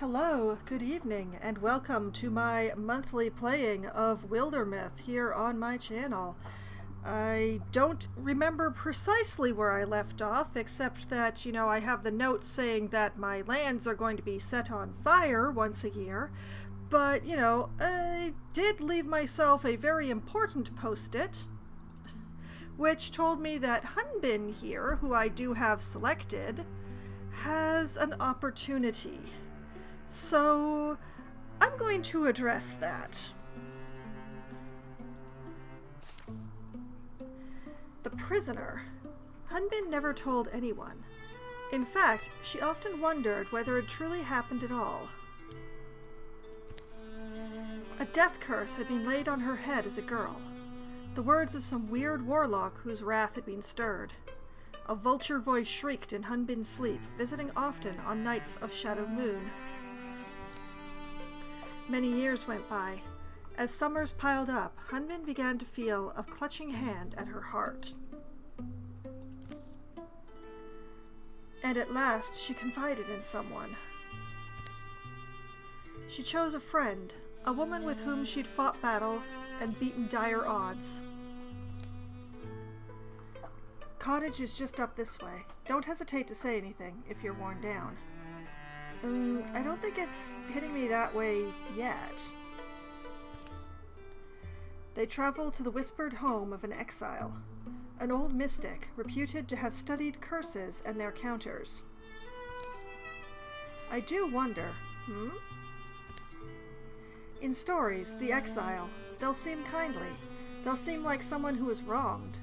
Hello, good evening, and welcome to my monthly playing of Wildermyth here on my channel. I don't remember precisely where I left off, except that, I have the note saying that my lands are going to be set on fire once a year, but, I did leave myself a very important post-it, which told me that Hunbin here, who I do have selected, has an opportunity. So, I'm going to address that. The prisoner. Hunbin never told anyone. In fact, she often wondered whether it truly happened at all. A death curse had been laid on her head as a girl. The words of some weird warlock whose wrath had been stirred. A vulture voice shrieked in Hunbin's sleep, visiting often on nights of shadowed moon. Many years went by. As summers piled up, Hunbin began to feel a clutching hand at her heart. And at last she confided in someone. She chose a friend, a woman with whom she'd fought battles and beaten dire odds. Cottage is just up this way. Don't hesitate to say anything if you're worn down. I don't think it's hitting me that way yet. They travel to the whispered home of an exile, an old mystic reputed to have studied curses and their counters. I do wonder, In stories, the exile, they'll seem kindly. They'll seem like someone who is wronged,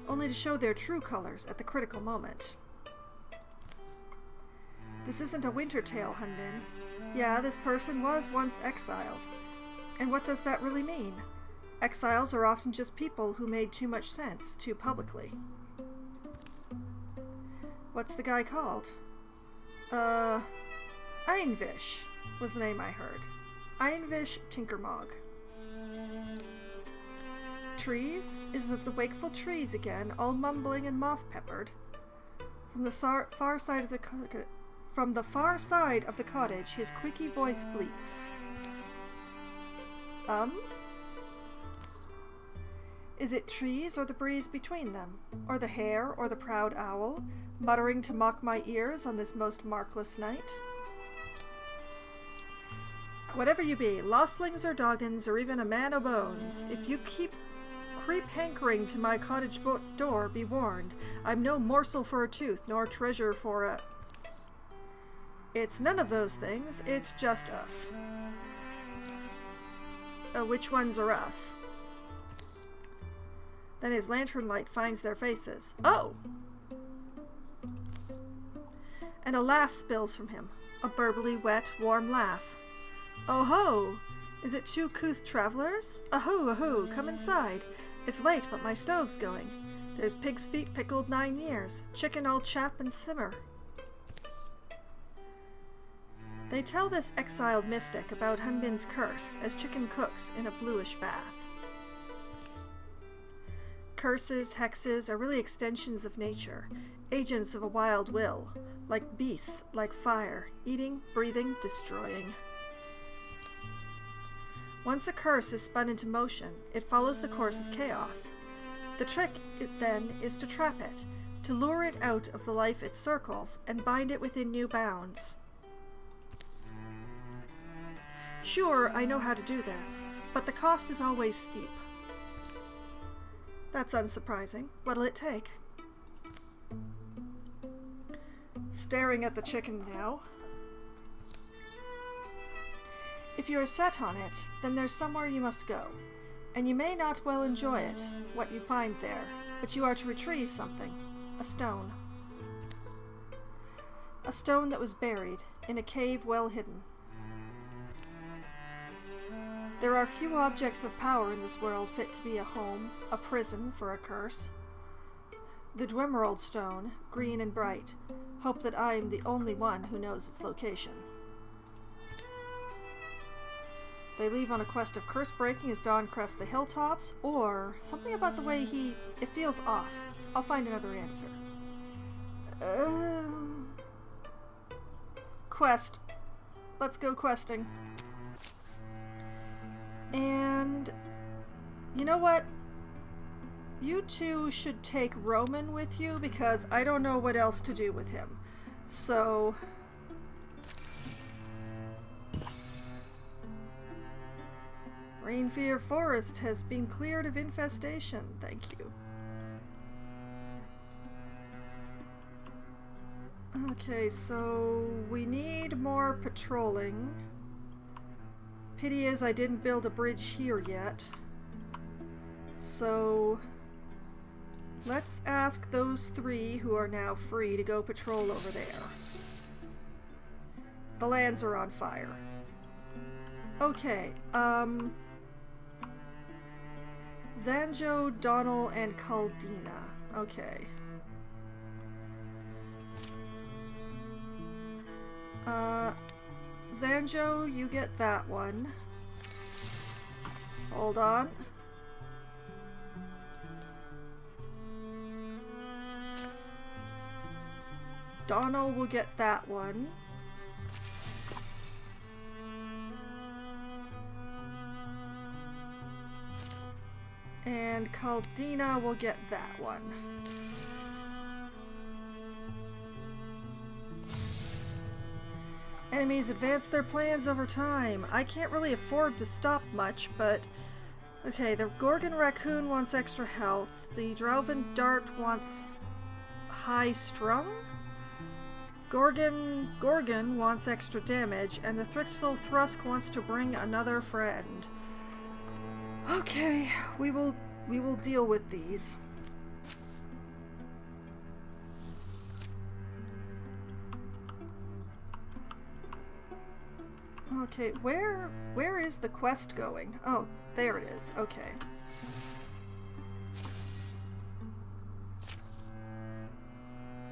only to show their true colors at the critical moment. This isn't a winter tale, Hunbin. Yeah, this person was once exiled. And what does that really mean? Exiles are often just people who made too much sense too publicly. What's the guy called? Einvish was the name I heard. Einvish Tinkermog. Trees? Is it the wakeful trees again, all mumbling and moth-peppered? From the far side of the cottage, his creaky voice bleats. Is it trees or the breeze between them? Or the hare or the proud owl, muttering to mock my ears on this most markless night? Whatever you be, lostlings or doggins, or even a man o' bones, if you creep hankering to my cottage door, be warned, I'm no morsel for a tooth, nor treasure for a... It's none of those things, it's just us. Which ones are us? Then his lantern light finds their faces. Oh! And a laugh spills from him. A burbly, wet, warm laugh. Oh ho! Is it two couth travelers? Aho, aho, come inside. It's late, but my stove's going. There's pig's feet pickled 9 years. Chicken I'll chap and simmer. They tell this exiled mystic about Hunbin's curse as chicken cooks in a bluish bath. Curses, hexes, are really extensions of nature, agents of a wild will, like beasts, like fire, eating, breathing, destroying. Once a curse is spun into motion, it follows the course of chaos. The trick, then, is to trap it, to lure it out of the life it circles, and bind it within new bounds. Sure, I know how to do this, but the cost is always steep. That's unsurprising. What'll it take? Staring at the chicken now. If you are set on it, then there's somewhere you must go, and you may not well enjoy it, what you find there, but you are to retrieve something, a stone. A stone that was buried, in a cave well hidden. There are few objects of power in this world fit to be a home, a prison for a curse. The Dwimmerald stone, green and bright, hope that I am the only one who knows its location. They leave on a quest of curse breaking as dawn crests the hilltops, or something about the way it feels off. I'll find another answer. Quest let's go questing. And you know what? You two should take Roman with you because I don't know what else to do with him. So Rainfear Forest has been cleared of infestation. Thank you. Okay, so we need more patrolling. Pity is I didn't build a bridge here yet. So let's ask those three who are now free to go patrol over there. The lands are on fire. Okay, Zanjo, Donnell, and Caldina. Okay. Zanjo, you get that one. Hold on. Donnell will get that one. And Caldina will get that one. Enemies advance their plans over time. I can't really afford to stop much, but... Okay, the Gorgon Raccoon wants extra health. The Drauven Dart wants high strung. Gorgon wants extra damage, and the Thrixel Thrusk wants to bring another friend. Okay, we will deal with these. Okay, where is the quest going? Oh, there it is. Okay.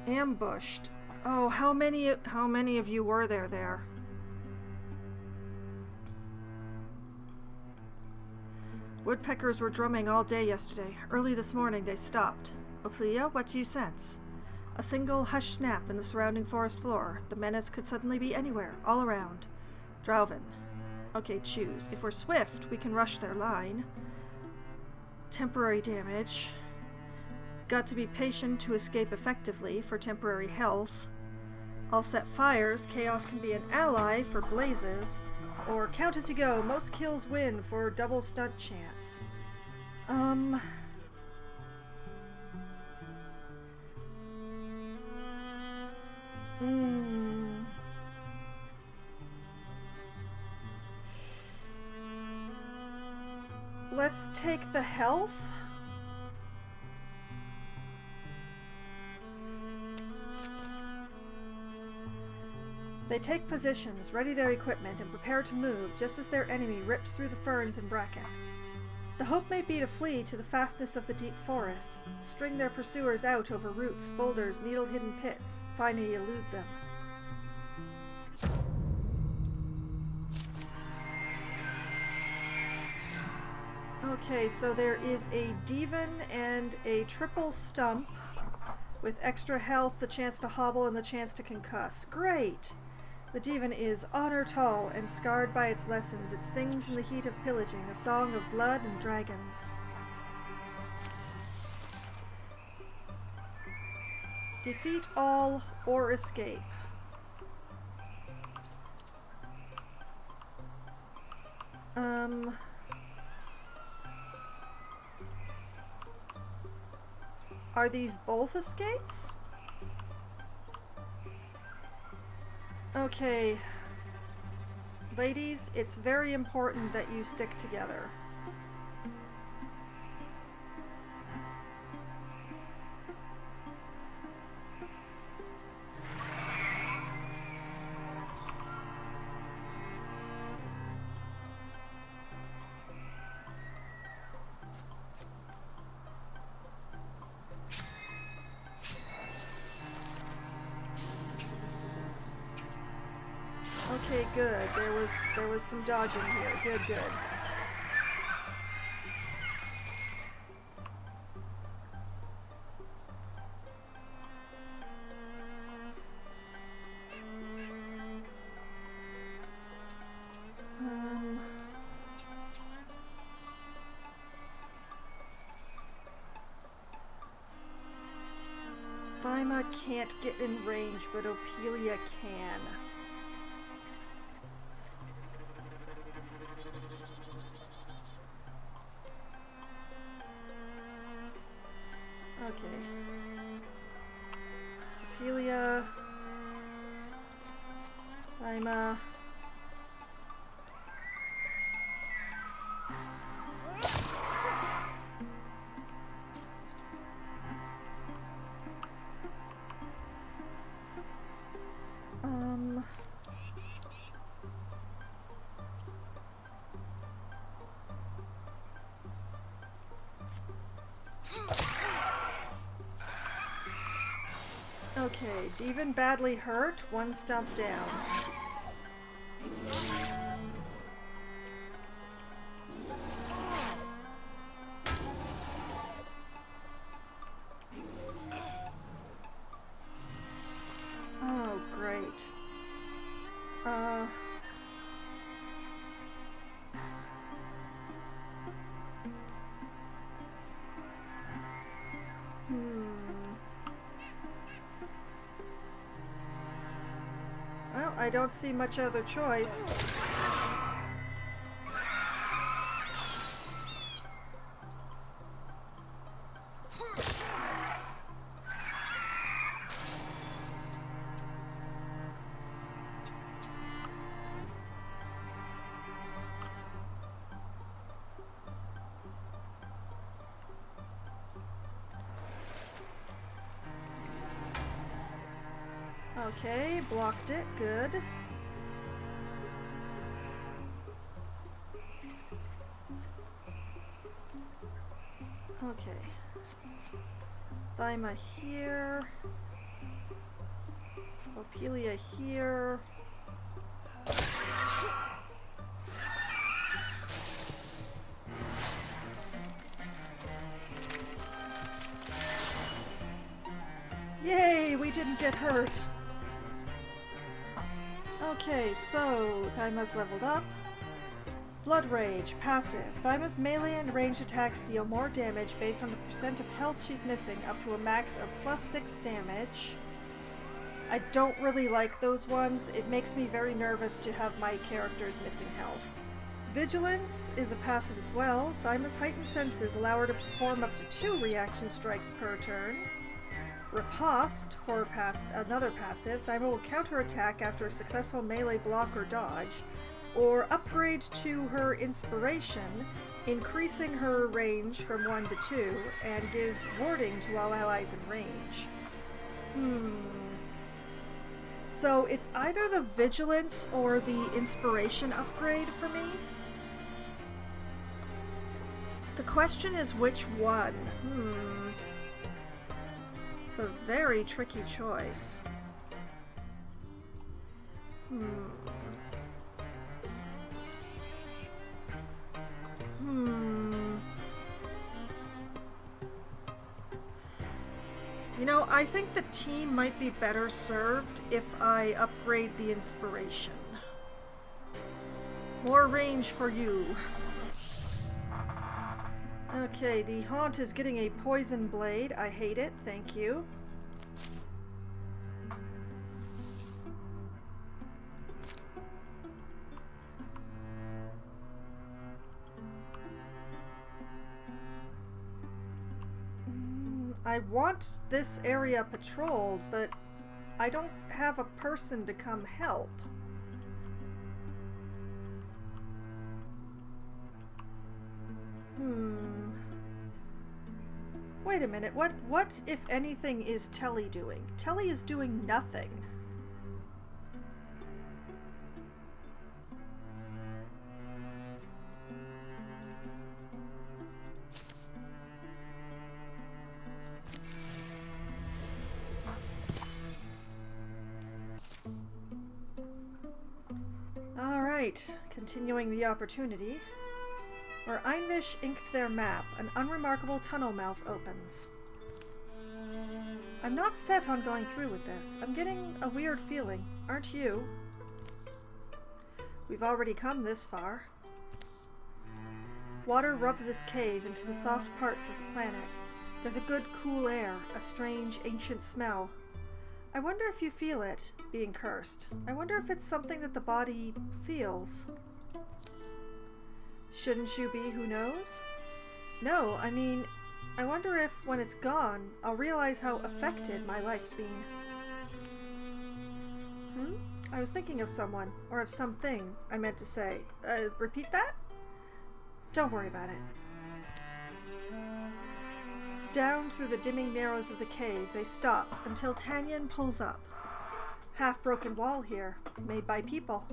Ambushed. Oh, how many of you were there? Woodpeckers were drumming all day yesterday. Early this morning they stopped. Ophelia, what do you sense? A single hushed snap in the surrounding forest floor. The menace could suddenly be anywhere, all around. Drauven. Okay, choose. If we're swift, we can rush their line. Temporary damage. Got to be patient to escape effectively for temporary health. I'll set fires. Chaos can be an ally for blazes. Or count as you go. Most kills win for double stunt chance. Let's take the health. They take positions, ready their equipment, and prepare to move just as their enemy rips through the ferns and bracken. The hope may be to flee to the fastness of the deep forest, string their pursuers out over roots, boulders, needle-hidden pits, finally elude them. Okay, so there is a Devon and a triple stump with extra health, the chance to hobble, and the chance to concuss. Great! The Devon is honor tall and scarred by its lessons. It sings in the heat of pillaging, a song of blood and dragons. Defeat all or escape. Are these both escapes? Okay. Ladies, it's very important that you stick together. Okay, good. There was some dodging here. Good, good. can't get in range, but Ophelia can. Okay. Ophelia. Lima. Okay, Devon badly hurt, one stomp down. Oh, great. Well, I don't see much other choice. Okay, blocked it. Good. Okay. Thyma here. Ophelia here. Yay, we didn't get hurt. Okay, so Thyma's leveled up. Blood Rage, passive. Thyma's melee and range attacks deal more damage based on the percent of health she's missing, up to a max of +6 damage. I don't really like those ones. It makes me very nervous to have my characters missing health. Vigilance is a passive as well. Thyma's heightened senses allow her to perform up to 2 reaction strikes per turn. Riposte, for another passive, Thyma will counterattack after a successful melee block or dodge, or upgrade to her Inspiration, increasing her range from 1 to 2, and gives warding to all allies in range. So it's either the Vigilance or the Inspiration upgrade for me. The question is which one? It's a very tricky choice. You know, I think the team might be better served if I upgrade the Inspiration. More range for you. Okay, the Haunt is getting a Poison Blade. I hate it, thank you. I want this area patrolled, but I don't have a person to come help. Wait a minute, what if anything is Telly doing? Telly is doing nothing. Alright, continuing the opportunity. Where Einvish inked their map, an unremarkable tunnel mouth opens. I'm not set on going through with this. I'm getting a weird feeling, aren't you? We've already come this far. Water rubbed this cave into the soft parts of the planet. There's a good cool air, a strange ancient smell. I wonder if you feel it, being cursed. I wonder if it's something that the body feels. Shouldn't you be who knows? No, I mean, I wonder if, when it's gone, I'll realize how affected my life's been. I was thinking of someone, or of something, I meant to say. Repeat that? Don't worry about it. Down through the dimming narrows of the cave, they stop until Tanyan pulls up. Half-broken wall here, made by people.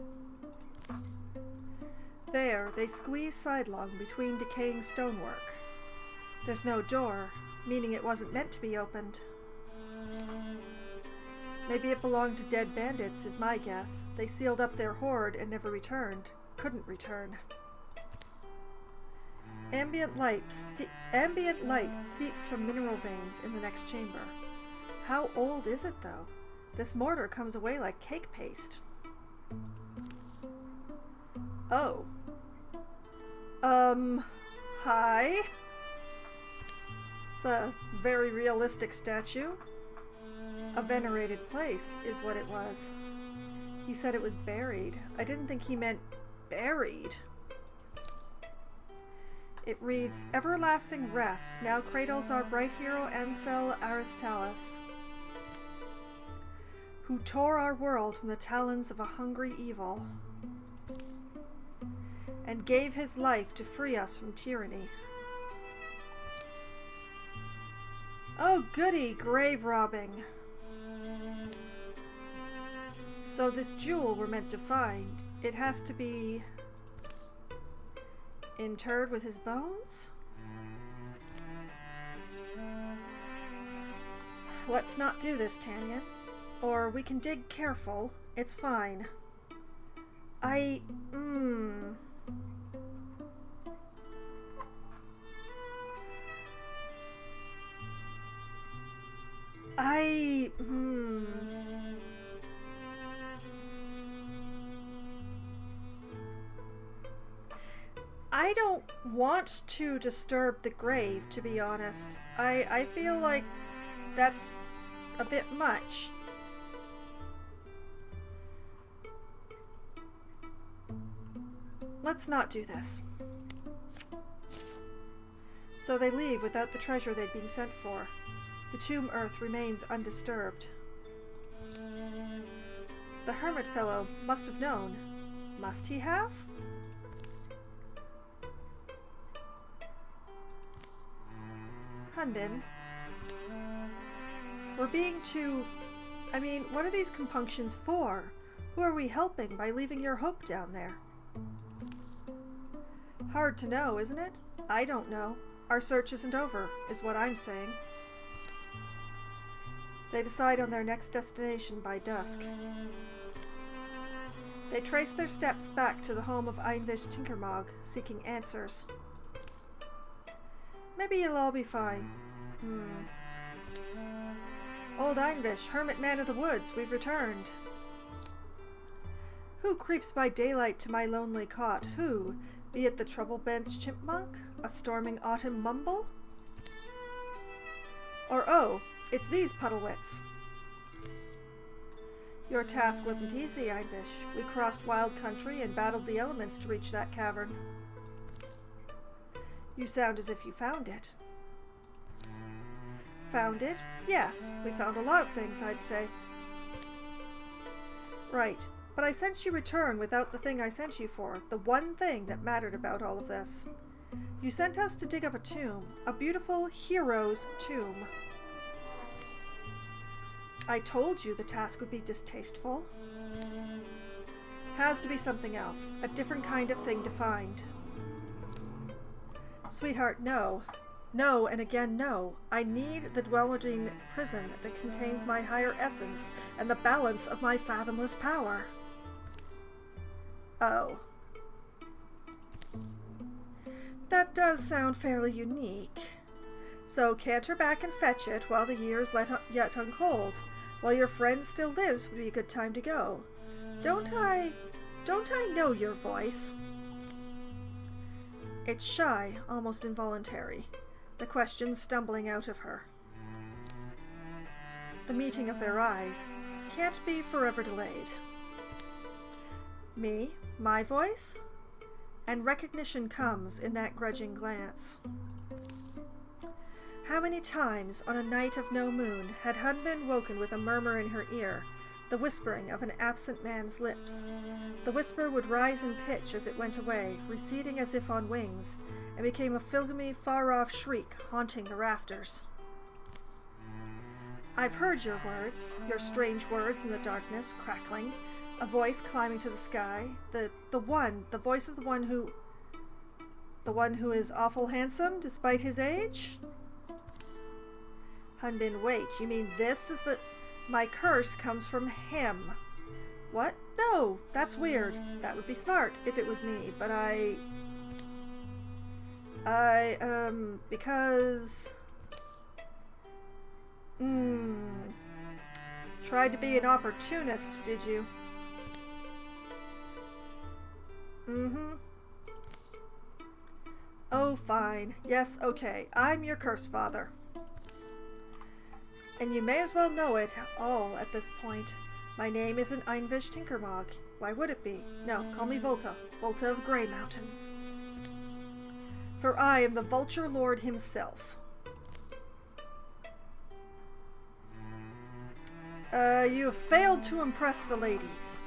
There, they squeeze sidelong between decaying stonework. There's no door, meaning it wasn't meant to be opened. Maybe it belonged to dead bandits, is my guess. They sealed up their hoard and never returned. Couldn't return. Ambient light seeps from mineral veins in the next chamber. How old is it, though? This mortar comes away like cake paste. Oh. Hi? It's a very realistic statue. A venerated place is what it was. He said it was buried. I didn't think he meant buried. It reads, Everlasting rest now cradles our bright hero Ansel Aristalis, who tore our world from the talons of a hungry evil and gave his life to free us from tyranny. Oh goody, grave robbing. So this jewel we're meant to find, it has to be interred with his bones? Let's not do this, Tanyan. Or we can dig careful. It's fine. I don't want to disturb the grave, to be honest. I feel like that's a bit much. Let's not do this. So they leave without the treasure they'd been sent for. The tomb earth remains undisturbed. The hermit fellow must have known. Must he have? Hunbin, we're being too... I mean, what are these compunctions for? Who are we helping by leaving your hope down there? Hard to know, isn't it? I don't know. Our search isn't over, is what I'm saying. They decide on their next destination by dusk. They trace their steps back to the home of Einvish Tinkermog, seeking answers. Maybe it'll all be fine. Old Einvish, hermit man of the woods, we've returned. Who creeps by daylight to my lonely cot? Who? Be it the trouble-bent chipmunk? A storming autumn mumble? Or oh, it's these puddlewits. Your task wasn't easy, Einvish. We crossed wild country and battled the elements to reach that cavern. You sound as if you found it. Found it? Yes, we found a lot of things, I'd say. Right, but I sensed you return without the thing I sent you for, the one thing that mattered about all of this. You sent us to dig up a tomb, a beautiful hero's tomb. I told you the task would be distasteful. Has to be something else, a different kind of thing to find. Sweetheart, no. No, and again, no. I need the dwelling prison that contains my higher essence and the balance of my fathomless power. Oh. That does sound fairly unique. So canter back and fetch it while the year is yet uncold. While your friend still lives would be a good time to go. Don't I know your voice? It's shy, almost involuntary, the question stumbling out of her. the meeting of their eyes, can't be forever delayed. Me, my voice, and recognition comes in that grudging glance. How many times on a night of no moon had Hunbin woken with a murmur in her ear, the whispering of an absent man's lips? The whisper would rise in pitch as it went away, receding as if on wings, and became a filmy, far-off shriek haunting the rafters. I've heard your words, your strange words in the darkness, crackling, a voice climbing to the sky, the voice of the one who is awful handsome despite his age? Hunbin, wait, you mean this is my curse comes from him? What? No, that's weird. That would be smart if it was me, but because... Tried to be an opportunist, did you? Oh, fine. Yes, okay. I'm your curse father. And you may as well know it all at this point. My name isn't Einvish Tinkermog. Why would it be? No, call me Volta. Volta of Grey Mountain. For I am the Vulture Lord himself. You have failed to impress the ladies.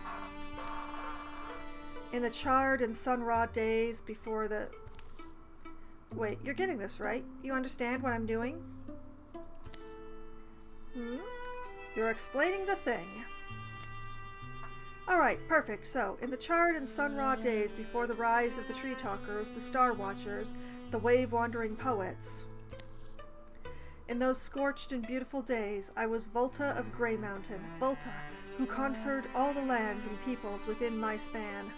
In the charred and sun-raw days before the... Wait, you're getting this, right? You understand what I'm doing? You're explaining the thing. Alright, perfect. So, in the charred and sun-raw days before the rise of the Tree Talkers, the Star Watchers, the wave-wandering poets... In those scorched and beautiful days, I was Volta of Grey Mountain, Volta, who conquered all the lands and peoples within my span.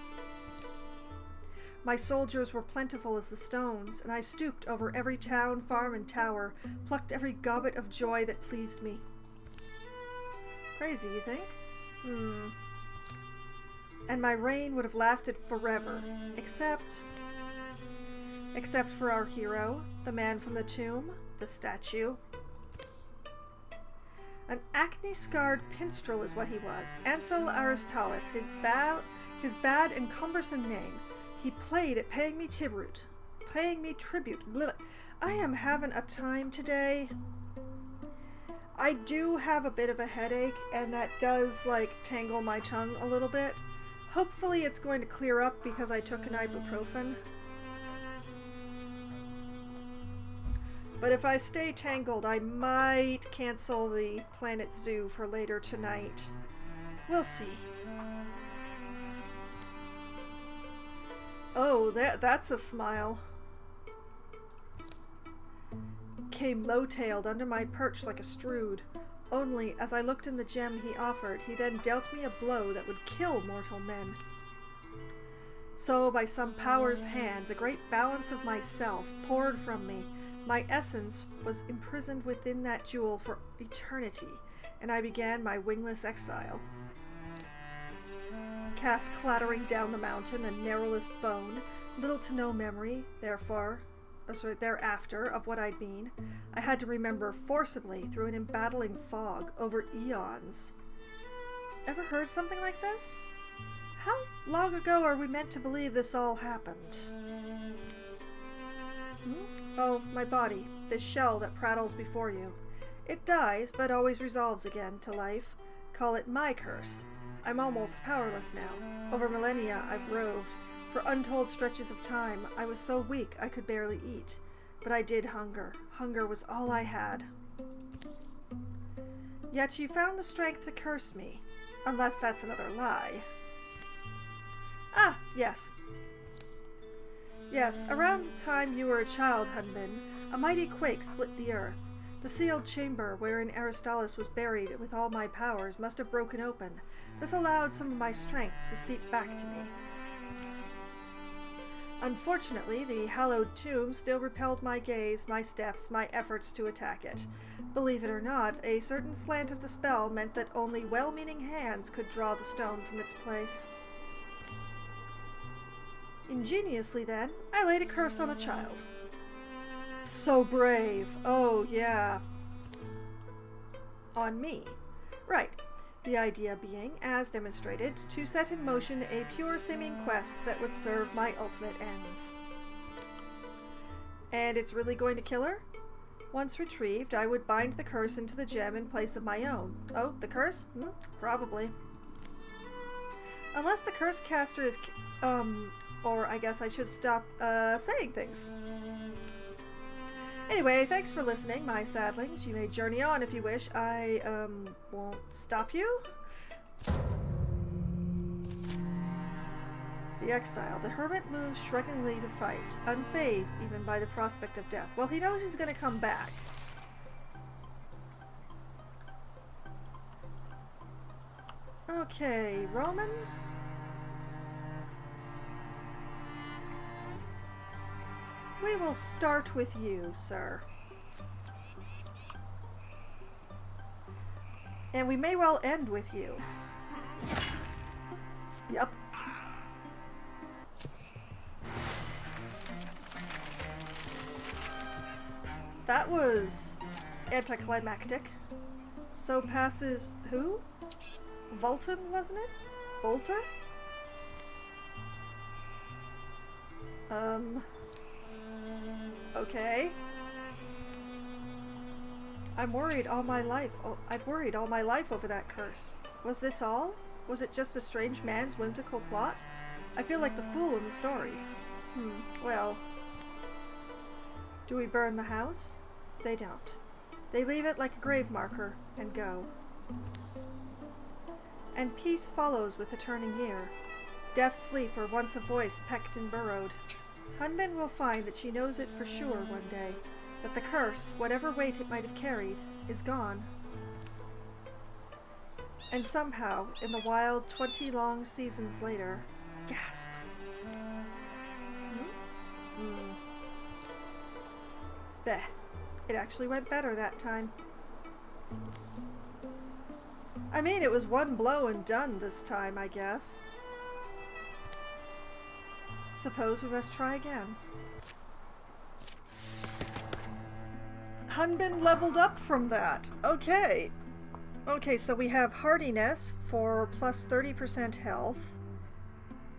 My soldiers were plentiful as the stones, and I stooped over every town, farm, and tower, plucked every gobbet of joy that pleased me. Crazy, you think? And my reign would have lasted forever, except for our hero, the man from the tomb, the statue. An acne-scarred pinstrel is what he was. Ansel Aristalis, his bad and cumbersome name. He played at paying me tribute. Blech. I am having a time today. I do have a bit of a headache, and that does, tangle my tongue a little bit. Hopefully it's going to clear up because I took an ibuprofen. But if I stay tangled, I might cancel the Planet Zoo for later tonight. We'll see. Oh, that's a smile. Came low-tailed under my perch like a Strood. Only, as I looked in the gem he offered, he then dealt me a blow that would kill mortal men. So, by some power's hand, the great balance of myself poured from me. My essence was imprisoned within that jewel for eternity, and I began my wingless exile. Cast clattering down the mountain, a narrowless bone, little to no memory, thereafter, of what I'd been. I had to remember forcibly through an embattling fog over eons. Ever heard something like this? How long ago are we meant to believe this all happened? Oh, my body, this shell that prattles before you. It dies, but always resolves again to life. Call it my curse. I'm almost powerless now. Over millennia I've roved. For untold stretches of time, I was so weak I could barely eat. But I did hunger. Hunger was all I had. Yet you found the strength to curse me. Unless that's another lie. Ah, yes. Yes, around the time you were a child, Hunbin, a mighty quake split the earth. The sealed chamber wherein Aristalis was buried with all my powers must have broken open. This allowed some of my strength to seep back to me. Unfortunately, the hallowed tomb still repelled my gaze, my steps, my efforts to attack it. Believe it or not, a certain slant of the spell meant that only well-meaning hands could draw the stone from its place. Ingeniously, then, I laid a curse on a child. So brave. Oh, yeah. On me. Right. The idea being, as demonstrated, to set in motion a pure-seeming quest that would serve my ultimate ends. And it's really going to kill her? Once retrieved, I would bind the curse into the gem in place of my own. Oh, the curse? Probably. Unless the curse caster is... or I guess I should stop, saying things. Anyway, thanks for listening, my sadlings. You may journey on if you wish. I, won't stop you. The exile. The hermit moves shruggingly to fight, unfazed even by the prospect of death. Well, he knows he's gonna come back. Okay, Roman. We will start with you, sir. And we may well end with you. Yep. That was anticlimactic. So passes who? Vulton, wasn't it? Volter? Okay. I've worried all my life over that curse. Was this all? Was it just a strange man's whimsical plot? I feel like the fool in the story. Well. Do we burn the house? They don't. They leave it like a grave marker and go. And peace follows with the turning year. Deaf sleep where once a voice pecked and burrowed. Hunbin will find that she knows it for sure one day, that the curse, whatever weight it might have carried, is gone. And somehow, in the wild 20 long seasons later, gasp! Bleh. It actually went better that time. I mean, it was one blow and done this time, I guess. Suppose we must try again. Hunbin leveled up from that. Okay. Okay, so we have hardiness for plus 30% health.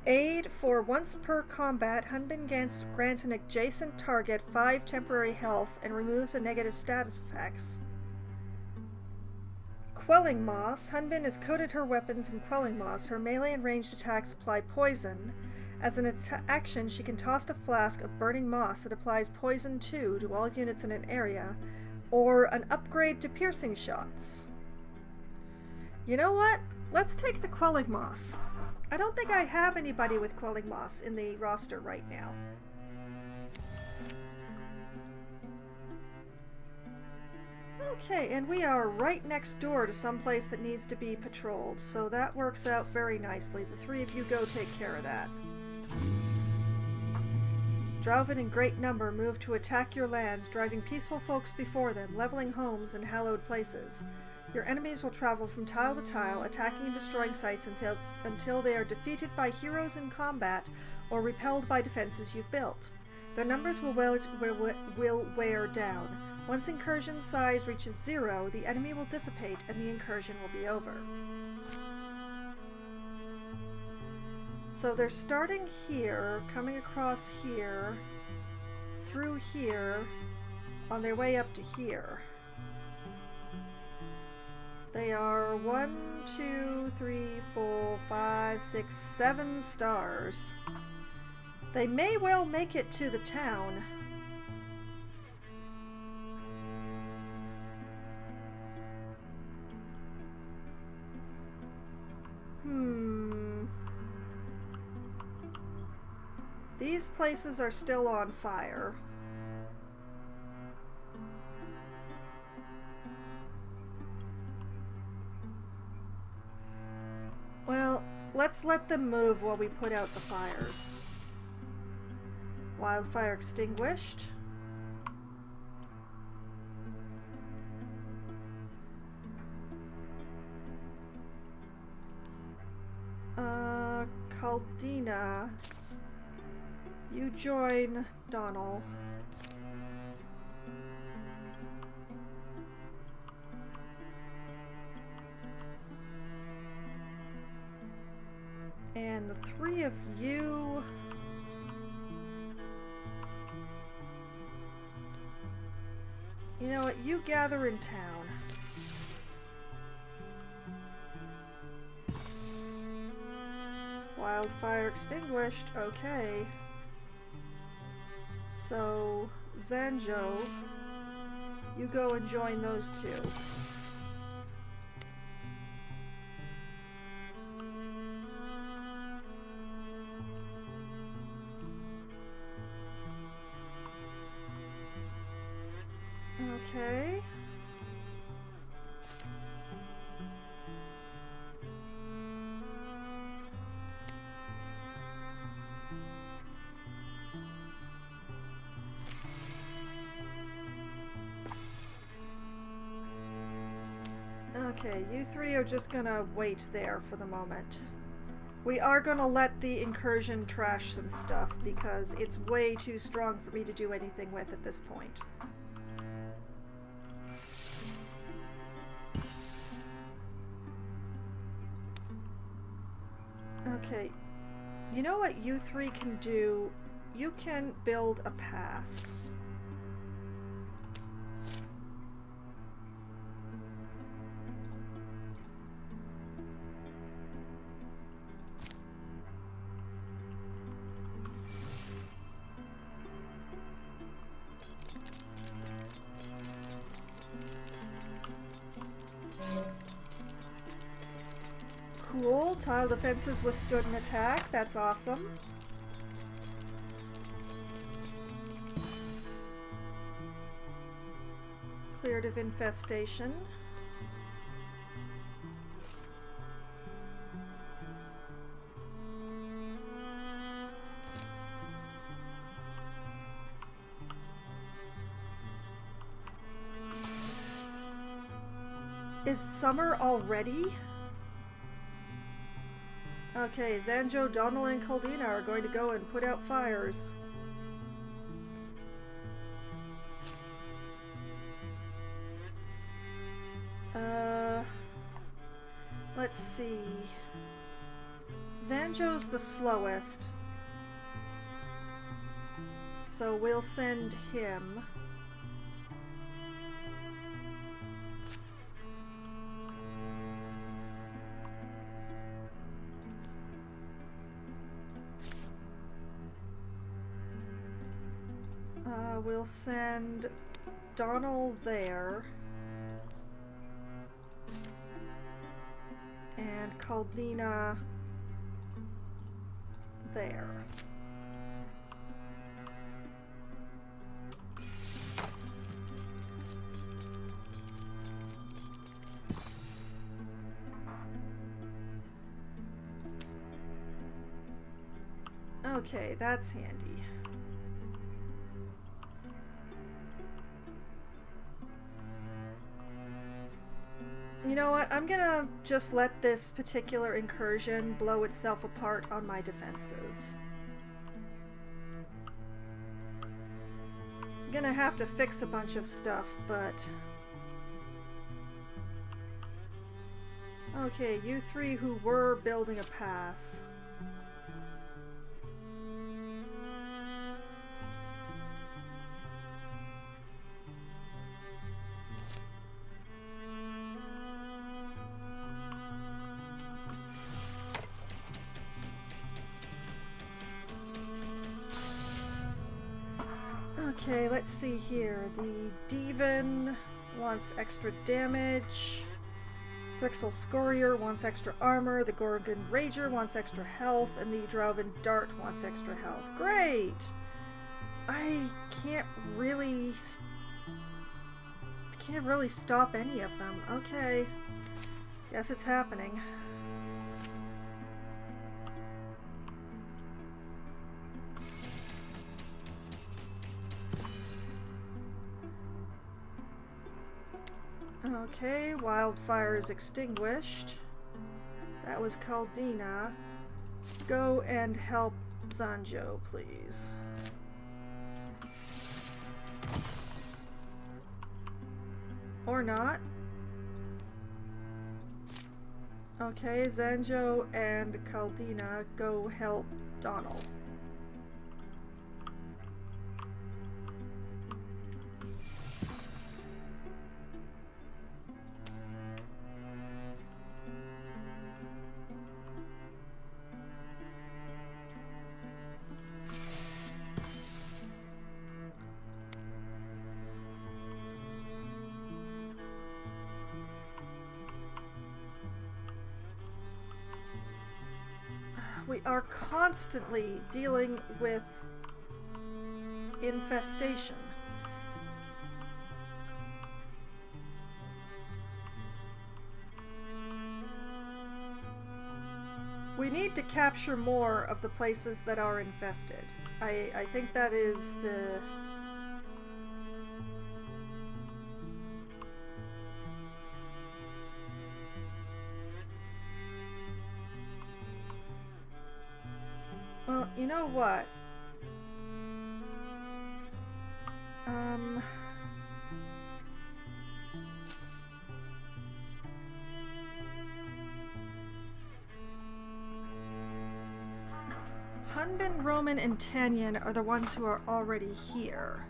Aid for once per combat, Hunbin grants an adjacent target 5 temporary health and removes a negative status effects. Quelling Moss. Hunbin has coated her weapons in Quelling Moss. Her melee and ranged attacks apply poison. As an action, she can toss a flask of burning moss that applies poison 2 to all units in an area, or an upgrade to piercing shots. You know what? Let's take the Quelling Moss. I don't think I have anybody with Quelling Moss in the roster right now. Okay, and we are right next door to some place that needs to be patrolled, so that works out very nicely. The 3 of you go take care of that. Drauven in great number move to attack your lands, driving peaceful folks before them, leveling homes and hallowed places. Your enemies will travel from tile to tile, attacking and destroying sites until they are defeated by heroes in combat or repelled by defenses you've built. Their numbers will wear down. Once incursion size reaches 0, the enemy will dissipate and the incursion will be over. So they're starting here, coming across here, through here, on their way up to here. They are 1, 2, 3, 4, 5, 6, 7 stars. They may well make it to the town. These places are still on fire. Well, let's let them move while we put out the fires. Wildfire extinguished. Caldina. You join Donald. And the three of you... You know what? You gather in town. Wildfire extinguished. Okay. So, Zanjo, you go and join those two. Okay. Okay, you three are just gonna wait there for the moment. We are gonna let the incursion trash some stuff because it's way too strong for me to do anything with at this point. Okay, you know what you three can do? You can build a pass. Cool. Tile defenses withstood an attack. That's awesome. Cleared of infestation. Is summer already? Okay, Zanjo, Donald, and Caldina are going to go and put out fires. Let's see. Zanjo's the slowest, so we'll send him. We'll send Donald there. And Caldina there. Okay, that's handy. You know what? I'm gonna just let this particular incursion blow itself apart on my defenses. I'm gonna have to fix a bunch of stuff, but... Okay, you three who were building a pass. Okay, let's see here. The Devon wants extra damage. Thrixel Scorier wants extra armor. The Gorgon Rager wants extra health. And the Drauven Dart wants extra health. Great! I can't really stop any of them. Okay. Guess it's happening. Okay, wildfire is extinguished. That was Caldina. Go and help Zanjo, please. Or not. Okay, Zanjo and Caldina go help Donald. We are constantly dealing with infestation. We need to capture more of the places that are infested. I think that is the... Well, you know what? Hunbin, Roman, and Tanyan are the ones who are already here.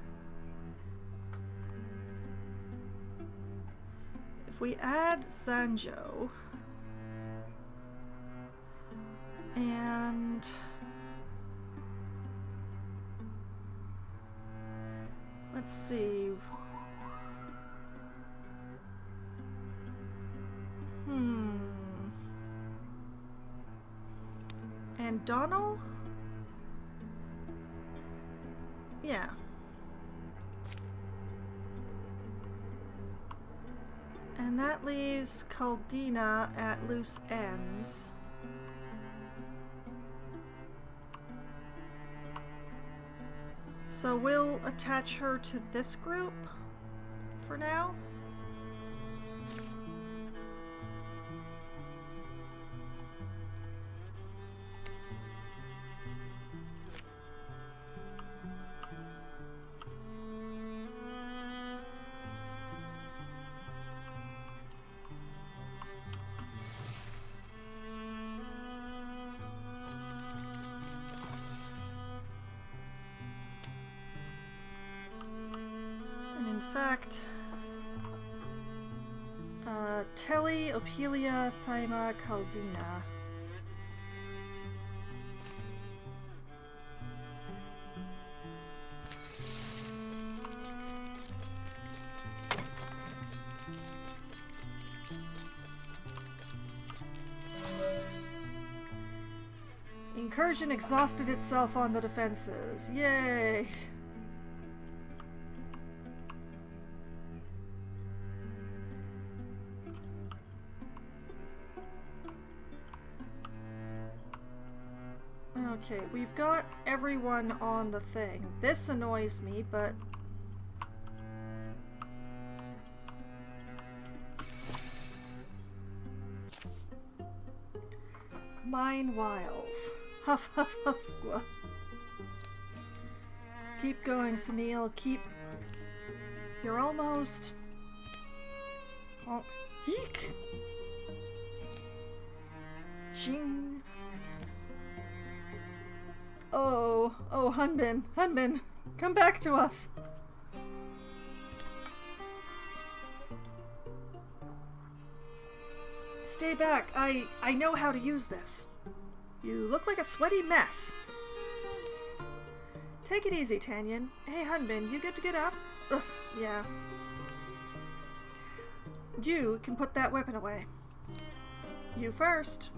If we add Zanjo and let's see. And Donald? Yeah. And that leaves Caldina at loose ends. So we'll attach her to this group for now. Fact, Telly, Opelia, Thyma, Caldina. Incursion exhausted itself on the defenses. Yay! Okay, we've got everyone on the thing. This annoys me, but... Mine Wiles. Huff, huff, huff. Keep going, Sunil. Keep... You're almost... Oh. Yeek! Shing! Oh, Hunbin, come back to us. Stay back, I know how to use this. You look like a sweaty mess. Take it easy, Tanyan. Hey, Hunbin, you good to get up? Ugh, yeah. You can put that weapon away. You first.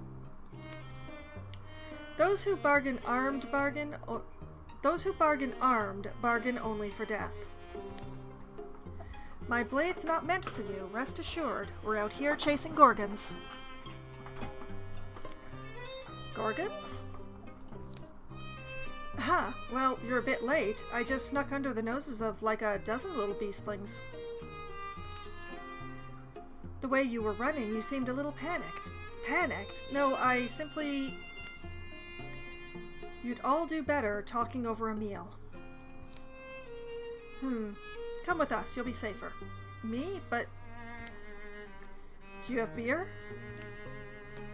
Those who bargain armed bargain only for death. My blade's not meant for you, rest assured. We're out here chasing Gorgons. Gorgons? Huh, well, you're a bit late. I just snuck under the noses of like a dozen little beastlings. The way you were running, you seemed a little panicked. Panicked? No, I simply... You'd all do better talking over a meal. Come with us, you'll be safer. Me? But... Do you have beer?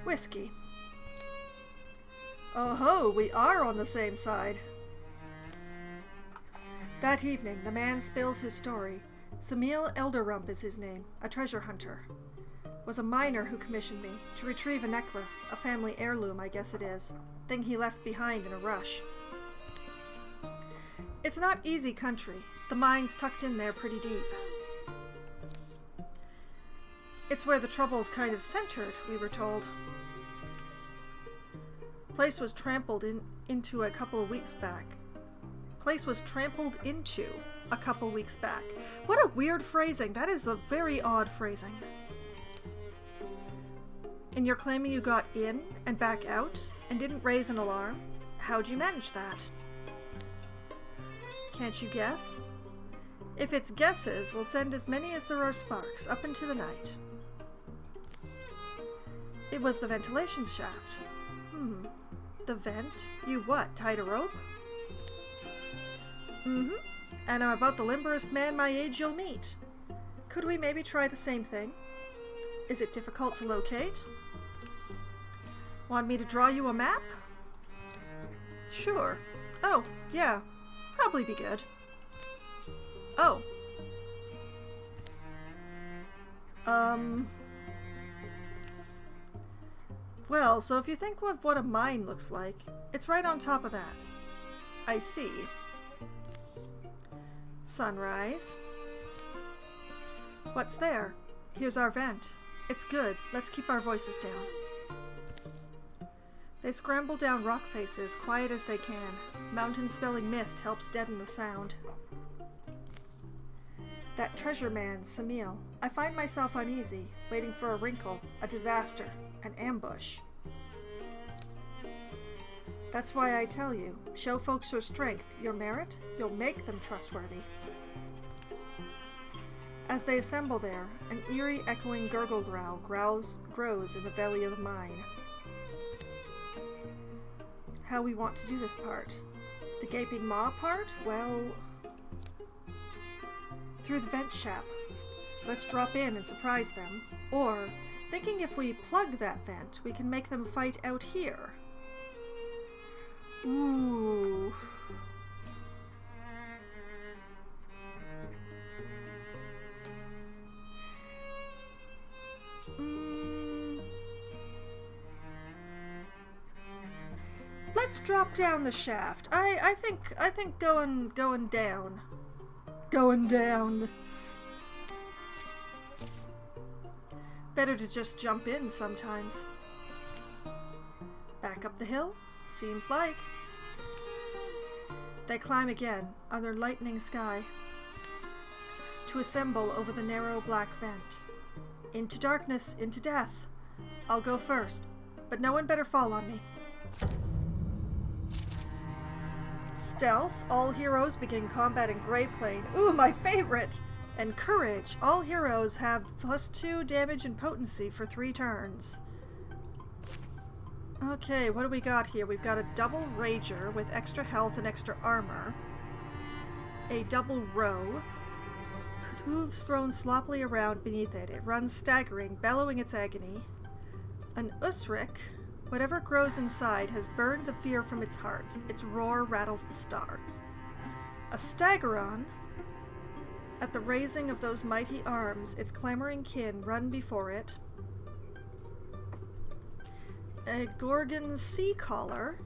Whiskey. Oh ho, we are on the same side. That evening, the man spills his story. Samil Elderrump is his name, a treasure hunter. Was a miner who commissioned me to retrieve a necklace, a family heirloom, I guess it is. Thing he left behind in a rush. It's not easy country. The mine's tucked in there pretty deep. It's where the trouble's kind of centered, we were told. Place was trampled into a couple of weeks back. Place was trampled into a couple weeks back. What a weird phrasing. That is a very odd phrasing. And you're claiming you got in and back out and didn't raise an alarm? How'd you manage that? Can't you guess? If it's guesses, we'll send as many as there are sparks up into the night. It was the ventilation shaft. The vent? You what, tied a rope? And I'm about the limberest man my age you'll meet. Could we maybe try the same thing? Is it difficult to locate? Want me to draw you a map? Sure. Oh, yeah. Probably be good. Oh. Well, so if you think of what a mine looks like, it's right on top of that. I see. Sunrise. What's there? Here's our vent. It's good. Let's keep our voices down. They scramble down rock faces, quiet as they can. Mountain-smelling mist helps deaden the sound. That treasure man, Samil. I find myself uneasy, waiting for a wrinkle, a disaster, an ambush. That's why I tell you, show folks your strength, your merit, you'll make them trustworthy. As they assemble there, an eerie, echoing gurgle growl grows in the belly of the mine. How we want to do this part? The gaping maw part? Well, through the vent shaft. Let's drop in and surprise them. Or, thinking if we plug that vent, we can make them fight out here. Ooh. Let's drop down the shaft. I think going down. Going down. Better to just jump in sometimes. Back up the hill? Seems like. They climb again, under lightning sky, to assemble over the narrow black vent. Into darkness, into death. I'll go first, but no one better fall on me. Stealth, all heroes begin combat in Grey Plane. Ooh, my favorite! And Courage, all heroes have +2 damage and potency for 3 turns. Okay, what do we got here? We've got a double Rager with extra health and extra armor. A double Roe. Hooves thrown sloppily around beneath it. It runs staggering, bellowing its agony. An Usrik. Whatever grows inside has burned the fear from its heart. Its roar rattles the stars. A Staggeron. At the raising of those mighty arms, its clamoring kin run before it. A Gorgon sea collar.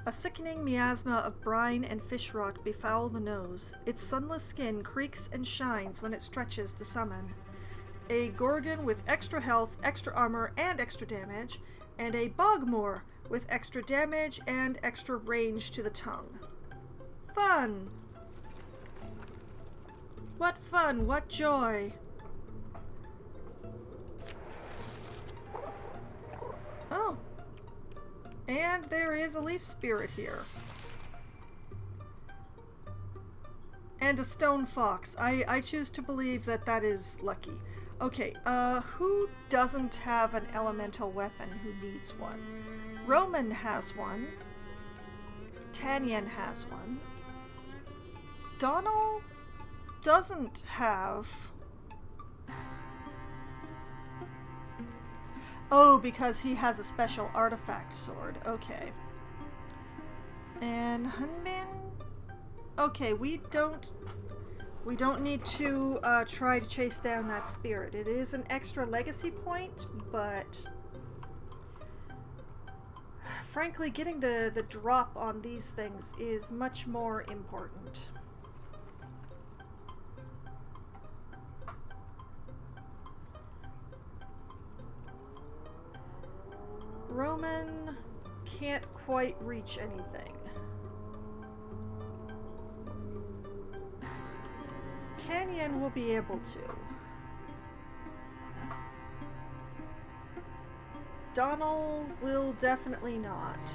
A sickening miasma of brine and fish rot befoul the nose. Its sunless skin creaks and shines when it stretches to summon. A Gorgon with extra health, extra armor, and extra damage. And a Bogmore with extra damage and extra range to the tongue. Fun! What fun, what joy! Oh. And there is a leaf spirit here. And a stone fox. I choose to believe that that is lucky. Okay, who doesn't have an elemental weapon who needs one? Roman has one. Tanyan has one. Donald doesn't have... Oh, because he has a special artifact sword. Okay. And Hunbin? Okay, we don't need to try to chase down that spirit. It is an extra legacy point, but frankly, getting the drop on these things is much more important. Roman can't quite reach anything. Tanyan will be able to. Donald will definitely not.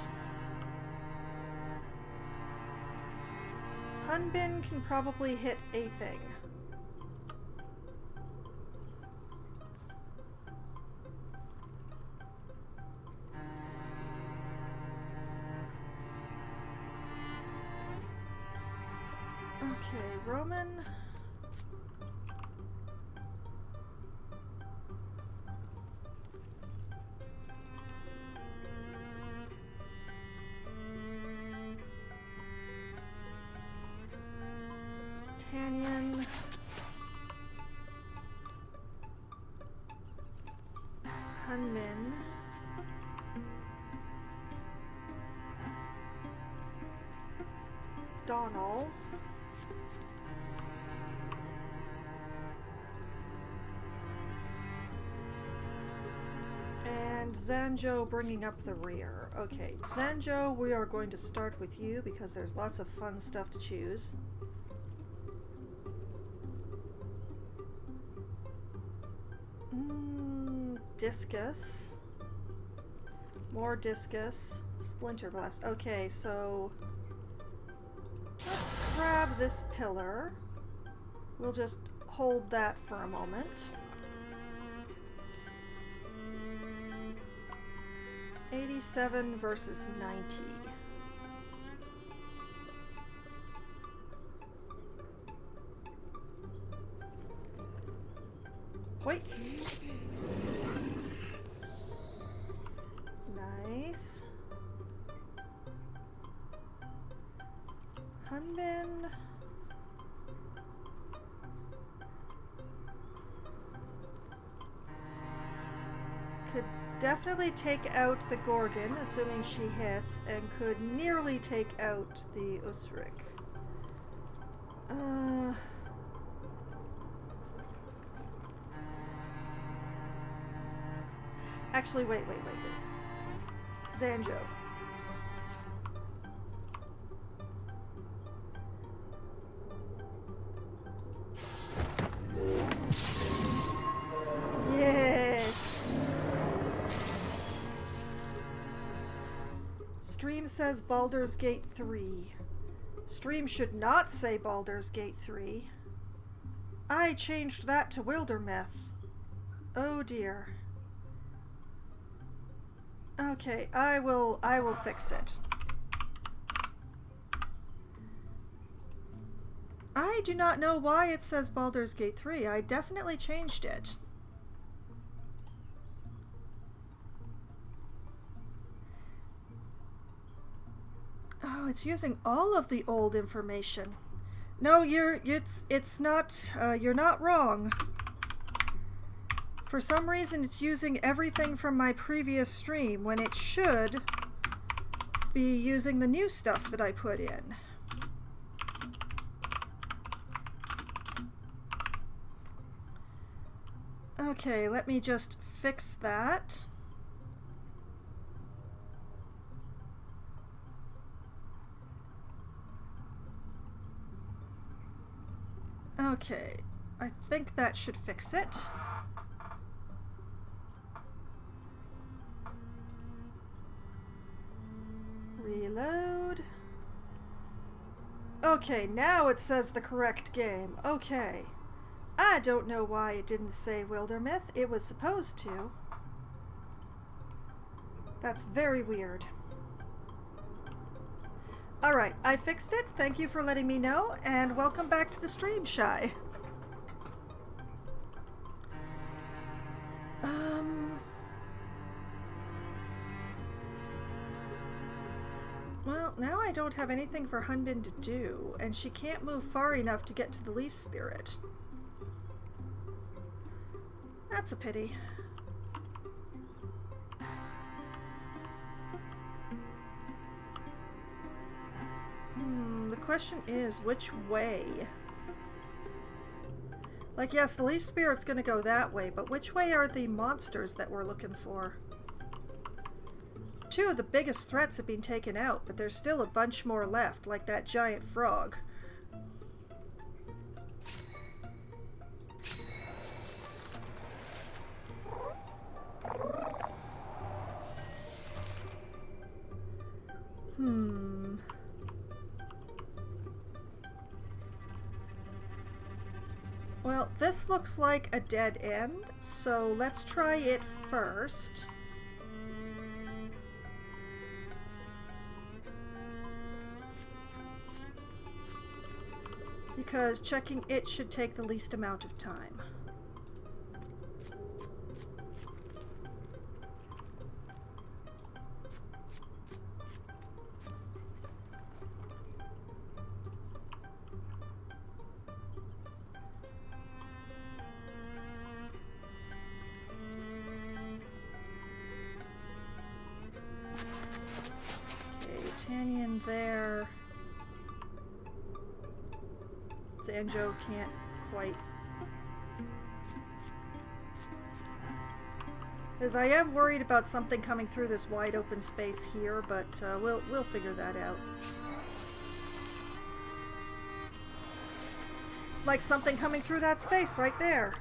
Hunbin can probably hit a thing. Okay, Roman. Tanyan. Hunmin. Donald. And Zanjo bringing up the rear. Okay, Zanjo, we are going to start with you because there's lots of fun stuff to choose. Discus. More discus. Splinter blast. Okay, so let's grab this pillar. We'll just hold that for a moment. 87 versus 90. Wait. Nice. Hunbin. Could definitely take out the Gorgon, assuming she hits, and could nearly take out the Usrik. Actually, wait. Zanjo. Yes! Stream says Baldur's Gate 3. Stream should not say Baldur's Gate 3. I changed that to Wildermyth. Oh dear. Okay, I will fix it. I do not know why it says Baldur's Gate 3. I definitely changed it. Oh, it's using all of the old information. No, it's not, you're not wrong. For some reason, it's using everything from my previous stream when it should be using the new stuff that I put in. Okay, let me just fix that. Okay, I think that should fix it. Reload. Okay, now it says the correct game. Okay. I don't know why it didn't say Wildermyth. It was supposed to. That's very weird. Alright, I fixed it. Thank you for letting me know, and welcome back to the stream, Shy. don't have anything for Hunbin to do, and she can't move far enough to get to the leaf spirit. That's a pity. The question is, which way? Like, yes, the leaf spirit's gonna go that way, but which way are the monsters that we're looking for? Two of the biggest threats have been taken out, but there's still a bunch more left, like that giant frog. Well, this looks like a dead end, so let's try it first. Because checking it should take the least amount of time. Tanyan there. Zanjo can't quite. As I am worried about something coming through this wide open space here, but we'll figure that out. Like something coming through that space right there.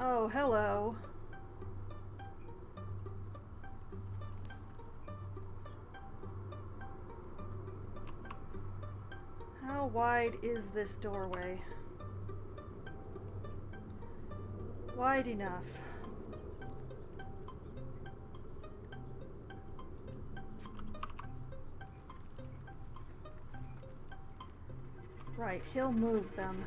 Oh, hello. How wide is this doorway? Wide enough. Right, he'll move them.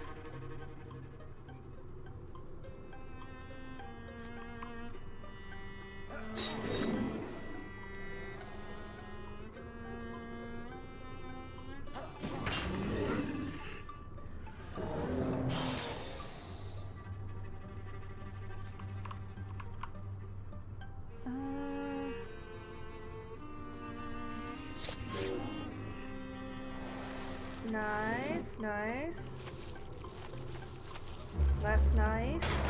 Nice, nice. Less nice.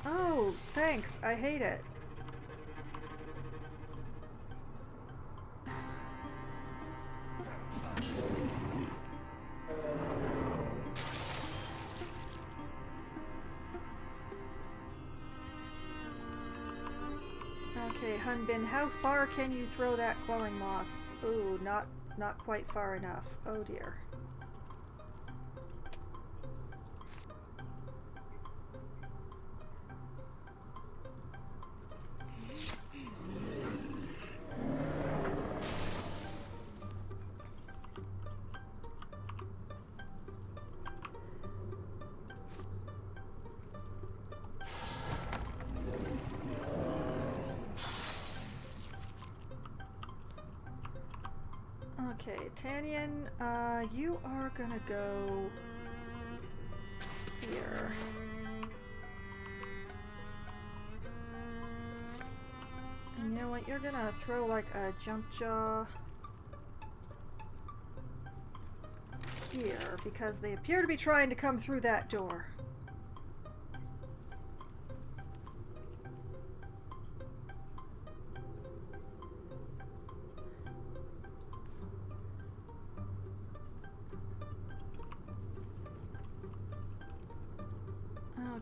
Oh, thanks. I hate it. Okay, Hunbin, how far can you throw that quelling moss? Ooh, not quite far enough. Oh dear. Okay, Tanyan, you are gonna go here. And you know what? You're gonna throw like a jump jaw here because they appear to be trying to come through that door.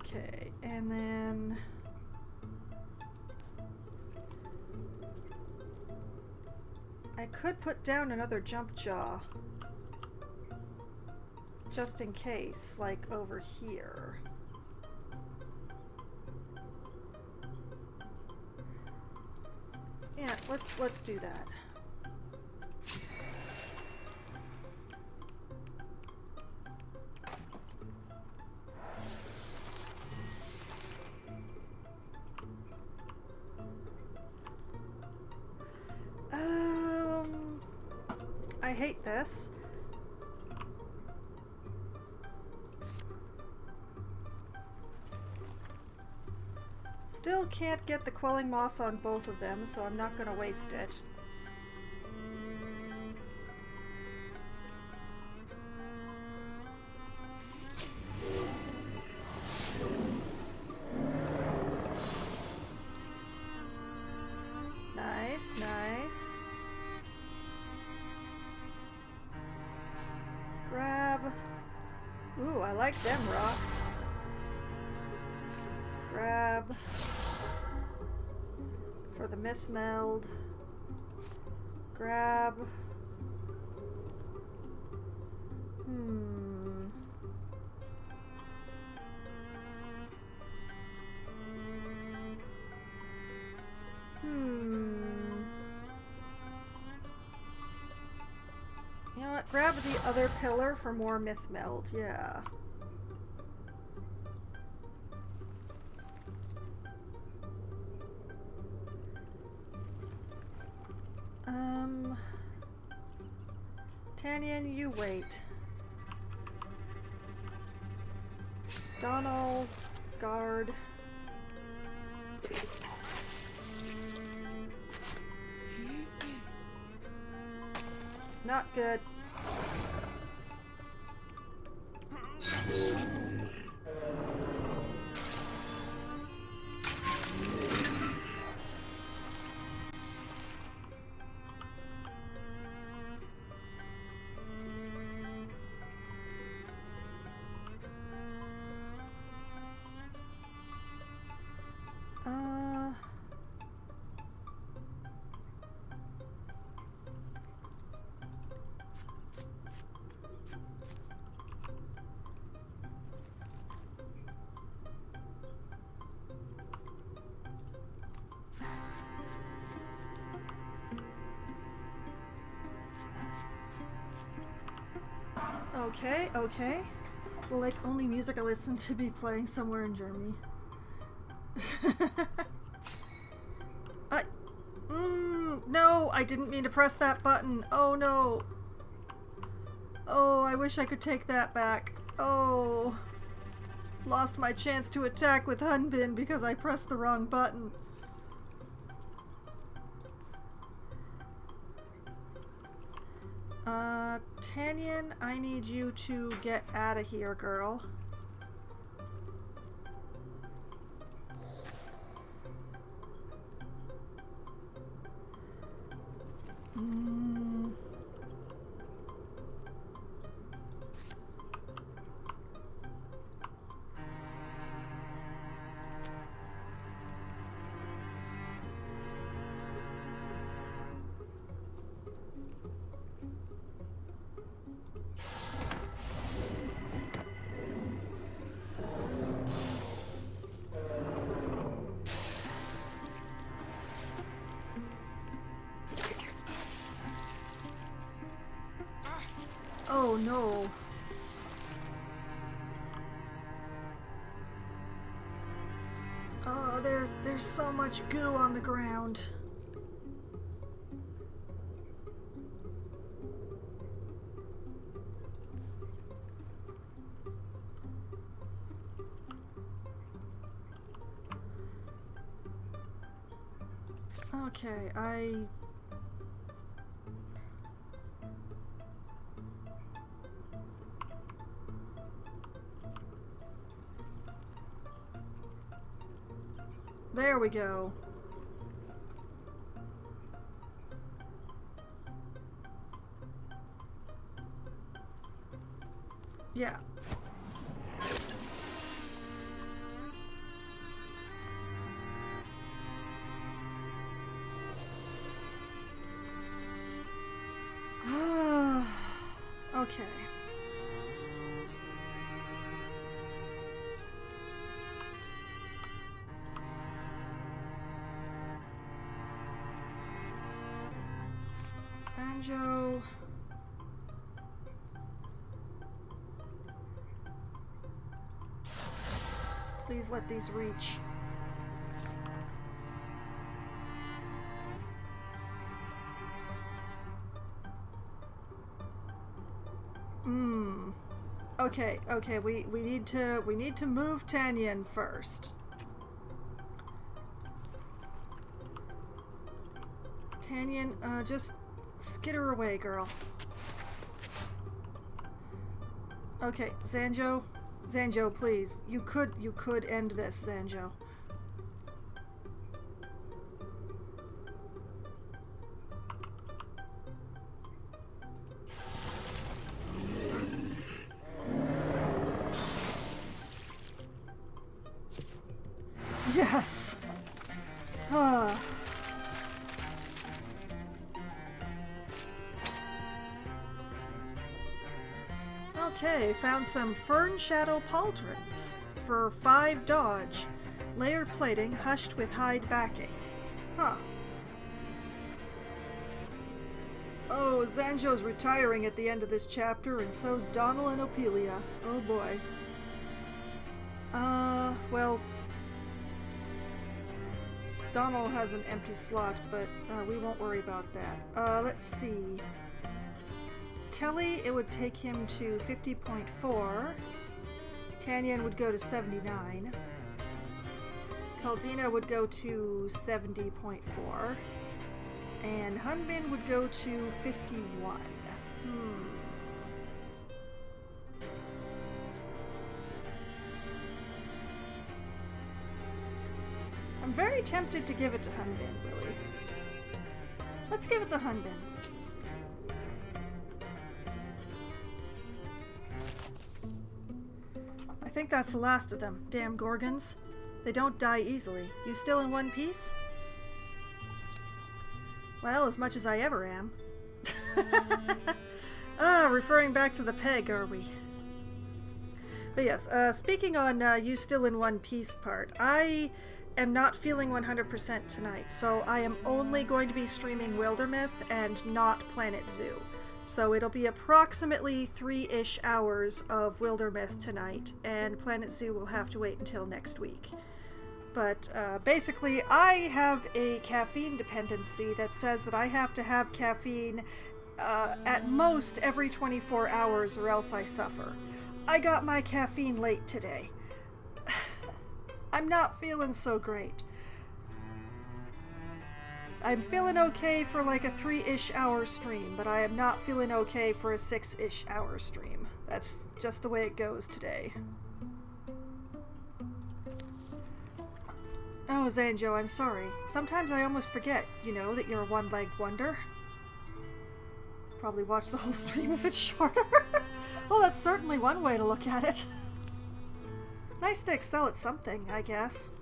Okay, and then I could put down another jump jaw just in case, like over here. Yeah, let's do that. I hate this. Still can't get the quelling moss on both of them, so I'm not gonna waste it. Nice, nice. Grab. Ooh, I like them rocks. Grab. For the mismeld. Grab. You know what? Grab the other pillar for more myth meld. Yeah. Tanyan, you wait. Donald, guard. Not good. Okay, okay. Well, like, only music I listen to be playing somewhere in Germany. No, I didn't mean to press that button. Oh, no. Oh, I wish I could take that back. Oh. Lost my chance to attack with Hunbin because I pressed the wrong button. Tanyan, I need you to get out of here, girl. Oh no. Oh, there's so much goo on the ground. Okay, there we go. Yeah. Okay. Sanjo. Please let these reach. Okay, we need to move Tanyan first. Tanyan, just skitter away, girl. Okay, Zanjo, please. You could end this, Zanjo. Yes. Okay, found some Fern Shadow Pauldrons for 5 dodge. Layered plating, hushed with hide backing. Huh. Oh, Zanjo's retiring at the end of this chapter, and so's Donal and Opelia. Oh boy. Well... Donal has an empty slot, but we won't worry about that. Let's see. Telly, it would take him to 50.4. Tanyan would go to 79. Caldina would go to 70.4. And Hunbin would go to 51. I'm very tempted to give it to Hunbin, really. Let's give it to Hunbin. I think that's the last of them. Damn Gorgons. They don't die easily. You still in one piece? Well, as much as I ever am. Referring back to the peg, are we? But yes, speaking on you still in one piece part, I am not feeling 100% tonight, so I am only going to be streaming Wildermyth and not Planet Zoo. So it'll be approximately 3-ish hours of Wildermyth tonight, and Planet Zoo will have to wait until next week. But basically, I have a caffeine dependency that says that I have to have caffeine at most every 24 hours or else I suffer. I got my caffeine late today. I'm not feeling so great. I'm feeling okay for like a 3-ish hour stream, but I am not feeling okay for a 6-ish hour stream. That's just the way it goes today. Oh, Zanjo, I'm sorry. Sometimes I almost forget, you know, that you're a one-legged wonder. Probably watch the whole stream if it's shorter. Well, that's certainly one way to look at it. Nice to excel at something, I guess.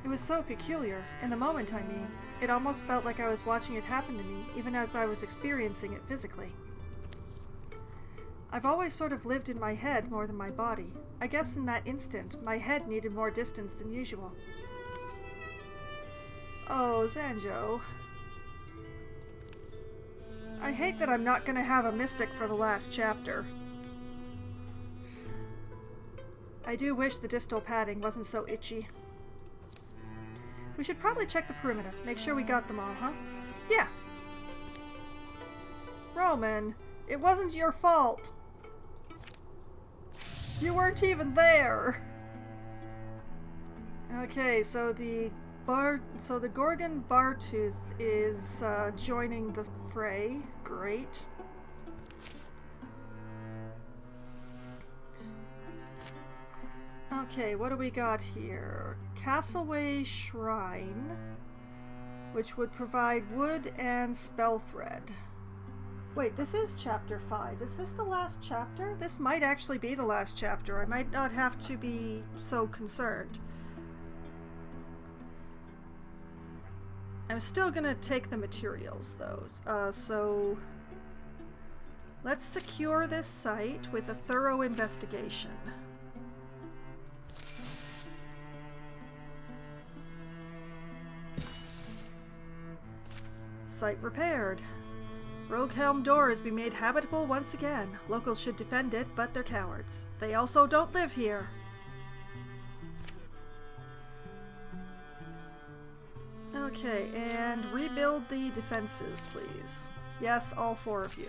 It was so peculiar. In the moment, I mean. It almost felt like I was watching it happen to me, even as I was experiencing it physically. I've always sort of lived in my head more than my body. I guess in that instant, my head needed more distance than usual. Oh, Zanjo. I hate that I'm not gonna have a mystic for the last chapter. I do wish the distal padding wasn't so itchy. We should probably check the perimeter. Make sure we got them all, huh? Yeah. Roman, it wasn't your fault. You weren't even there. Okay, so the So the Gorgon Bartooth is joining the fray. Great. Okay, what do we got here? Castleway Shrine, which would provide wood and spell thread. Wait, this is chapter 5. Is this the last chapter? This might actually be the last chapter. I might not have to be so concerned. I'm still gonna take the materials, though. So let's secure this site with a thorough investigation. Site repaired. Roguehelm doors be made habitable once again. Locals should defend it, but they're cowards. They also don't live here. Okay, and rebuild the defenses, please. Yes, all 4 of you.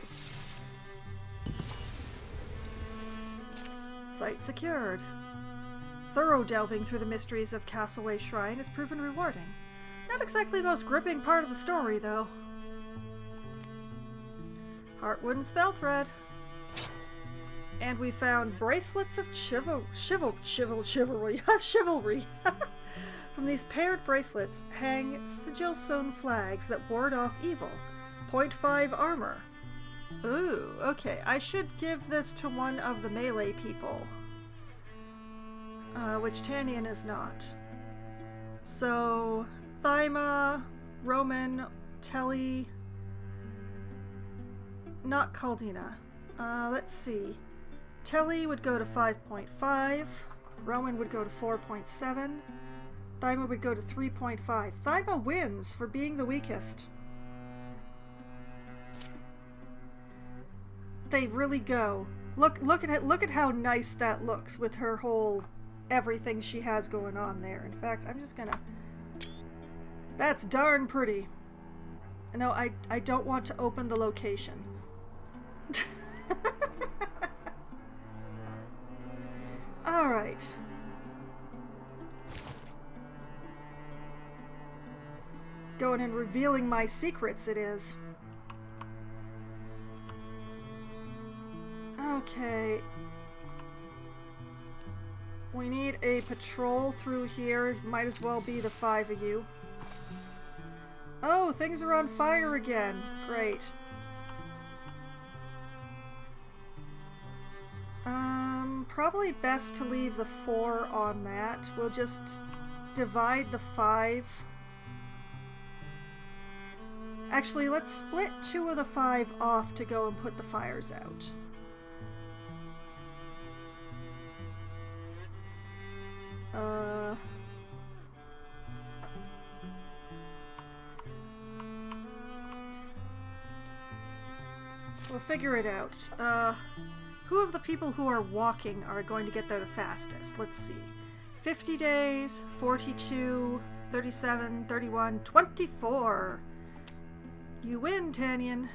Site secured. Thorough delving through the mysteries of Castleway Shrine has proven rewarding. Not exactly the most gripping part of the story, though. Heartwood and spell thread. And we found bracelets of chivalry. Chivalry. From these paired bracelets hang sigil-sewn flags that ward off evil. 0.5 armor. Ooh, okay. I should give this to one of the melee people. Which Tannian is not. So, Thyma, Roman, Telly... Not Caldina. Let's see. Telly would go to 5.5. Roman would go to 4.7. Thyma would go to 3.5. Thyma wins for being the weakest. They really go. Look at it. Look at how nice that looks with her whole everything she has going on there. In fact, I'm just gonna. That's darn pretty. No, I don't want to open the location. All right. Going and revealing my secrets, it is. Okay. We need a patrol through here. Might as well be the 5 of you. Oh, things are on fire again. Great. Probably best to leave the 4 on that. We'll just divide the 5. Actually, let's split 2 of the 5 off to go and put the fires out. We'll figure it out. Who of the people who are walking are going to get there the fastest? Let's see. 50 days, 42, 37, 31, 24. You win, Tannian.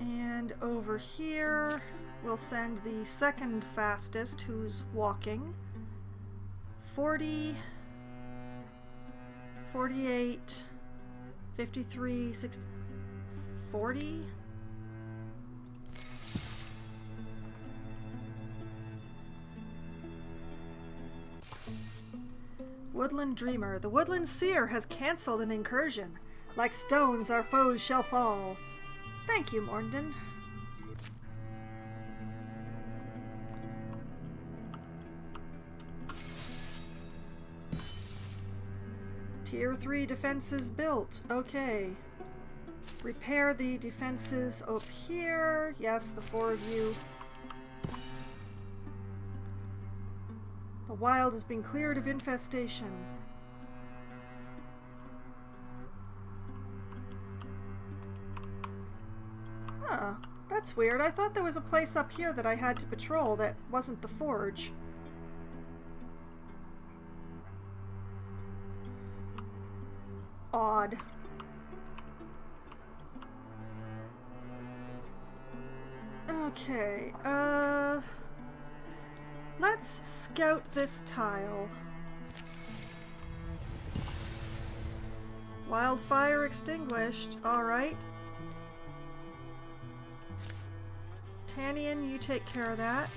And over here, we'll send the second fastest, who's walking. 40, 48, 53, 60, 40? Woodland Dreamer. The Woodland Seer has cancelled an incursion. Like stones, our foes shall fall. Thank you, Morndon. Tier 3 defenses built. Okay. Repair the defenses up here. Yes, the 4 of you. The wild has been cleared of infestation. Huh. That's weird. I thought there was a place up here that I had to patrol that wasn't the forge. Odd. Okay, Let's scout this tile. Wildfire extinguished. Alright. Tannian, you take care of that.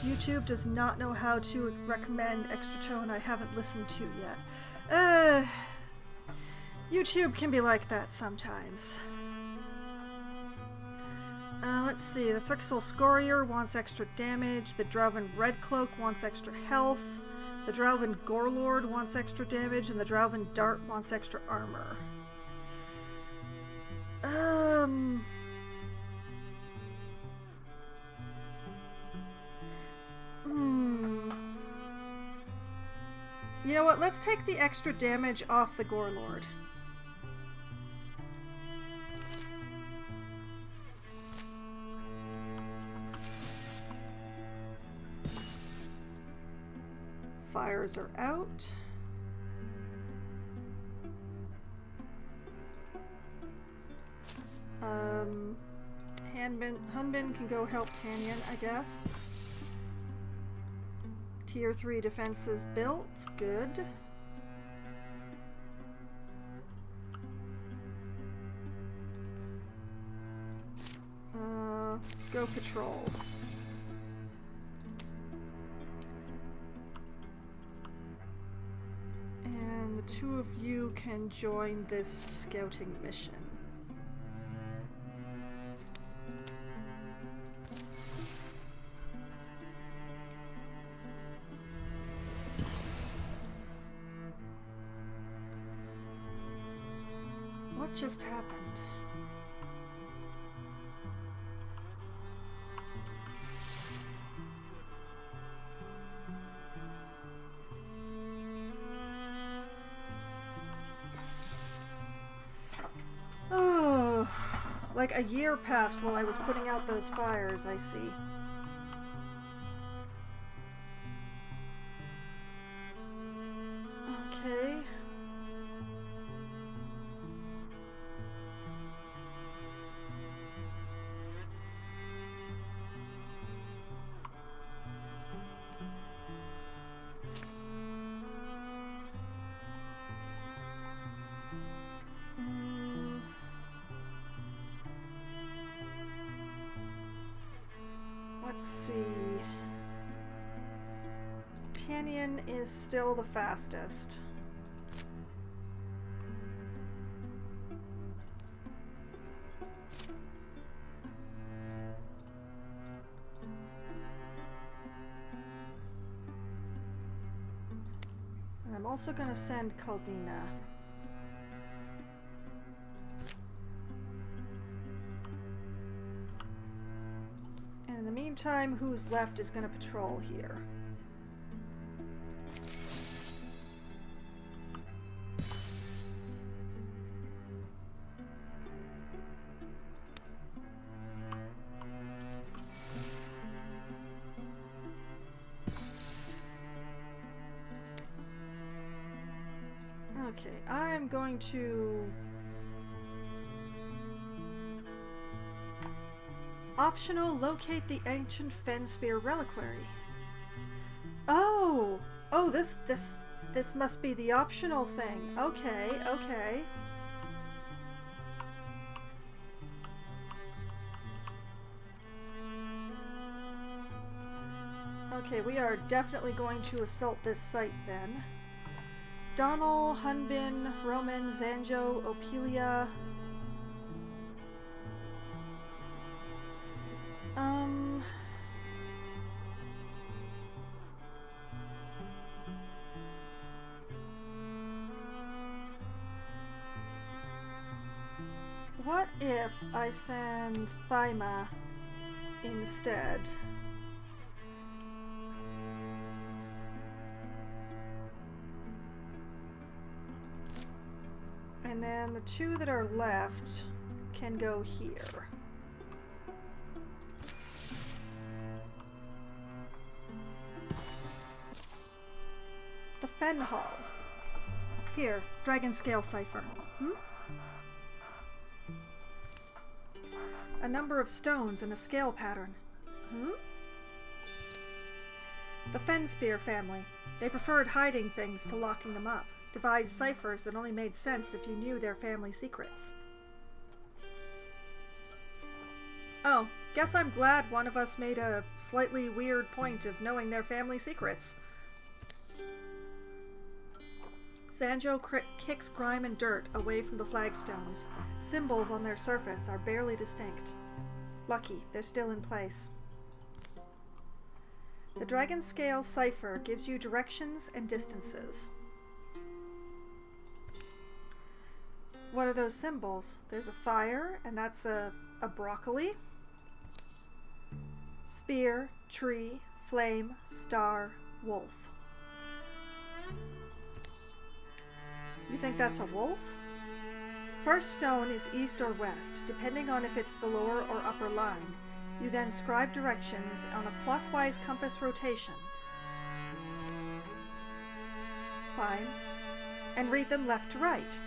YouTube does not know how to recommend extra tone I haven't listened to yet. YouTube can be like that sometimes. Let's see. The Thrixel Scorier wants extra damage. The Drauven Redcloak wants extra health. The Drauven Gorelord wants extra damage. And the Drauven Dart wants extra armor. You know what? Let's take the extra damage off the Gorelord. Fires are out. Hunbin can go help Tannian, I guess. Tier 3 defenses built. Good. Go patrol. And the two of you can join this scouting mission. What just happened? Oh, like a year passed while I was putting out those fires, I see. Okay. Let's see. Tannian is still the fastest. And I'm also going to send Caldina. In the meantime, who's left is going to patrol here. Okay, I'm going to optional locate the ancient Fenspear reliquary. Oh, this must be the optional thing. Okay, okay. Okay, we are definitely going to assault this site then. Donal, Hunbin, Roman, Zanjo, Opelia. What if I send Thyma instead? And then the two that are left can go here. The Fen Hall. Here, Dragon Scale Cipher. A number of stones and a scale pattern. The Fenspear family. They preferred hiding things to locking them up, devised ciphers that only made sense if you knew their family secrets. Oh, guess I'm glad one of us made a slightly weird point of knowing their family secrets. Sanjo kicks grime and dirt away from the flagstones. Symbols on their surface are barely distinct. Lucky, they're still in place. The Dragon Scale cipher gives you directions and distances. What are those symbols? There's a fire, and that's a broccoli. Spear, tree, flame, star, wolf. You think that's a wolf? First stone is east or west, depending on if it's the lower or upper line. You then scribe directions on a clockwise compass rotation. Fine. And read them left to right.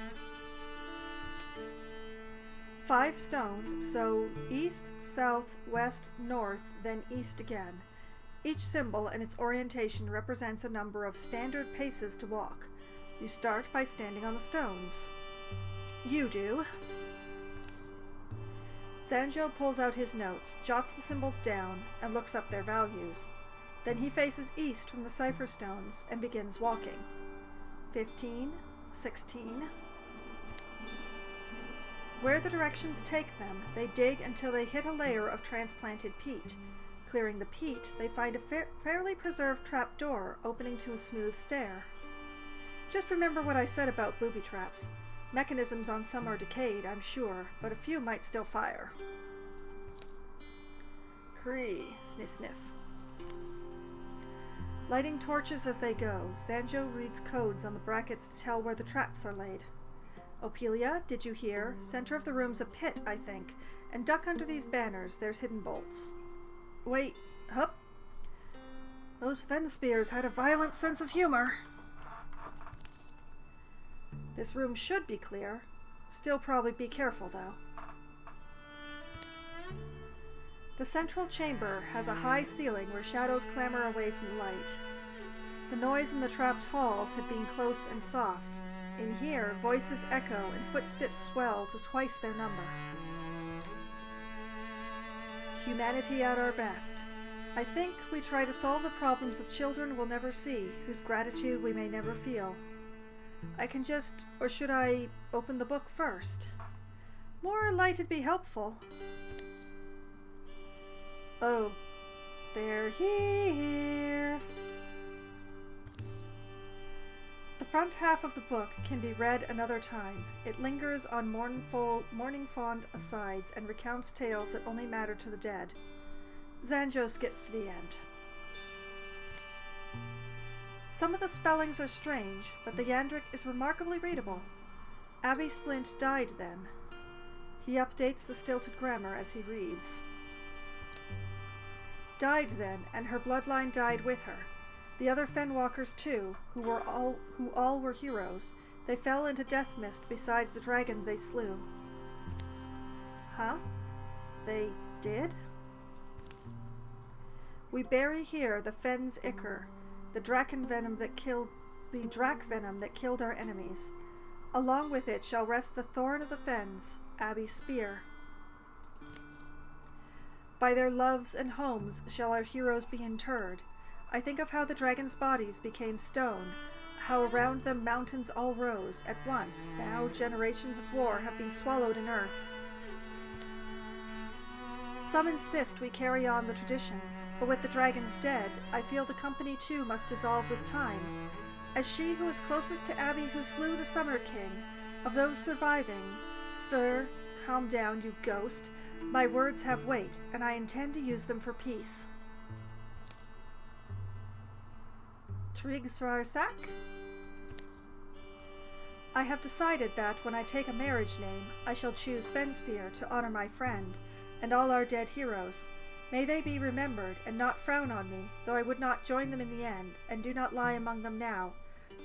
5 stones, so east, south, west, north, then east again. Each symbol and its orientation represents a number of standard paces to walk. You start by standing on the stones. You do. Sanjo pulls out his notes, jots the symbols down, and looks up their values. Then he faces east from the cipher stones and begins walking. 15, 16. Where the directions take them, they dig until they hit a layer of transplanted peat. Clearing the peat, they find a fairly preserved trapdoor opening to a smooth stair. Just remember what I said about booby traps. Mechanisms on some are decayed, I'm sure, but a few might still fire. Cree, sniff sniff. Lighting torches as they go, Sanjo reads codes on the brackets to tell where the traps are laid. Opelia, did you hear? Center of the room's a pit, I think, and duck under these banners, there's hidden bolts. Wait, hup. Those Fenspears had a violent sense of humor. This room should be clear. Still probably be careful, though. The central chamber has a high ceiling where shadows clamber away from light. The noise in the trapped halls had been close and soft. In here, voices echo and footsteps swell to twice their number. Humanity at our best. I think we try to solve the problems of children we'll never see, whose gratitude we may never feel. I can just, or should I open the book first? More light'd be helpful. Oh, they're here. The front half of the book can be read another time. It lingers on morning fond asides and recounts tales that only matter to the dead. Sanjo skips to the end. Some of the spellings are strange, but the Yandric is remarkably readable. Abby Splint died then. He updates the stilted grammar as he reads. Died then, and her bloodline died with her. The other Fenwalkers too, who all were heroes. They fell into death mist beside the dragon they slew. Huh? They did? We bury here the Fens Ichor, the drak venom that killed our enemies. Along with it shall rest the thorn of the Fens, Abby's spear. By their loves and homes shall our heroes be interred. I think of how the dragons' bodies became stone, how around them mountains all rose at once. Now generations of war have been swallowed in earth. Some insist we carry on the traditions, but with the dragons dead, I feel the company too must dissolve with time. As she who is closest to Abby who slew the Summer King, of those surviving, stir, calm down, you ghost. My words have weight, and I intend to use them for peace. Trigsrarsak? I have decided that when I take a marriage name, I shall choose Fenspear to honor my friend, and all our dead heroes. May they be remembered, and not frown on me, though I would not join them in the end, and do not lie among them now.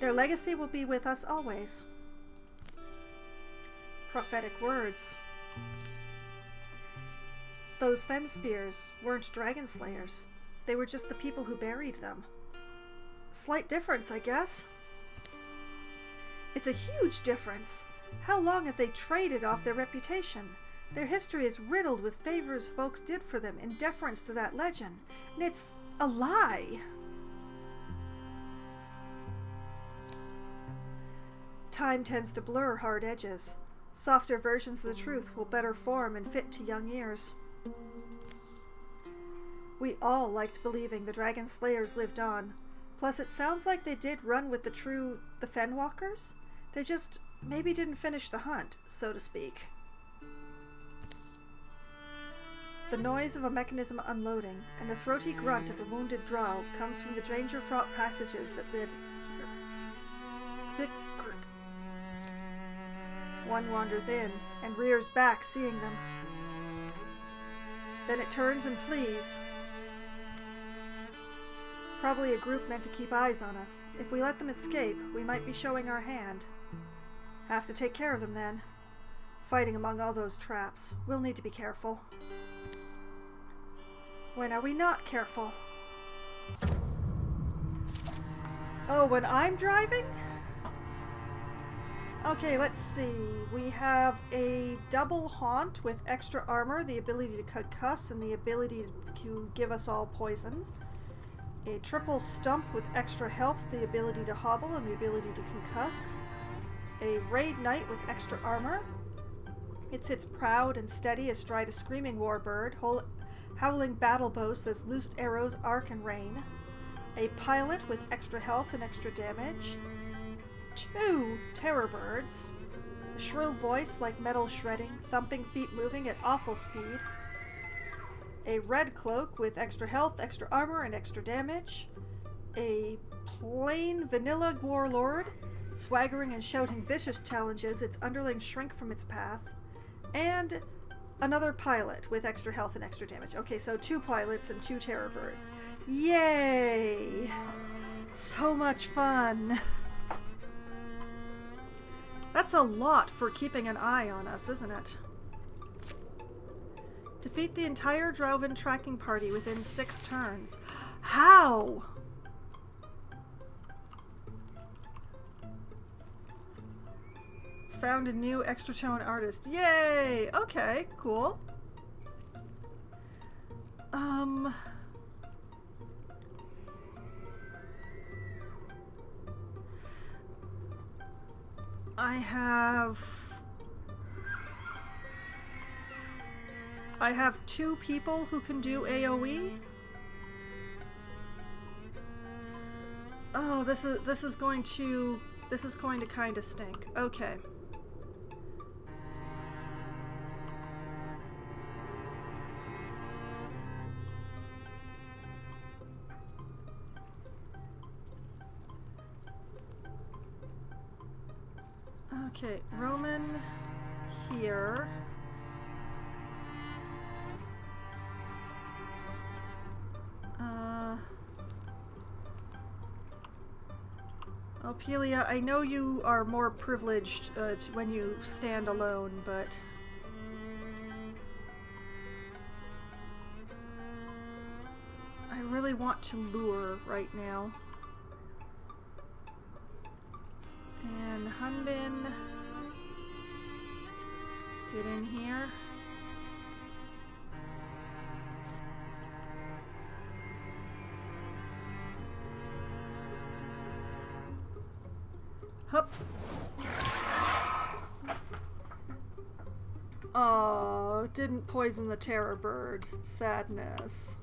Their legacy will be with us always. Prophetic words. Those Fenspears weren't dragon slayers. They were just the people who buried them. slight difference, I guess. It's a huge difference. How long have they traded off their reputation? Their history is riddled with favors folks did for them in deference to that legend. And it's a lie. Time tends to blur hard edges. Softer versions of the truth will better form and fit to young ears. We all liked believing the Dragon Slayers lived on. Plus, it sounds like they did run with the Fenwalkers. They just maybe didn't finish the hunt, so to speak. The noise of a mechanism unloading and the throaty grunt of a wounded drow comes from the danger-fraught passages that lead here. One wanders in and rears back, seeing them. Then it turns and flees. Probably a group meant to keep eyes on us. If we let them escape, we might be showing our hand. Have to take care of them then. Fighting among all those traps. We'll need to be careful. When are we not careful? Oh, when I'm driving? Okay, let's see. We have a double haunt with extra armor, the ability to concuss, and the ability to give us all poison. A triple stump with extra health, the ability to hobble, and the ability to concuss. A raid knight with extra armor. It sits proud and steady astride a screaming warbird, howling battle boasts as loosed arrows arc and rain. A pilot with extra health and extra damage. 2 terror birds. A shrill voice like metal shredding, thumping feet moving at awful speed. A red cloak with extra health, extra armor, and extra damage. A plain vanilla warlord, swaggering and shouting vicious challenges, its underlings shrink from its path. And another pilot with extra health and extra damage. Okay, so 2 pilots and 2 terror birds. Yay! So much fun! That's a lot for keeping an eye on us, isn't it? Defeat the entire Drauven tracking party within 6 turns. How? Found a new extra tone artist. Yay! Okay, cool. I have 2 people who can do AoE. Oh, this is going to kind of stink. Okay. Okay, Roman here. Ophelia, I know you are more privileged when you stand alone, but I really want to lure right now. And Hunbin, get in here. Hup. Oh, didn't poison the terror bird. Sadness.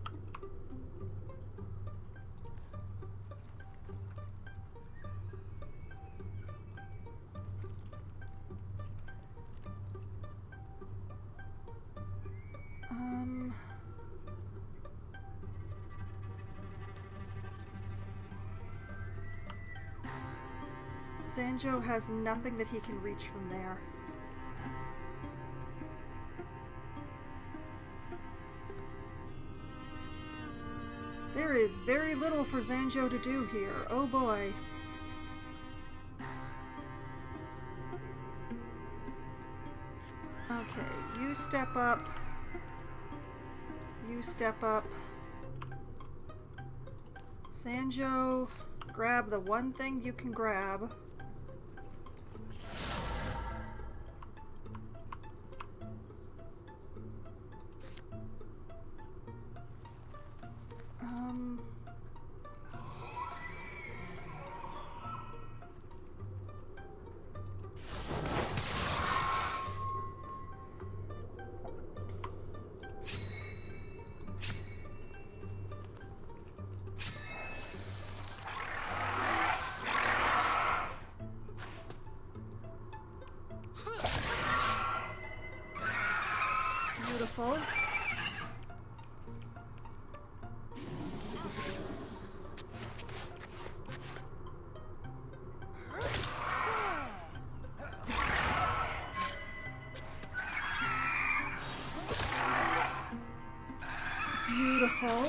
Zanjo has nothing that he can reach from there. There is very little for Zanjo to do here. Oh boy. Okay, you step up. You step up. Zanjo, grab the one thing you can grab. Beautiful. Beautiful.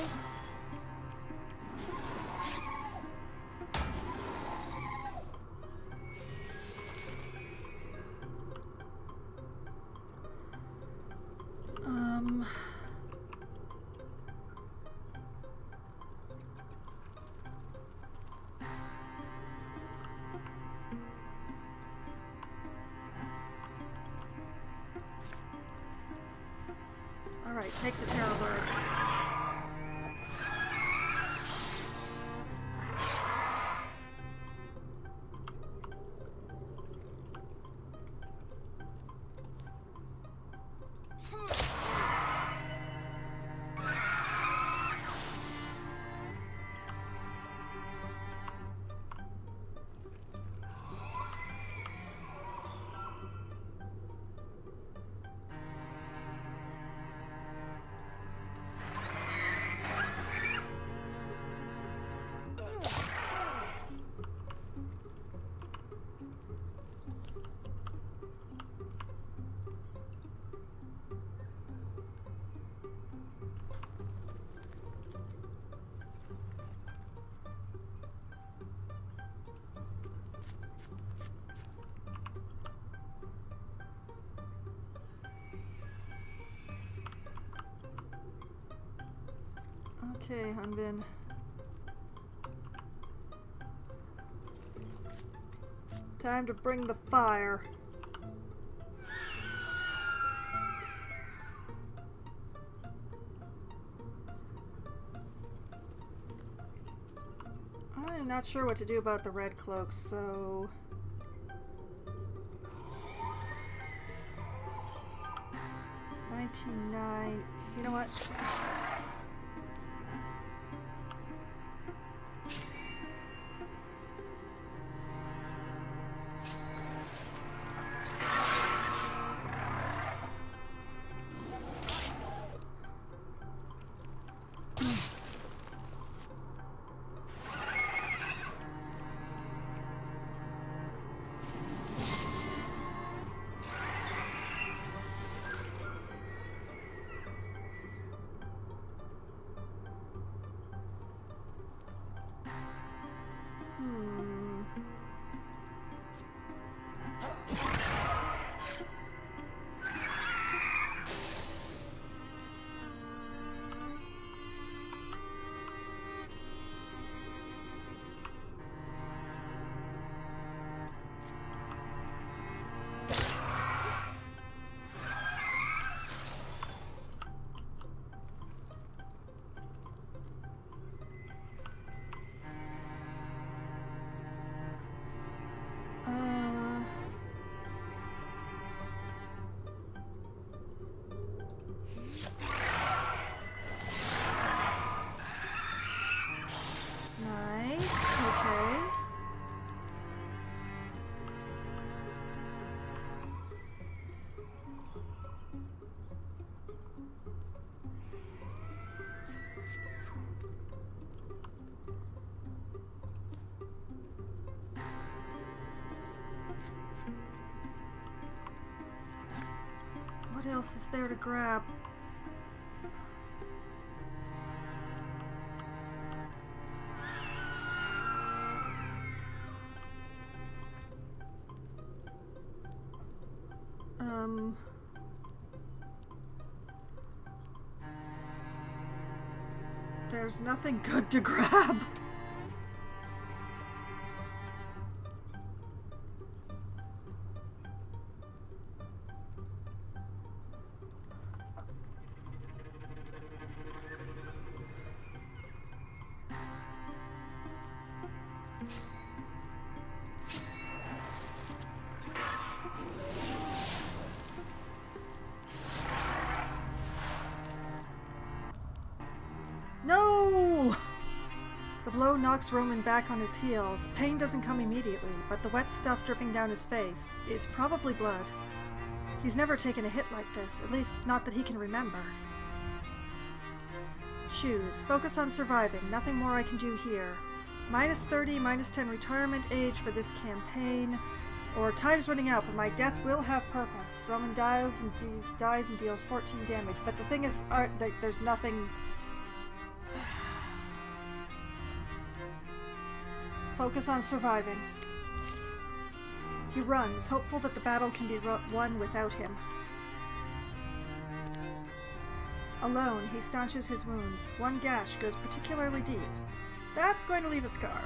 All right, take the terror bird. Okay, Hunbin. Time to bring the fire. I'm not sure what to do about the red cloaks, so... 99. You know what? What else is there to grab? There's nothing good to grab. blow knocks Roman back on his heels. Pain doesn't come immediately, but the wet stuff dripping down his face is probably blood. He's never taken a hit like this, at least not that he can remember. Choose. Focus on surviving. Nothing more I can do here. -30, -10 retirement age for this campaign. Or time's running out, but my death will have purpose. Roman dies and deals 14 damage. But the thing is, there's nothing... Focus on surviving. He runs, hopeful that the battle can be won without him. Alone, he staunches his wounds. One gash goes particularly deep. That's going to leave a scar.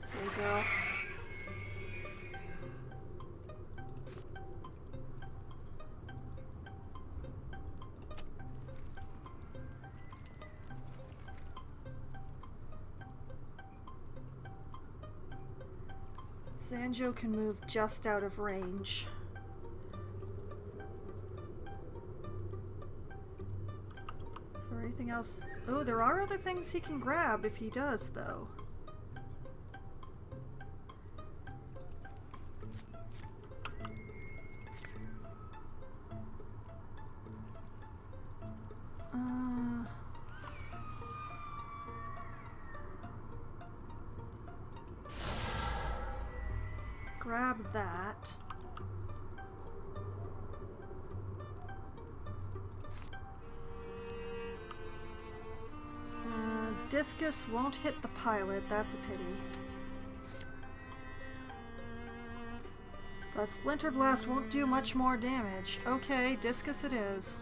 Okay, girl. Zanjo can move just out of range. Is there anything else? Oh, there are other things he can grab if he does, though. Grab that. Discus won't hit the pilot, that's a pity. But Splinter Blast won't do much more damage. Okay, Discus it is.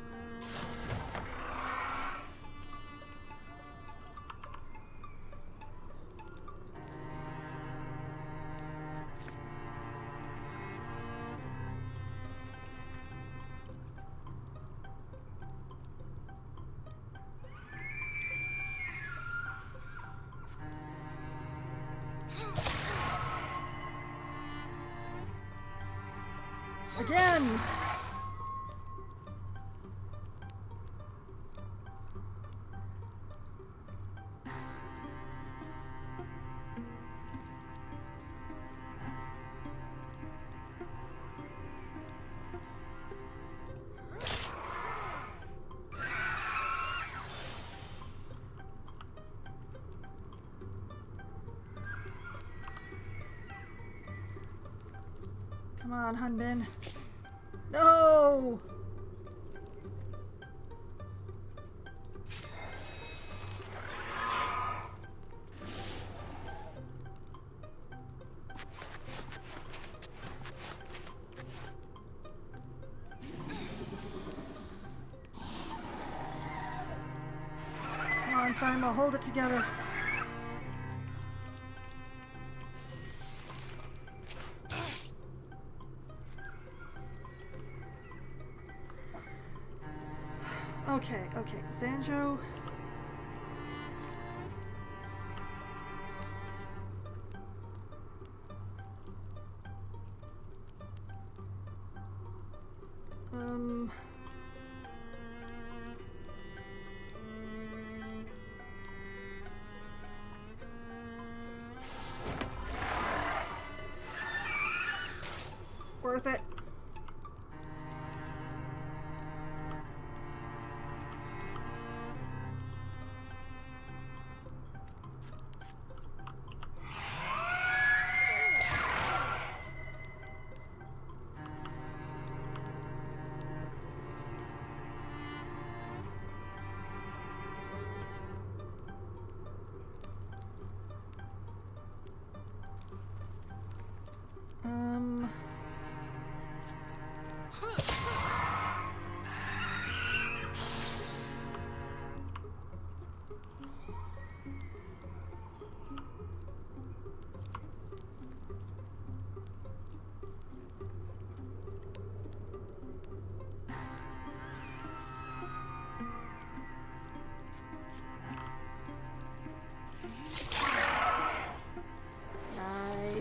Again! Come on, Hunbin. No! Come on, Thyma, hold it together. Okay, Zanjo. Worth it.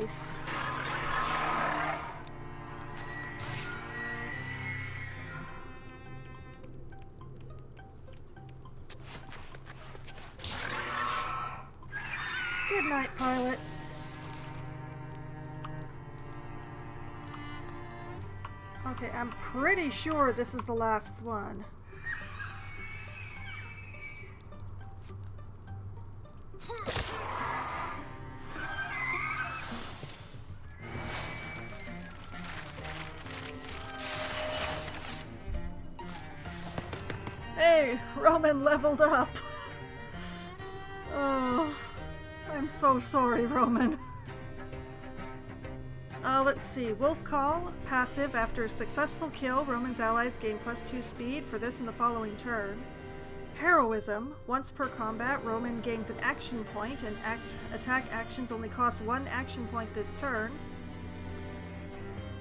face. Good night, pilot. Okay, I'm pretty sure this is the last one. Hey, Roman leveled up. Oh, I'm so sorry, Roman. Let's see. Wolf Call, passive. After a successful kill, Roman's allies gain +2 speed for this and the following turn. Heroism. Once per combat, Roman gains an action point, and attack actions only cost 1 action point this turn.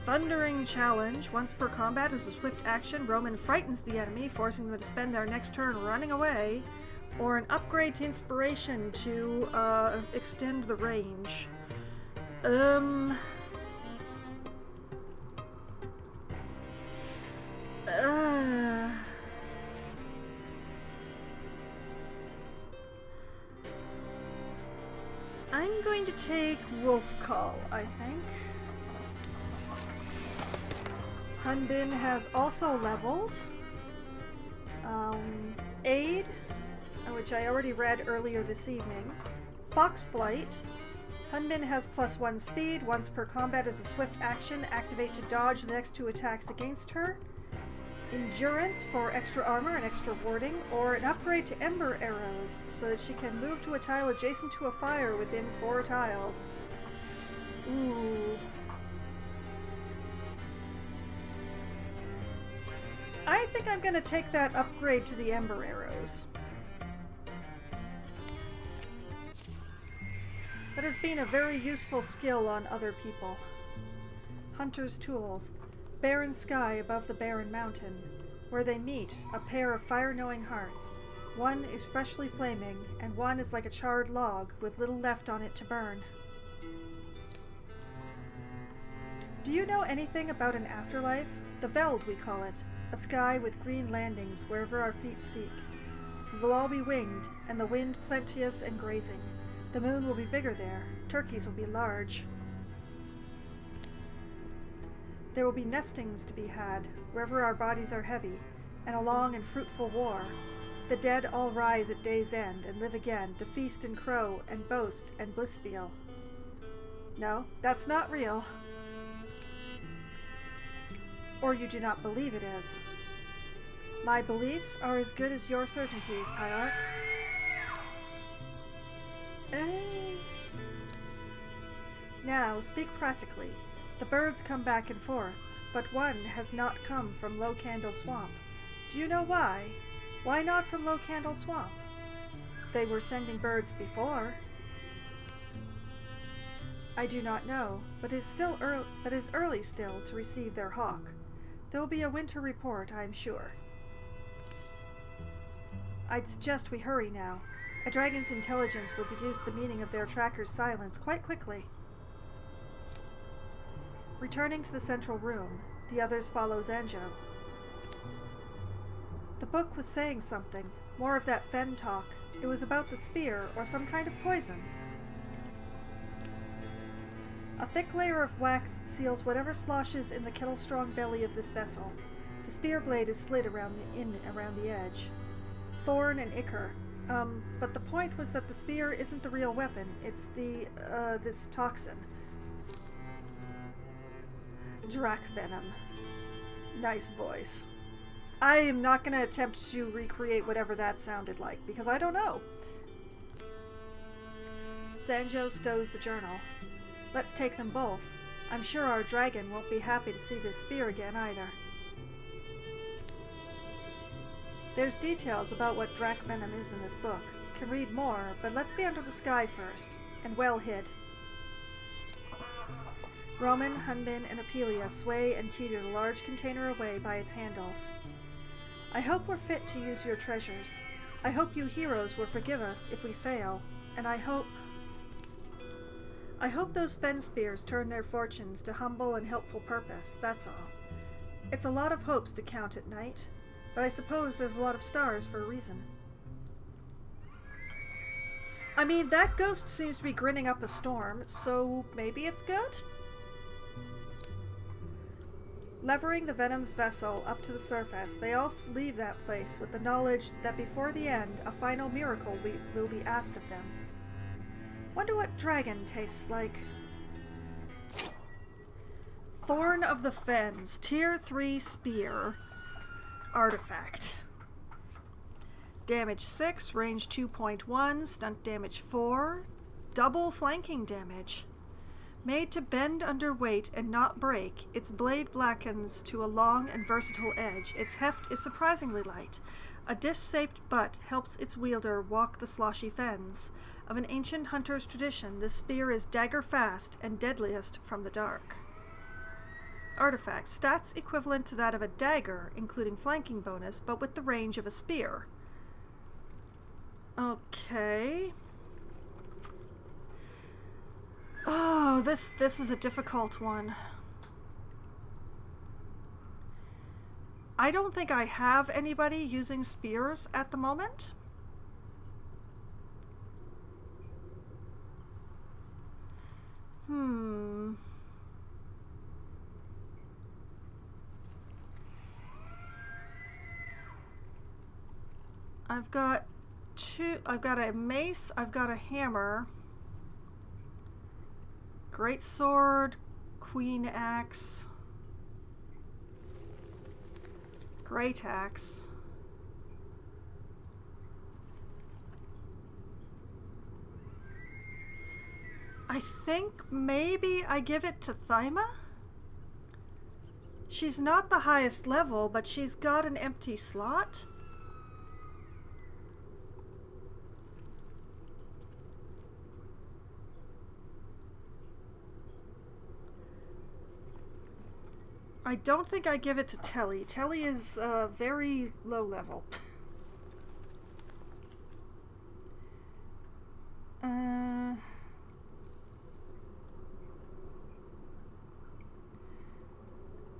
Thundering Challenge. Once per combat, as a swift action, Roman frightens the enemy, forcing them to spend their next turn running away. Or an upgrade to Inspiration to extend the range. I'm going to take Wolf Call, I think. Hunbin has also leveled. Aid, which I already read earlier this evening. Foxflight. Hunbin has +1 speed. Once per combat as a swift action, activate to dodge the next 2 attacks against her. Endurance for extra armor and extra warding, or an upgrade to Ember Arrows so that she can move to a tile adjacent to a fire within 4 tiles. Ooh. I think I'm gonna take that upgrade to the Ember Arrows. That has been a very useful skill on other people. Hunter's Tools. Barren sky above the barren mountain. Where they meet, a pair of fire-knowing hearts. One is freshly flaming, and one is like a charred log with little left on it to burn. Do you know anything about an afterlife? The Veld, we call it. A sky with green landings wherever our feet seek. We will all be winged, and the wind plenteous and grazing. The moon will be bigger there. Turkeys will be large. There will be nestings to be had, wherever our bodies are heavy, and a long and fruitful war. The dead all rise at day's end and live again, to feast and crow and boast and bliss feel. No, that's not real. Or you do not believe it is. My beliefs are as good as your certainties, Pyarch. Now, speak practically. The birds come back and forth, but one has not come from Low Candle Swamp. Do you know why? Why not from Low Candle Swamp? They were sending birds before. I do not know, but it is early still to receive their hawk. There will be a winter report, I am sure. I'd suggest we hurry now. A dragon's intelligence will deduce the meaning of their tracker's silence quite quickly. Returning to the central room, the others follow Zanjo. The book was saying something, more of that fen talk. It was about the spear, or some kind of poison. A thick layer of wax seals whatever sloshes in the kettle-strong belly of this vessel. The spear blade is slid around the edge. Thorn and ichor. But the point was that the spear isn't the real weapon. It's this toxin. Drac venom. Nice voice. I am not going to attempt to recreate whatever that sounded like, because I don't know. Zanjo stows the journal. Let's take them both. I'm sure our dragon won't be happy to see this spear again either. There's details about what Drac venom is in this book. Can read more, but let's be under the sky first, and well hid. Roman, Hunbin, and Apelia sway and teeter the large container away by its handles. I hope we're fit to use your treasures. I hope you heroes will forgive us if we fail, and I I hope those fen spears turn their fortunes to humble and helpful purpose, that's all. It's a lot of hopes to count at night, but I suppose there's a lot of stars for a reason. I mean, that ghost seems to be grinning up a storm, so maybe it's good? Levering the Venom's vessel up to the surface, they all leave that place with the knowledge that before the end, a final miracle will be asked of them. Wonder what dragon tastes like. Thorn of the Fens, Tier 3 Spear. Artifact. Damage 6, range 2.1, stunt damage 4, double flanking damage. Made to bend under weight and not break, its blade blackens to a long and versatile edge. Its heft is surprisingly light. A disc-shaped butt helps its wielder walk the sloshy fens. Of an ancient hunter's tradition, this spear is dagger-fast and deadliest from the dark. Artifact. Stats equivalent to that of a dagger, including flanking bonus, but with the range of a spear. Okay. Oh, this is a difficult one. I don't think I have anybody using spears at the moment. I've got a mace, I've got a hammer, great sword, queen axe, great axe. I think maybe I give it to Thyma? She's not the highest level, but she's got an empty slot. I don't think I give it to Telly. Telly is very low level.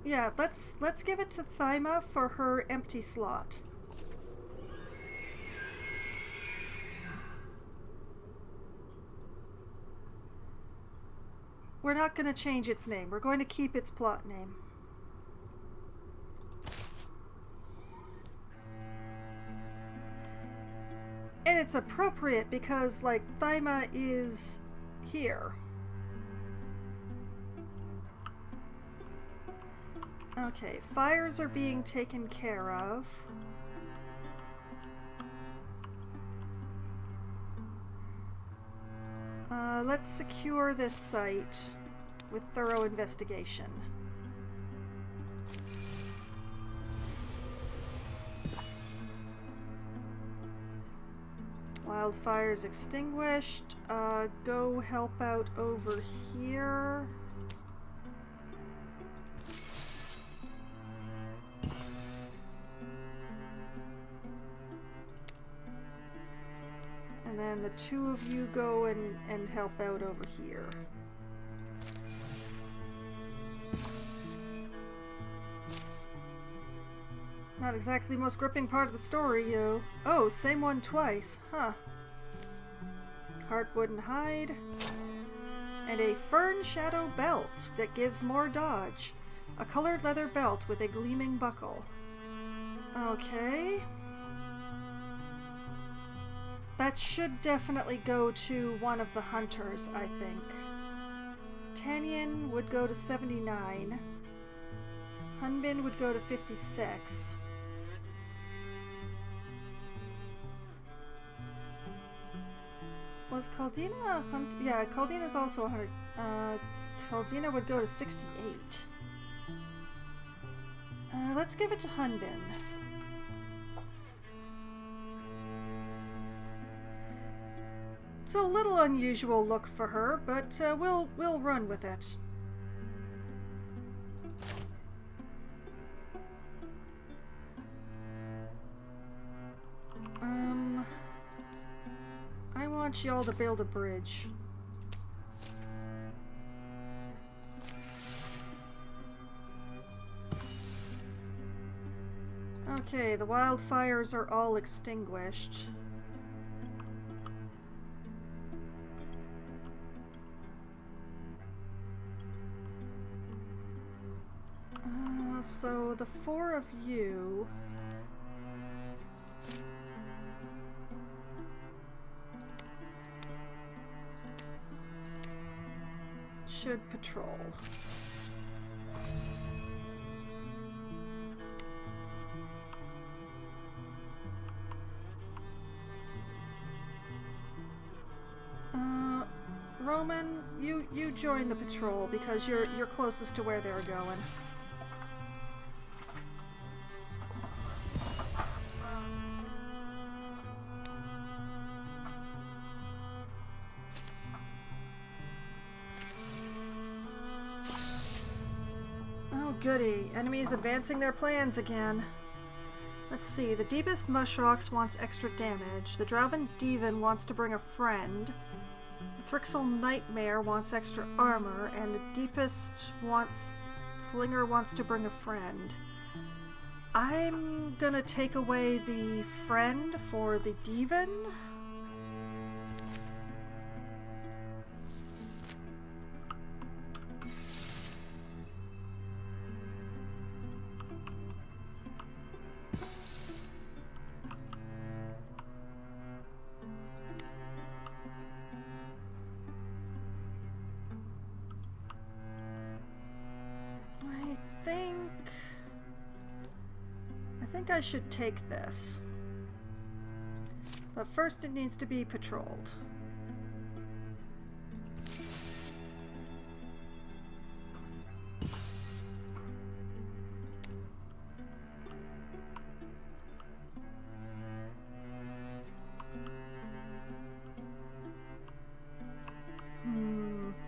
Yeah, let's give it to Thyma for her empty slot. We're not going to change its name. We're going to keep its plot name. And it's appropriate because, like, Thyma is here. Okay, fires are being taken care of. Let's secure this site with thorough investigation. Wildfire's extinguished. Go help out over here. And then the two of you go and help out over here. Not exactly the most gripping part of the story, though. Oh, same one twice. Huh. Heartwood and hide. And a fern shadow belt that gives more dodge. A colored leather belt with a gleaming buckle. Okay. That should definitely go to one of the hunters, I think. Tanyan would go to 79. Hunbin would go to 56. Was Caldina a hunt? Yeah, Caldina's also 100. Caldina would go to 68. Let's give it to Hunbin. It's a little unusual look for her, but we'll run with it. I want y'all to build a bridge. Okay, the wildfires are all extinguished. So the four of you should patrol. Roman, you join the patrol because you're closest to where they're going. Oh goody, enemies advancing their plans again. Let's see, the deepest Mushrocks wants extra damage, the Drowven Devon wants to bring a friend, the Thrixel Nightmare wants extra armor, and the deepest Slinger wants to bring a friend. I'm gonna take away the friend for the Devon. I think I should take this. But first it needs to be patrolled.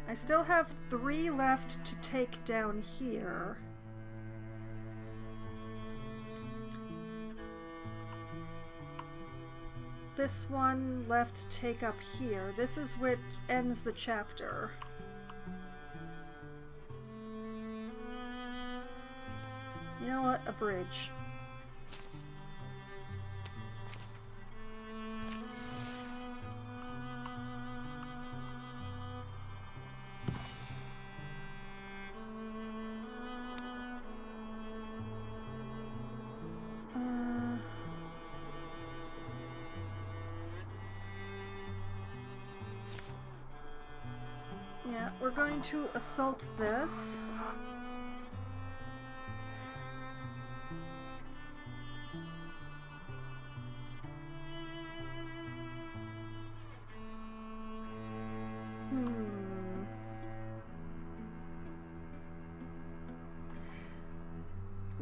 I still have 3 left to take down here. This one left to take up here. This is what ends the chapter. You know what? A bridge. Yeah, we're going to assault this.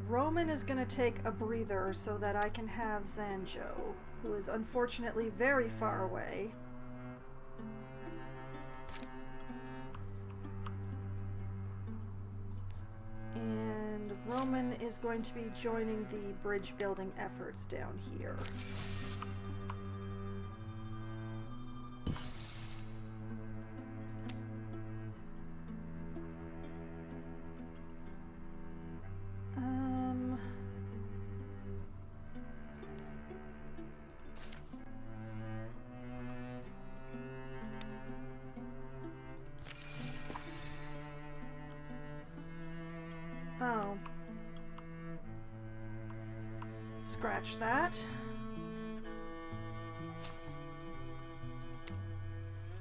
Roman is going to take a breather so that I can have Zanjo, who is unfortunately very far away. And Roman is going to be joining the bridge building efforts down here. Oh. Scratch that.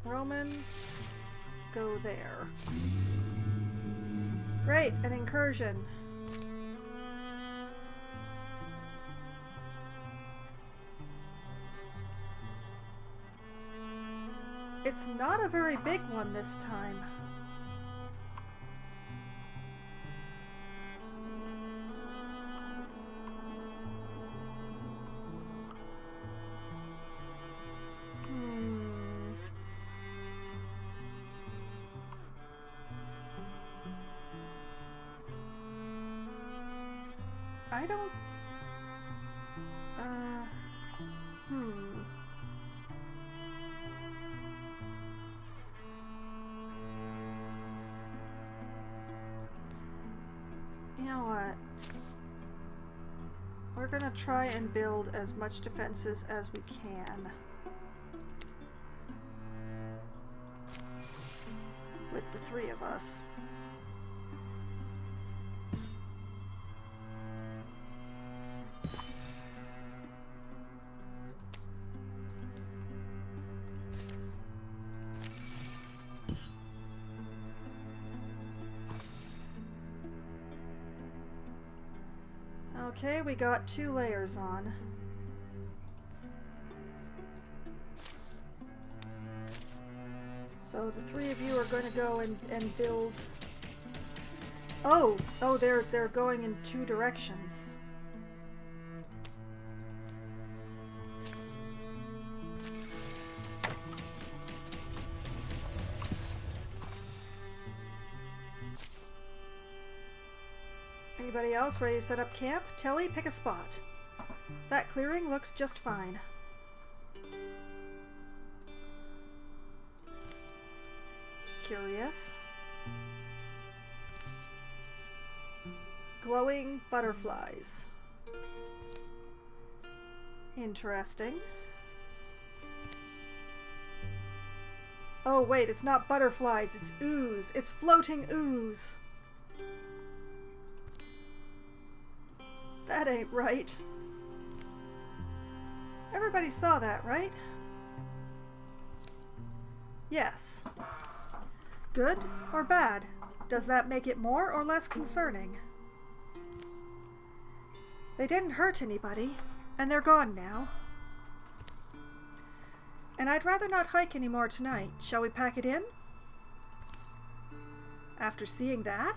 Roman, go there. Great, an incursion. It's not a very big one this time. I don't... You know what? we're gonna try and build as much defenses as we can. With the three of us. Okay, we got 2 layers on. So the 3 of you are going to go and build... Oh, they're going in 2 directions. Anybody else ready to set up camp? Telly, pick a spot. That clearing looks just fine. Curious. Glowing butterflies. Interesting. Oh wait, it's not butterflies, it's ooze. It's floating ooze. That ain't right. Everybody saw that, right? Yes. Good or bad? Does that make it more or less concerning? They didn't hurt anybody, and they're gone now. And I'd rather not hike anymore tonight. Shall we pack it in? After seeing that?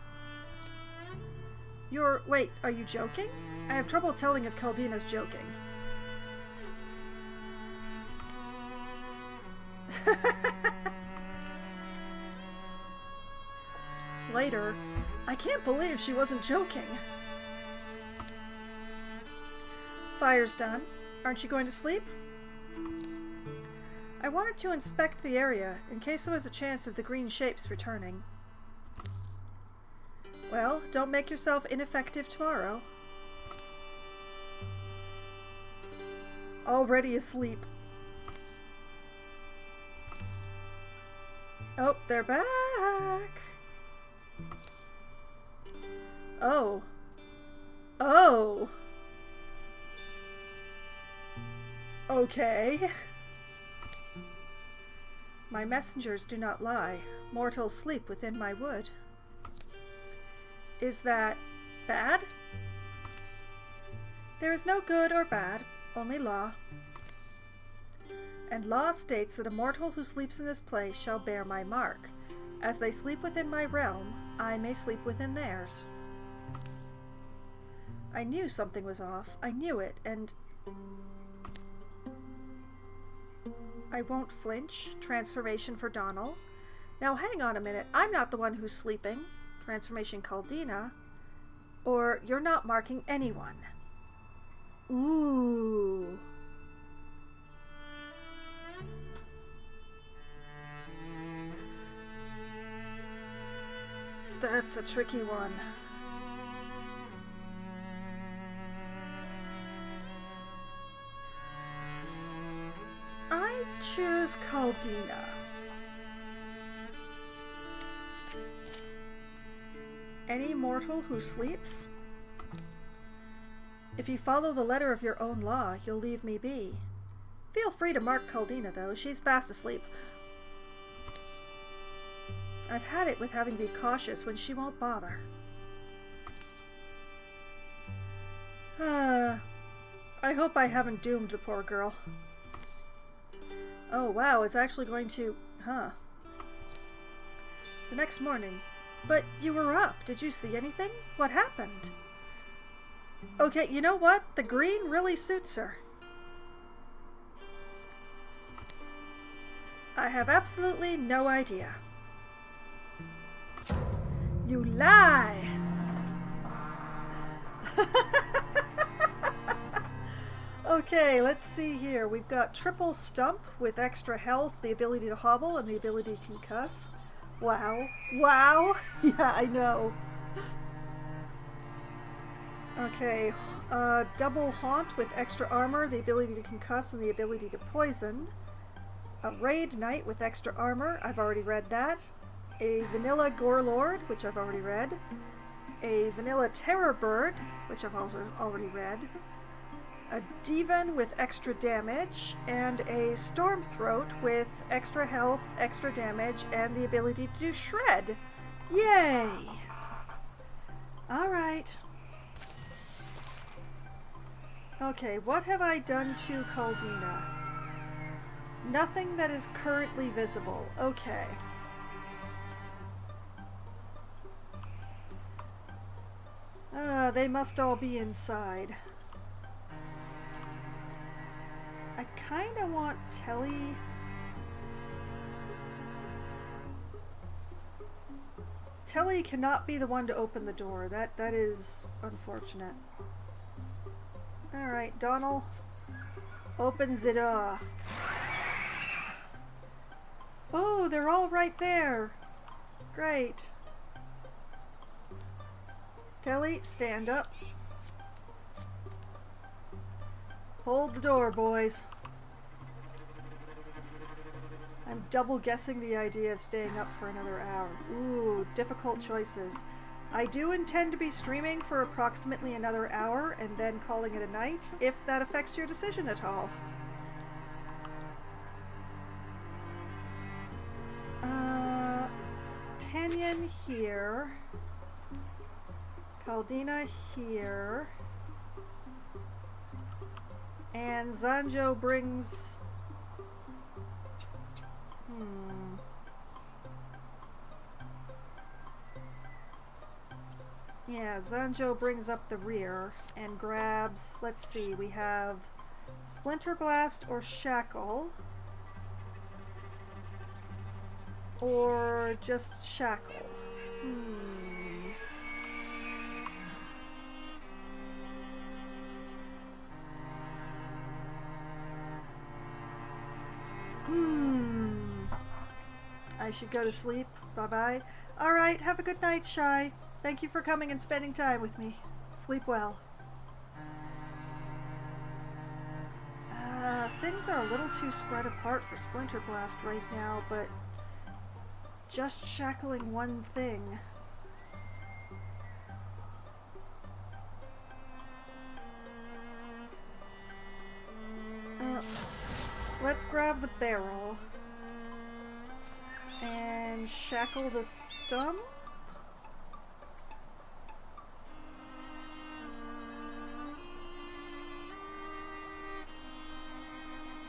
Wait, are you joking? I have trouble telling if Caldina's joking. Later, I can't believe she wasn't joking. Fire's done. Aren't you going to sleep? I wanted to inspect the area in case there was a chance of the green shapes returning. Well, don't make yourself ineffective tomorrow. Already asleep. Oh, they're back! Oh. Oh! Okay. My messengers do not lie. Mortals sleep within my wood. Is that bad? There is no good or bad, only law. And law states that a mortal who sleeps in this place shall bear my mark. As they sleep within my realm, I may sleep within theirs. I knew something was off. I knew it, and... I won't flinch. Transformation for Donal. Now hang on a minute. I'm not the one who's sleeping. Transformation Caldina. Or you're not marking anyone. Ooh. That's a tricky one. I choose Caldina. Any mortal who sleeps? If you follow the letter of your own law, you'll leave me be. Feel free to mark Caldina, though. She's fast asleep. I've had it with having to be cautious when she won't bother. I hope I haven't doomed the poor girl. Oh wow, it's actually going to... The next morning. But you were up. Did you see anything? What happened? Okay, you know what? The green really suits her. I have absolutely no idea. You lie! Okay, let's see here. We've got triple stump with extra health, the ability to hobble, and the ability to concuss. Wow. Wow! Yeah, I know. Okay, Double Haunt with extra armor, the ability to concuss, and the ability to poison. A Raid Knight with extra armor, I've already read that. A Vanilla Gore Lord, which I've already read. A Vanilla Terror Bird, which I've also already read. A Divan with extra damage, and a Stormthroat with extra health, extra damage, and the ability to do Shred. Yay! Alright. Okay, what have I done to Caldina? Nothing that is currently visible. Okay. They must all be inside. I kinda want Telly. Telly cannot be the one to open the door. That is unfortunate. Alright, Donald. Open the door. Oh, they're all right there. Great. Telly, stand up. Hold the door, boys. I'm double guessing the idea of staying up for another hour. Ooh, difficult choices. I do intend to be streaming for approximately another hour and then calling it a night, if that affects your decision at all. Tanyan here. Caldina here. And Zanjo brings... Yeah, Zanjo brings up the rear and grabs... Let's see, we have Splinter Blast or Shackle. Or just Shackle. I should go to sleep. Bye-bye. Alright, have a good night, Shy. Thank you for coming and spending time with me. Sleep well. Things are a little too spread apart for Splinter Blast right now, but just shackling one thing. Let's grab the barrel and shackle the stump.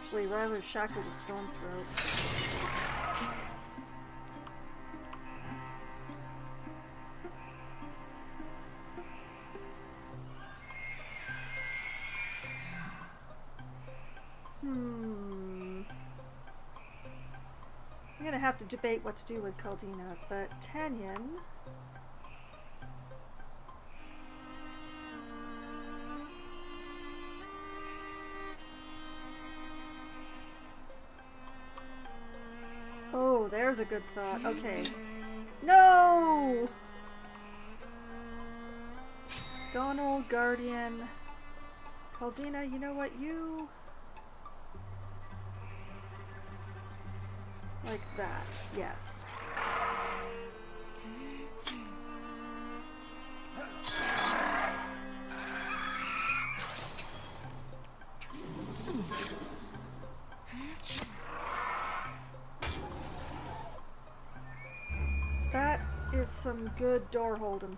Actually, rather shackle the Stormthroat. I'm gonna have to debate what to do with Caldina, but Tanyan... Oh, there's a good thought. Okay. No! Donald, Guardian... Caldina, you know what? You... Like that, yes. That is some good door holding.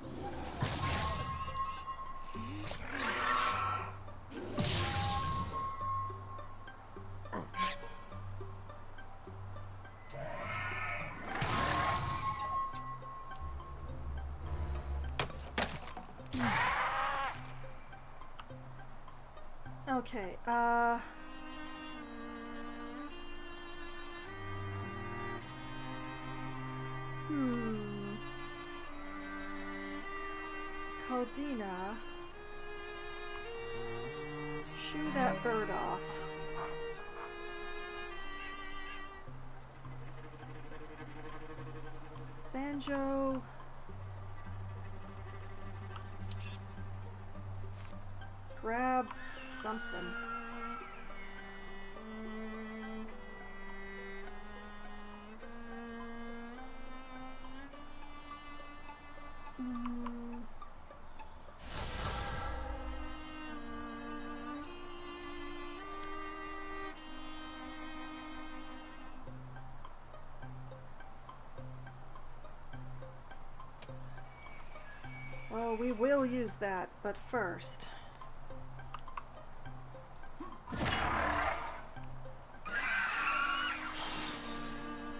Okay, Caldina, shoo that bird off. Sanjo, grab something. Well, we will use that, but first.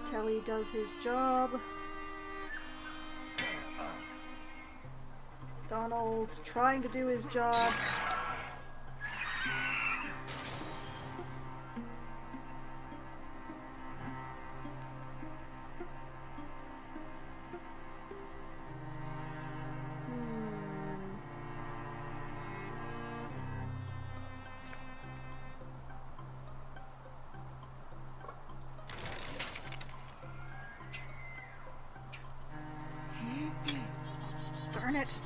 Telly does his job. Donald's trying to do his job. Darn it.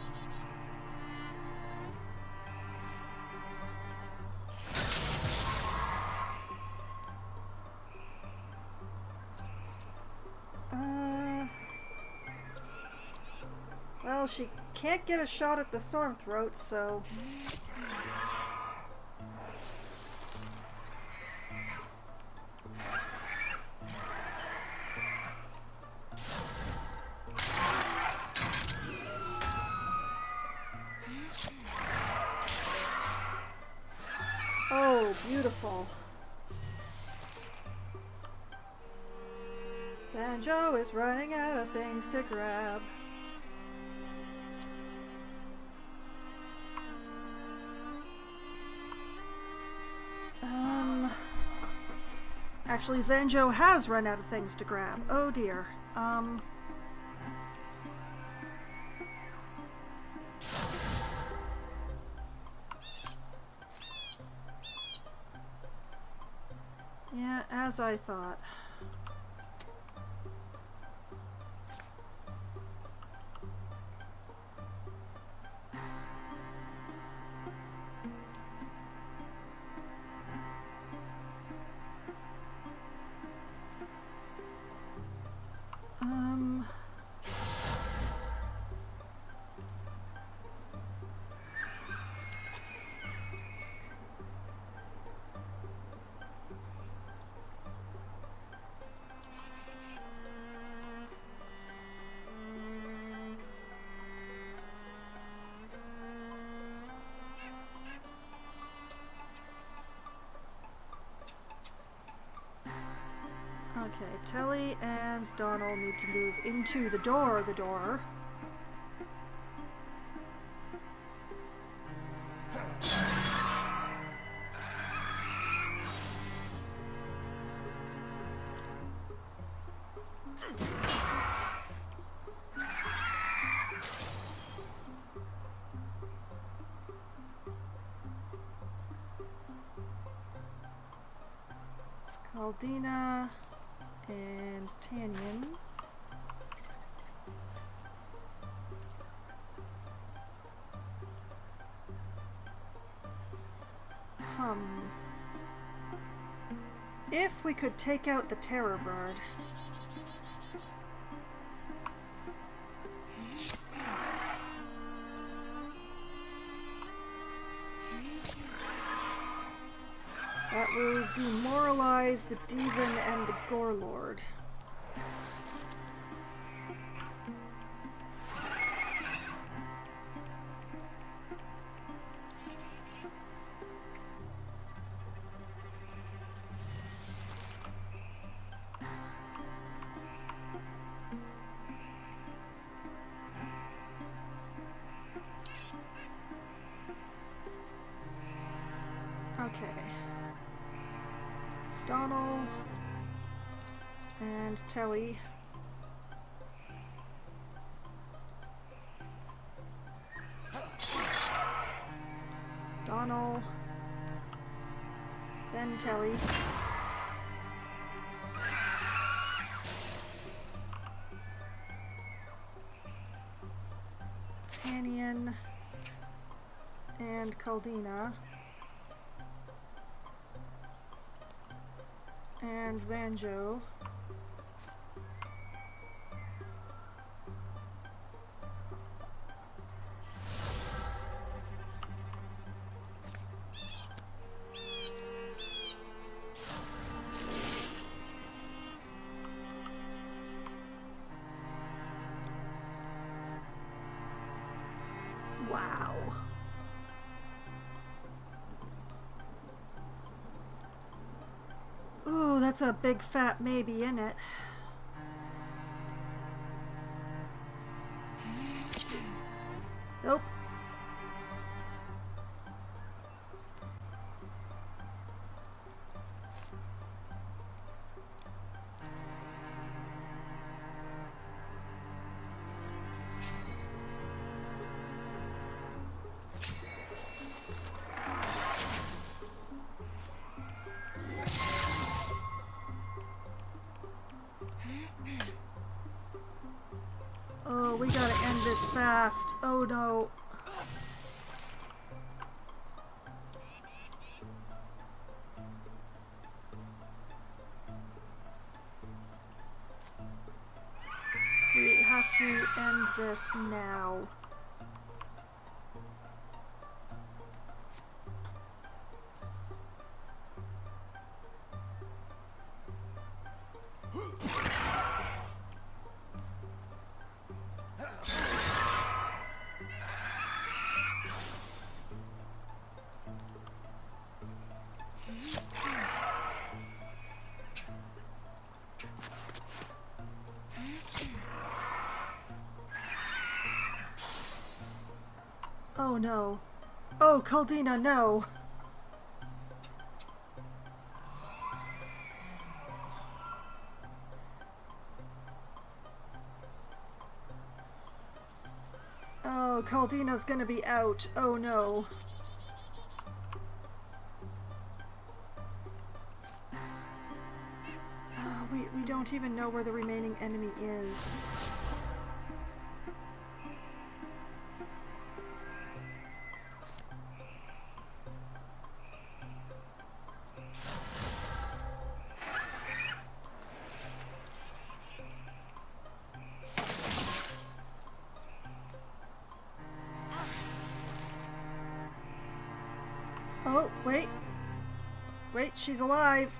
Well, she can't get a shot at the Stormthroat, so... Oh, beautiful. Sanjo is running out of things to grab. Actually, Zanjo has run out of things to grab. Oh dear. Yeah, as I thought. Okay, Telly and Donald need to move into the door. Aldina and Tanyan. If we could take out the Terror Bird. That will demoralize the Demon and the Gore Lord. Okay. Donald and Telly. Donald, then Telly. Tanyan. and Caldina. And Zanjo. Wow. Ooh, that's a big fat maybe in it. Nope. Oh, we gotta end this fast. Oh no. We have to end this now. Oh no. Oh, Caldina, no! Oh, Caldina's gonna be out. Oh no. Oh, we don't even know where the remaining enemy is. Oh, wait. Wait, she's alive.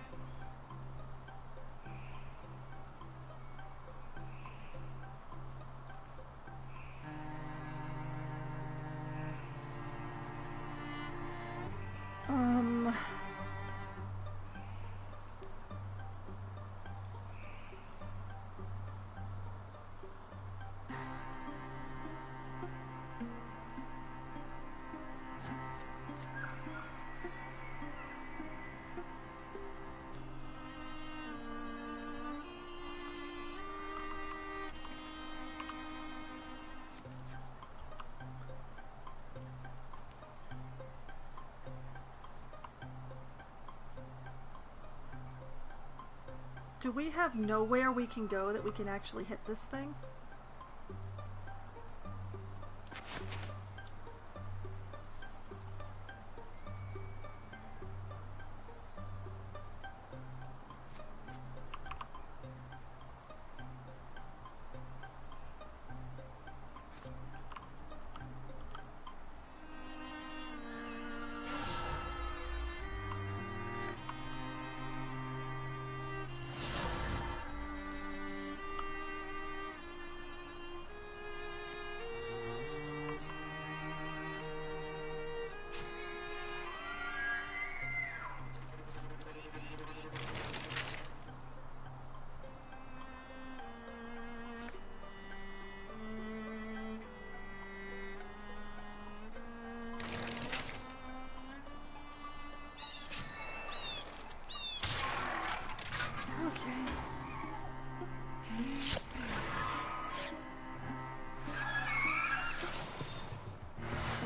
Do we have nowhere we can go that we can actually hit this thing?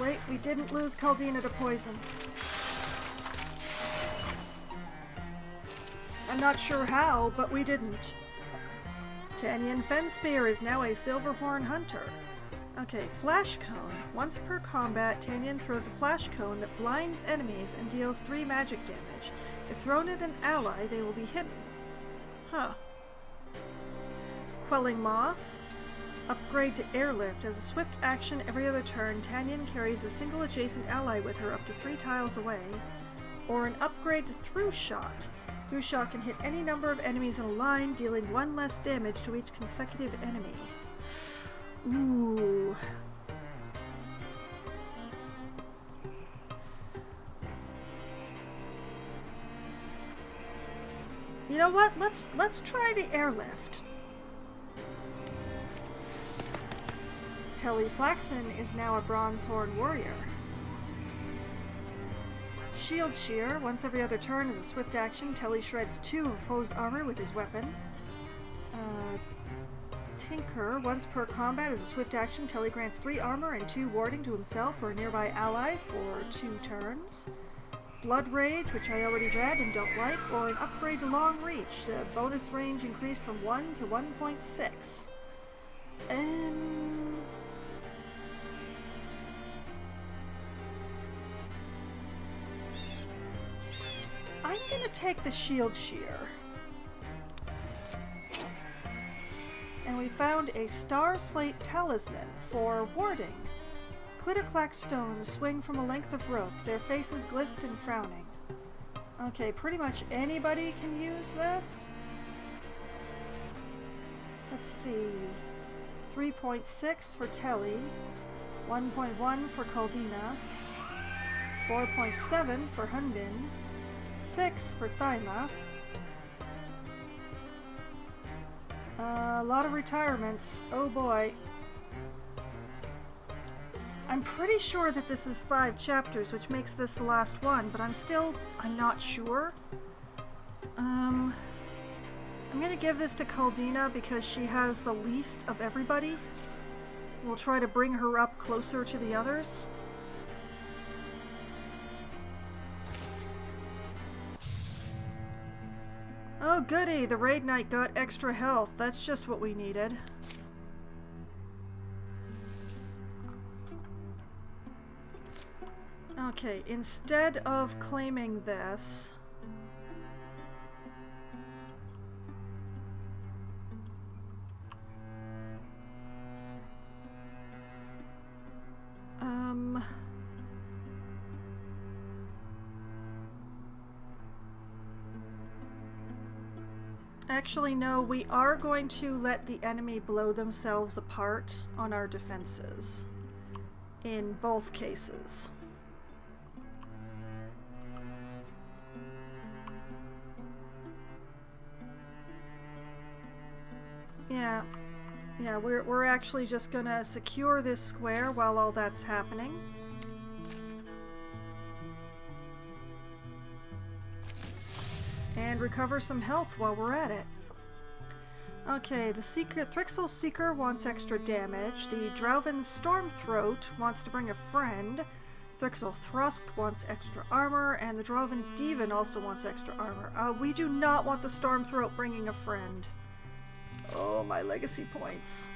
Wait, we didn't lose Caldina to poison. I'm not sure how, but we didn't. Tanyan Fenspear is now a Silverhorn Hunter. Okay, Flash Cone. Once per combat, Tanyan throws a Flash Cone that blinds enemies and deals 3 magic damage. If thrown at an ally, they will be hidden. Huh. Quelling Moss. Upgrade to Airlift. As a swift action every other turn, Tanyan carries a single adjacent ally with her up to 3 tiles away. Or an upgrade to Through Shot. Through Shot can hit any number of enemies in a line, dealing 1 less damage to each consecutive enemy. Ooh. You know what? Let's try the Airlift. Telly Flaxen is now a Bronzehorn warrior. Shield Shear. Once every other turn as a swift action, Telly shreds 2 of a foe's armor with his weapon. Tinker. Once per combat as a swift action, Telly grants 3 armor and 2 warding to himself or a nearby ally for 2 turns. Blood Rage, which I already read and don't like, or an upgrade to Long Reach. Bonus range increased from 1 to 1.6. I'm gonna take the Shield Shear. And we found a Star Slate Talisman for warding. Clitter-clack stones swing from a length of rope, their faces glyphed and frowning. Okay, pretty much anybody can use this. Let's see. 3.6 for Telly, 1.1 for Caldina, 4.7 for Hunbin, 6 for Thyma. A lot of retirements. Oh boy. I'm pretty sure that this is 5 chapters, which makes this the last one, but I'm not sure. I'm gonna give this to Caldina because she has the least of everybody. We'll try to bring her up closer to the others. Oh goody, the Raid Knight got extra health. That's just what we needed. Okay, instead of claiming this... Actually, no, we are going to let the enemy blow themselves apart on our defenses. In both cases. Yeah, we're actually just gonna secure this square while all that's happening. And recover some health while we're at it. Okay, the Thrixel Seeker wants extra damage. The Drauven Stormthroat wants to bring a friend. Thrixel Thrusk wants extra armor, and the Drauven Demon also wants extra armor. We do not want the Stormthroat bringing a friend. Oh, my legacy points.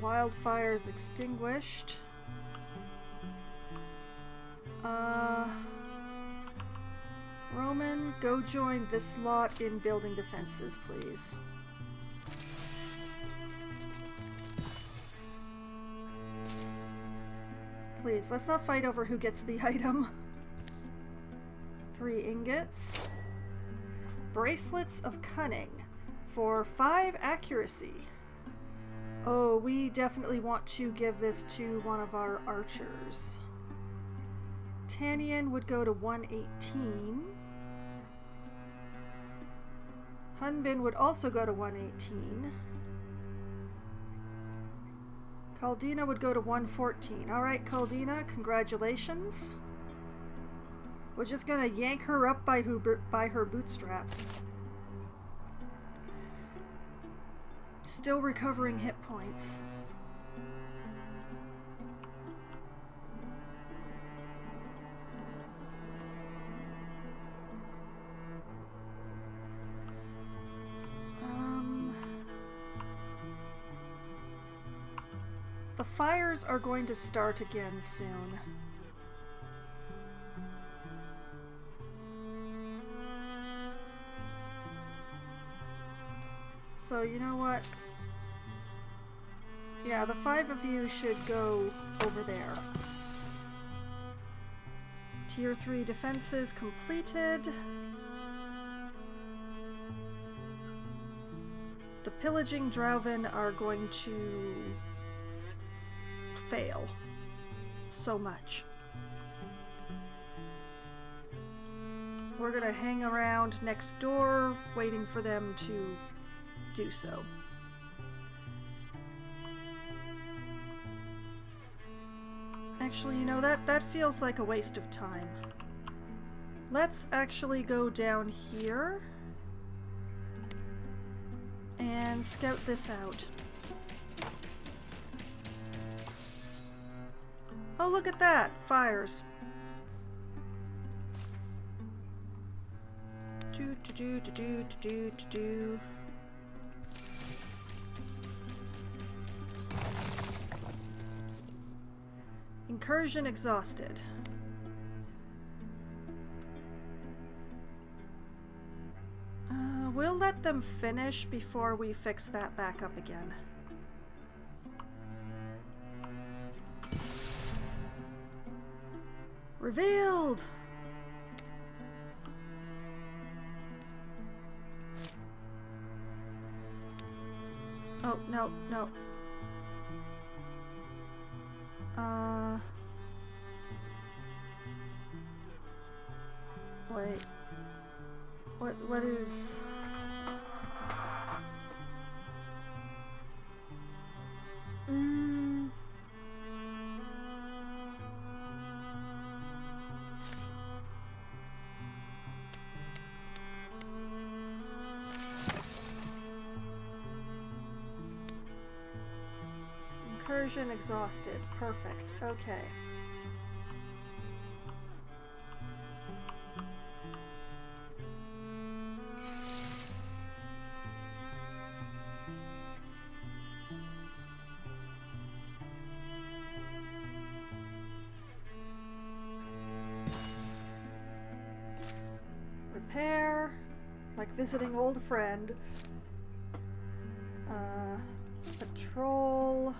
Wildfire's extinguished. Roman, go join this lot in building defenses, please. Please, let's not fight over who gets the item. 3 ingots. Bracelets of Cunning for 5 accuracy. Oh, we definitely want to give this to one of our archers. Tanyan would go to 118. Hunbin would also go to 118. Caldina would go to 114. Alright, Caldina, congratulations. We're just gonna yank her up by her bootstraps. Still recovering hit points. fires are going to start again soon. So, you know what? Yeah, the 5 of you should go over there. Tier 3 defenses completed. The pillaging Drauven are going to fail so much. We're gonna hang around next door, waiting for them to do so. Actually, you know, that feels like a waste of time. Let's actually go down here and scout this out. Oh, look at that! Fires. Do. Incursion exhausted. We'll let them finish before we fix that back up again. Revealed! Oh, no, no. Wait. What is... Incursion exhausted. Perfect. Okay. Repair. Like visiting old friend. Patrol.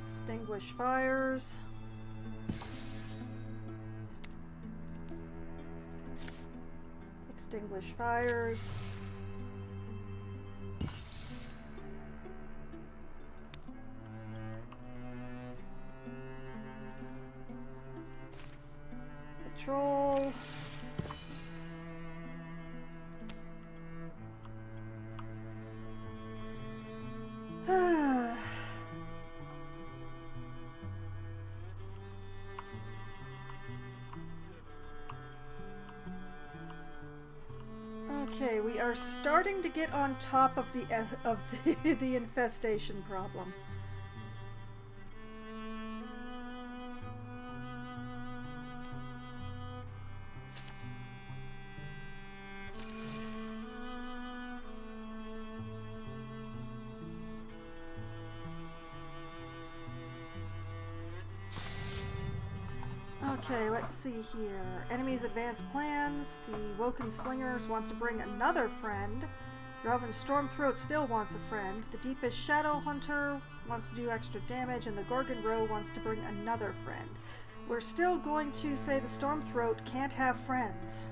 Extinguish fires. Extinguish fires. Patrol. Okay, we are starting to get on top of the infestation problem. Okay, let's see here. Enemies advance plans. The Woken Slingers want to bring another friend. Drauven Stormthroat still wants a friend. The Deepest Shadow Hunter wants to do extra damage, and the Gorgon Row wants to bring another friend. We're still going to say the Stormthroat can't have friends.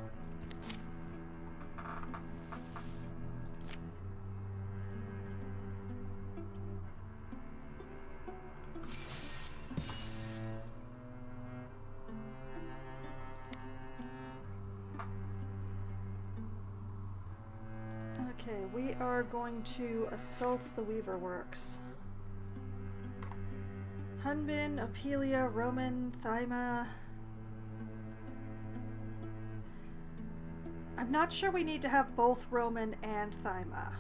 Okay, we are going to assault the Weaver Works. Hunbin, Apelia, Roman, Thyma. I'm not sure we need to have both Roman and Thyma.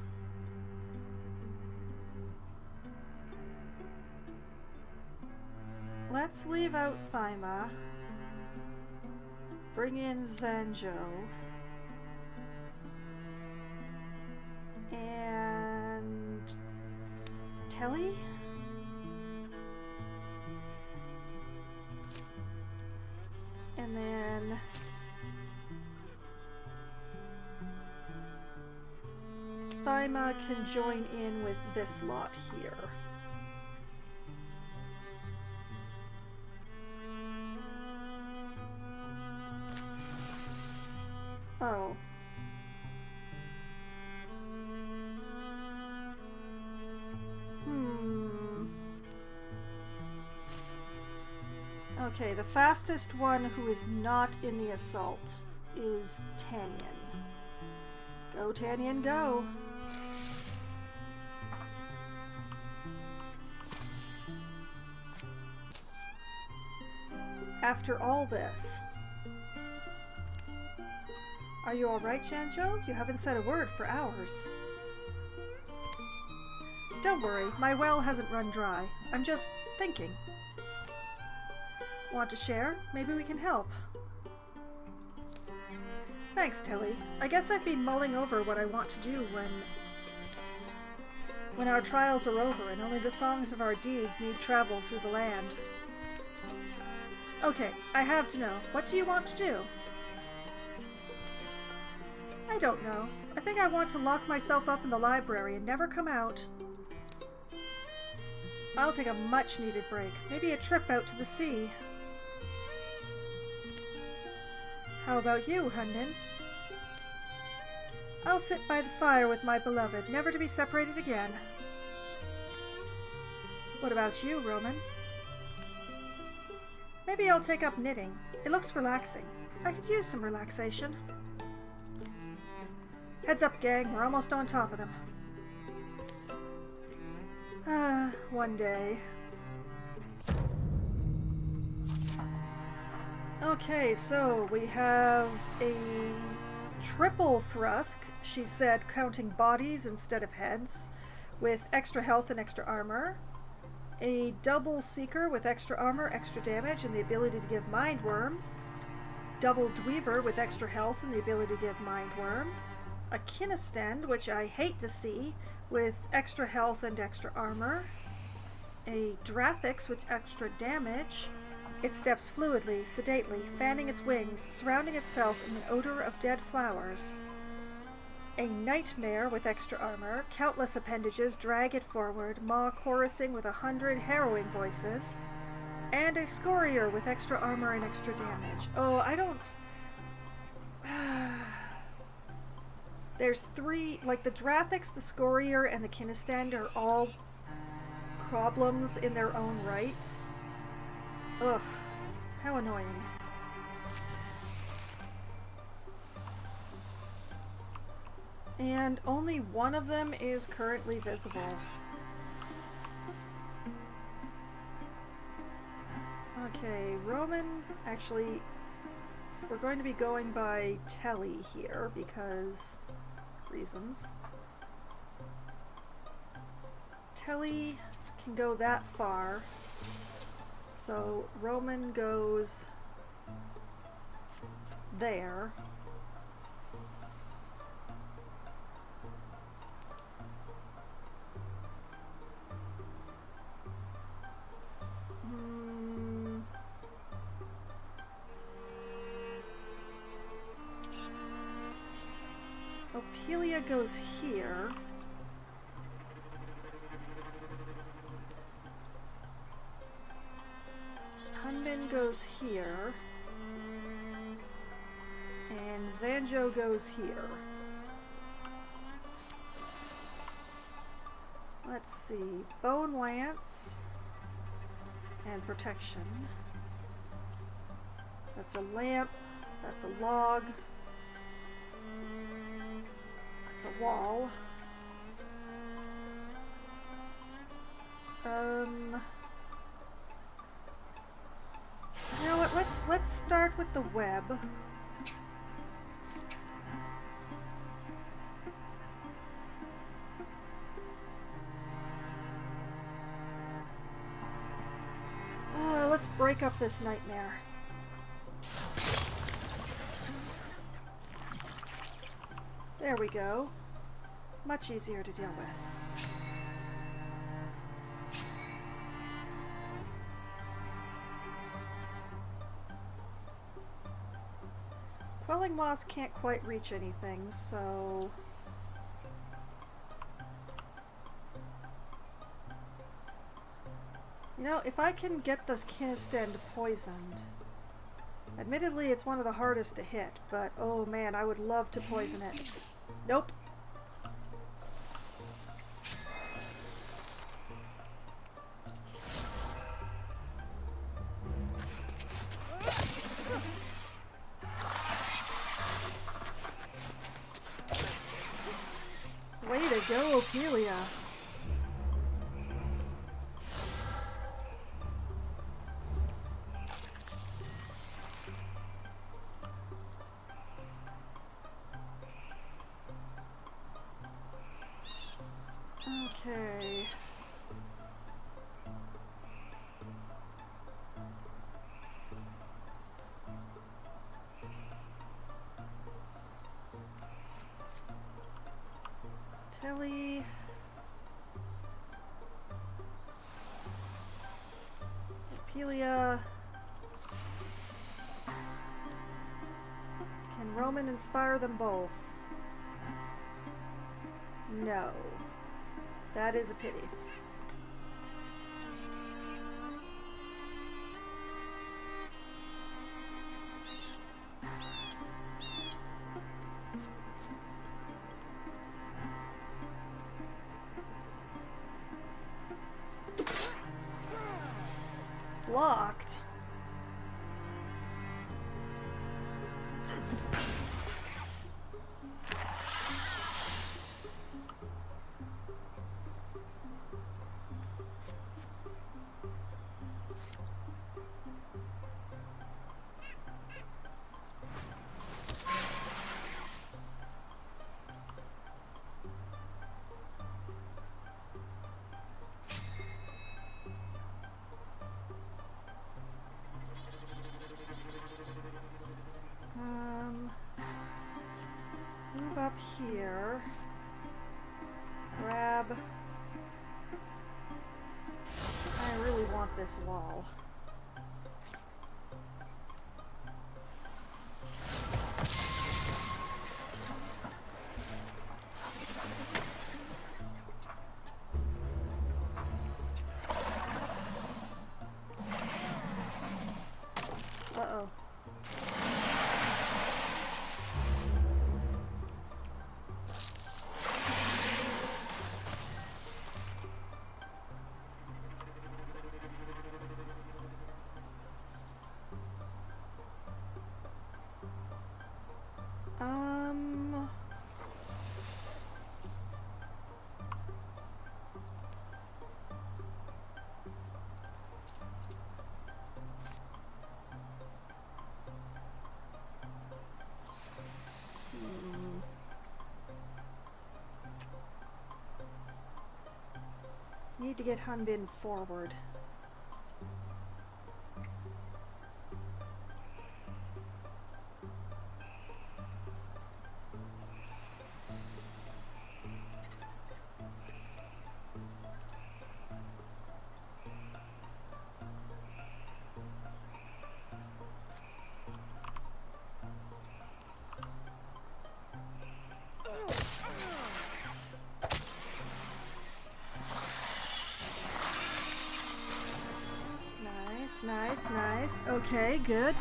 Let's leave out Thyma. Bring in Zanjo. And Telly? And then Thyma can join in with this lot here. Oh. Okay, the fastest one who is not in the assault is Tanyan. Go, Tanyan, go! After all this... Are you alright, Janjo? You haven't said a word for hours. Don't worry, my well hasn't run dry. I'm just thinking. Want to share? Maybe we can help. Thanks, Tilly. I guess I've been mulling over what I want to do when our trials are over and only the songs of our deeds need travel through the land. Okay, I have to know. What do you want to do? I don't know. I think I want to lock myself up in the library and never come out. I'll take a much-needed break. Maybe a trip out to the sea. How about you, Hundin? I'll sit by the fire with my beloved, never to be separated again. What about you, Roman? Maybe I'll take up knitting. It looks relaxing. I could use some relaxation. Heads up, gang. We're almost on top of them. One day. Okay, so we have a triple Thrusk, she said, counting bodies instead of heads, with extra health and extra armor. A double Seeker with extra armor, extra damage, and the ability to give Mind Worm. Double Dweaver with extra health and the ability to give Mind Worm. A Kinestend, which I hate to see, with extra health and extra armor. A Drathix with extra damage. It steps fluidly, sedately, fanning its wings, surrounding itself in an odor of dead flowers. A Nightmare with extra armor, countless appendages drag it forward, maw chorusing with 100 harrowing voices. And a Scorier with extra armor and extra damage. Oh, I don't... There's three, like the Drathix, the Scorier, and the Kinestend are all problems in their own rights. Ugh, how annoying. And only one of them is currently visible. Okay, Roman, actually, we're going to be going by Telly here because reasons. Telly can go that far, so Roman goes there. Opelia goes here. Hundin goes here. And Zanjo goes here. Let's see. Bone Lance and Protection. That's a lamp. That's a log. That's a wall. You know what? Let's start with the web. Let's break up this nightmare. There we go. Much easier to deal with. Quelling Moss can't quite reach anything, so... You know, if I can get the Kinistend poisoned... Admittedly, it's one of the hardest to hit, but oh man, I would love to poison it. Nope. Way to go, Ophelia. Okay. Telly. Ophelia. Can Roman inspire them both? No. That is a pity. Blocked. Move up here. Grab. I really want this wall. Uh-oh. Need to get Hunbin forward. Nice. Okay, good.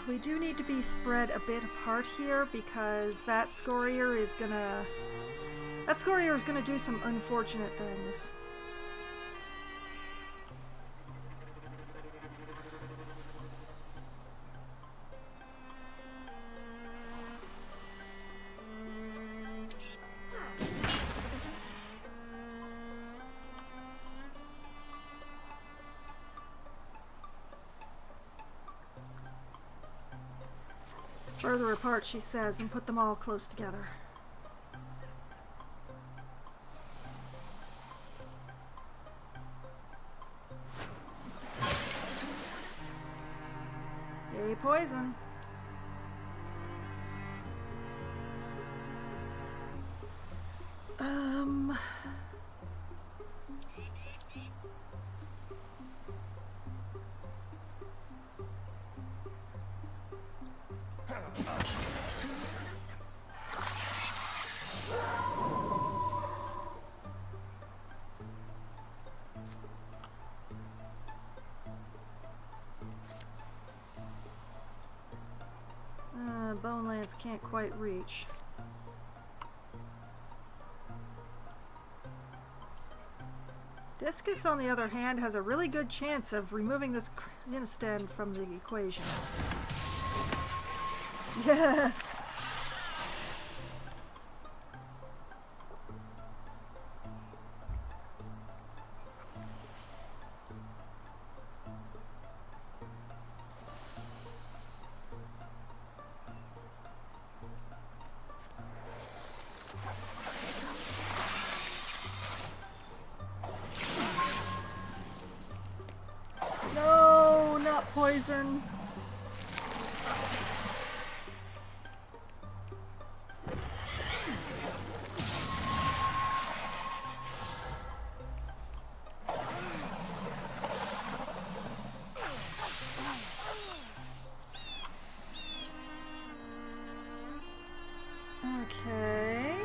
We do need to be spread a bit apart here because that Scorier is gonna do some unfortunate things. Further apart, she says, and put them all close together. Stay poison. Bone Lance can't quite reach. Discus, on the other hand, has a really good chance of removing this instant from the equation. Yes! No, not poison. Okay.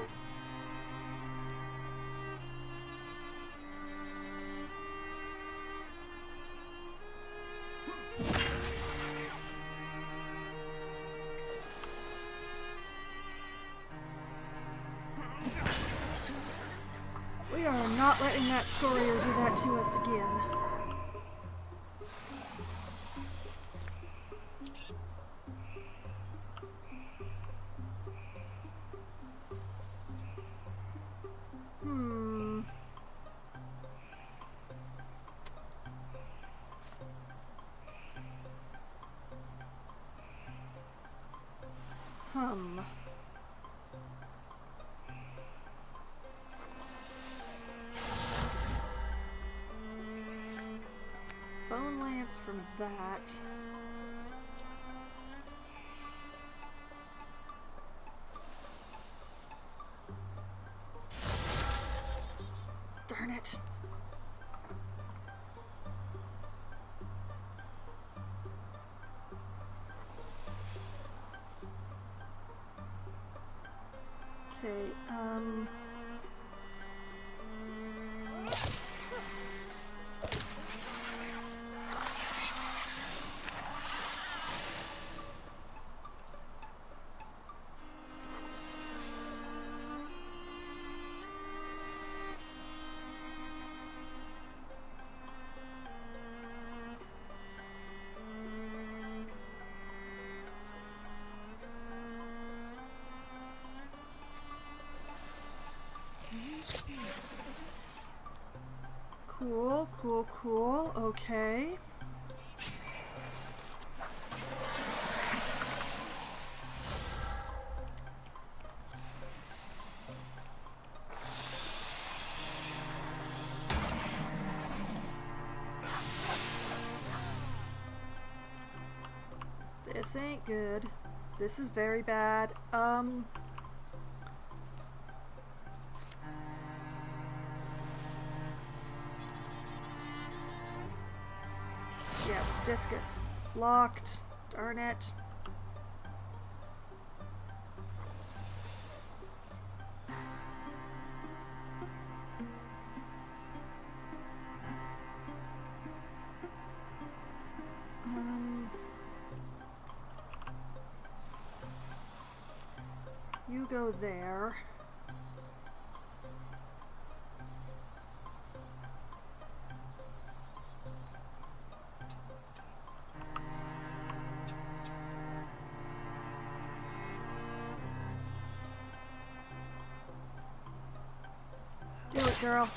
We are not letting that Scorier do that to us again. Bone Lance from that. Darn it. Okay, cool, cool, cool. Okay. This ain't good. This is very bad. Yes, Discus. Locked. Darn it. You go there. Do it, girl.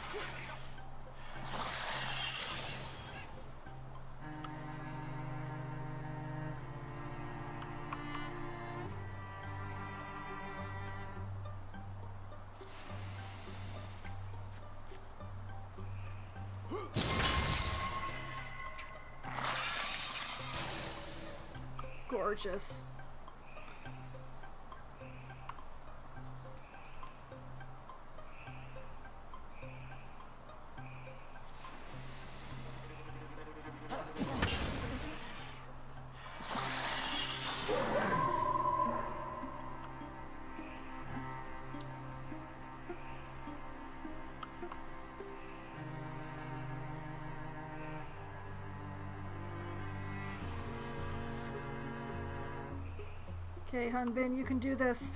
gorgeous. Okay, Hunbin, you can do this.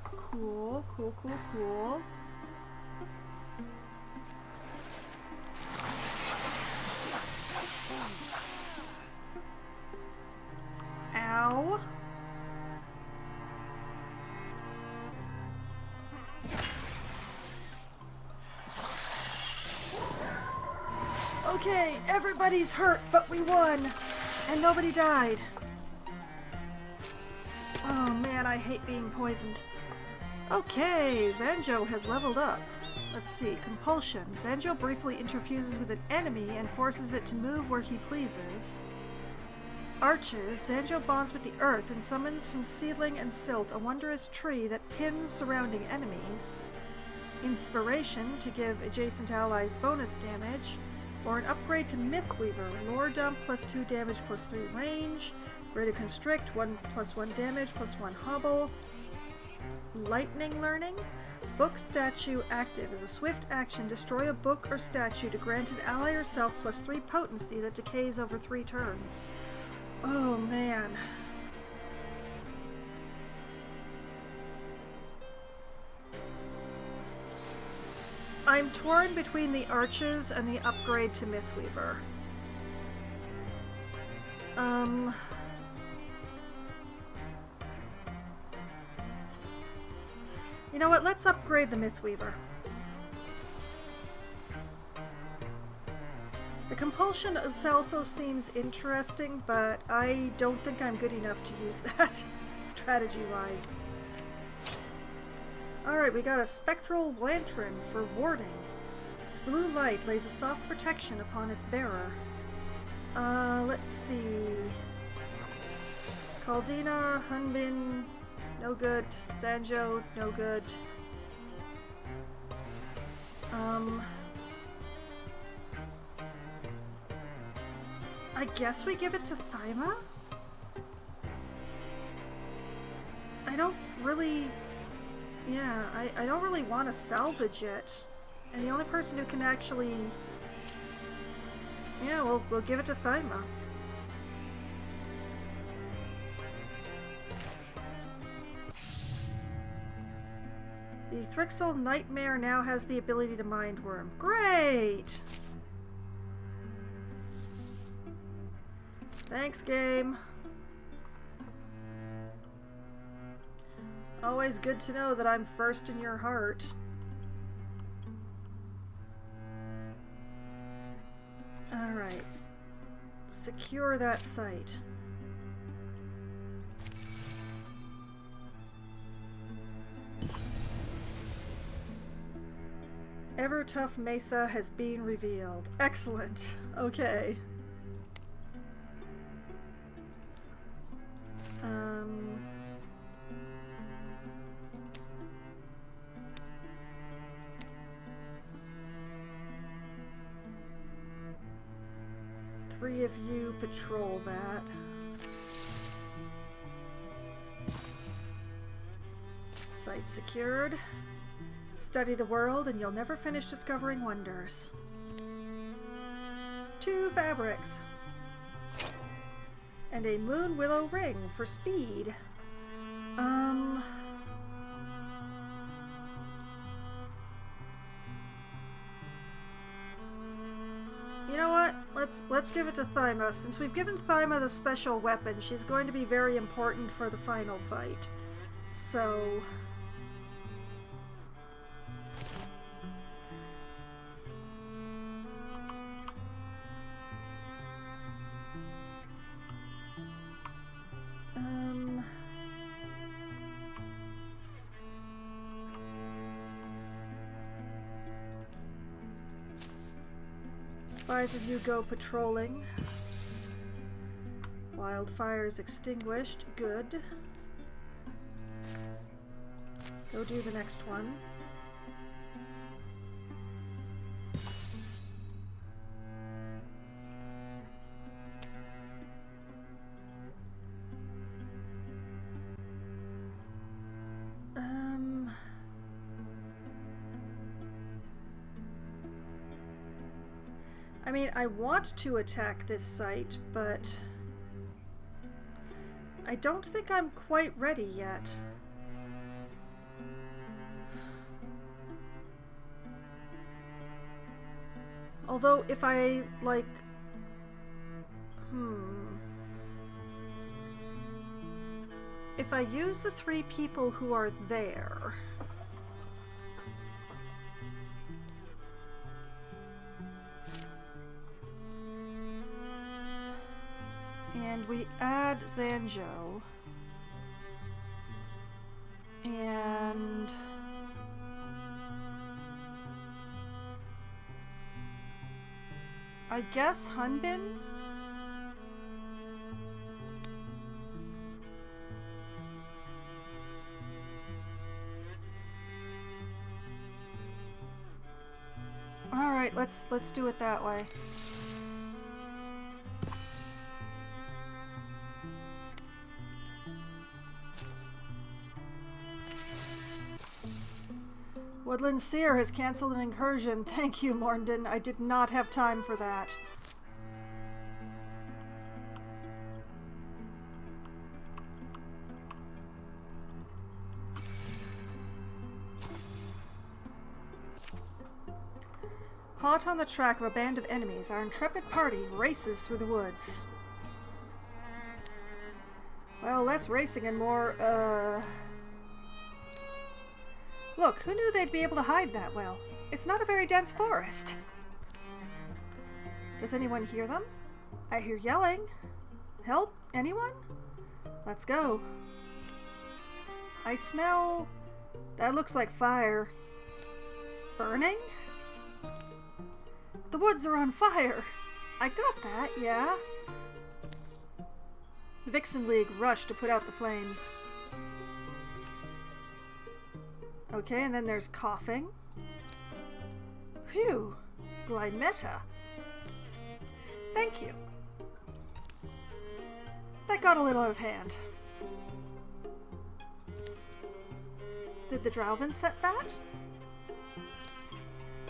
Cool, cool, cool, cool. Ow. Okay, everybody's hurt, but we won! And nobody died. Oh man, I hate being poisoned. Okay, Zanjo has leveled up. Let's see, Compulsion. Zanjo briefly interfuses with an enemy and forces it to move where he pleases. Arches. Zanjo bonds with the earth and summons from seedling and silt a wondrous tree that pins surrounding enemies. Inspiration, to give adjacent allies bonus damage. Or an upgrade to Mythweaver. Lore Dump +2 damage +3 range. Greater Constrict, 1+1 damage +1 hobble. Lightning Learning. Book statue active. As a swift action, destroy a book or statue to grant an ally or self +3 potency that decays over 3 turns. Oh man. I'm torn between the arches and the upgrade to Mythweaver. You know what? Let's upgrade the Mythweaver. The Compulsion also seems interesting, but I don't think I'm good enough to use that, strategy-wise. Alright, we got a Spectral Lantern for warding. Its blue light lays a soft protection upon its bearer. Let's see. Caldina, Hunbin, no good. Zanjo, no good. I guess we give it to Thyma? I don't really... Yeah, I don't really want to salvage it. And the only person who can actually... Yeah, we'll give it to Thyma. The Thrixel Nightmare now has the ability to Mind Worm. Great! Thanks, game. Always good to know that I'm first in your heart. Alright. Secure that site. Evertough Mesa has been revealed. Excellent. Okay. Three of you patrol that. Site secured. Study the world and you'll never finish discovering wonders. 2 fabrics. And a Moon Willow ring for speed. You know what? Let's give it to Thyma. Since we've given Thyma the special weapon, she's going to be very important for the final fight. So... 5 of you go patrolling. Wildfire's extinguished. Good. Go do the next one. I mean, I want to attack this site, but I don't think I'm quite ready yet. Although, if I, like... If I use the 3 people who are there... And we add Zanjo. And... I guess Hunbin? Alright, let's do it that way. Woodland Seer has cancelled an incursion. Thank you, Morndon. I did not have time for that. Hot on the track of a band of enemies, our intrepid party races through the woods. Well, less racing and more, Look, who knew they'd be able to hide that well? It's not a very dense forest. Does anyone hear them? I hear yelling. Help? Anyone? Let's go. I smell... That looks like fire. Burning? The woods are on fire. I got that, yeah. The Vixen League rushed to put out the flames. Okay, and then there's coughing. Phew, Glymeta. Thank you. That got a little out of hand. Did the Drowvin set that?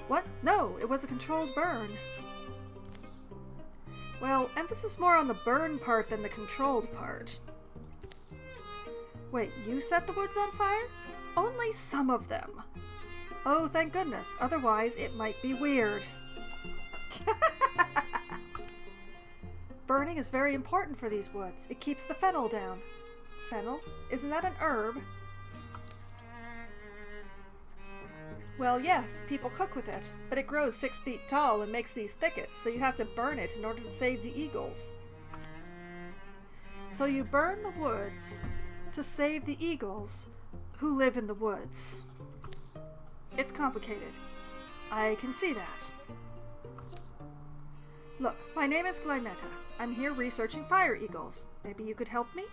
What? No, it was a controlled burn. Well, emphasis more on the burn part than the controlled part. Wait, you set the woods on fire? Only some of them. Oh, thank goodness. Otherwise, it might be weird. Burning is very important for these woods. It keeps the fennel down. Fennel? Isn't that an herb? Well, yes, people cook with it, but it grows 6 feet tall and makes these thickets, so you have to burn it in order to save the eagles. So you burn the woods to save the eagles who live in the woods. It's complicated. I can see that. Look, my name is Glymeta. I'm here researching fire eagles. Maybe you could help me?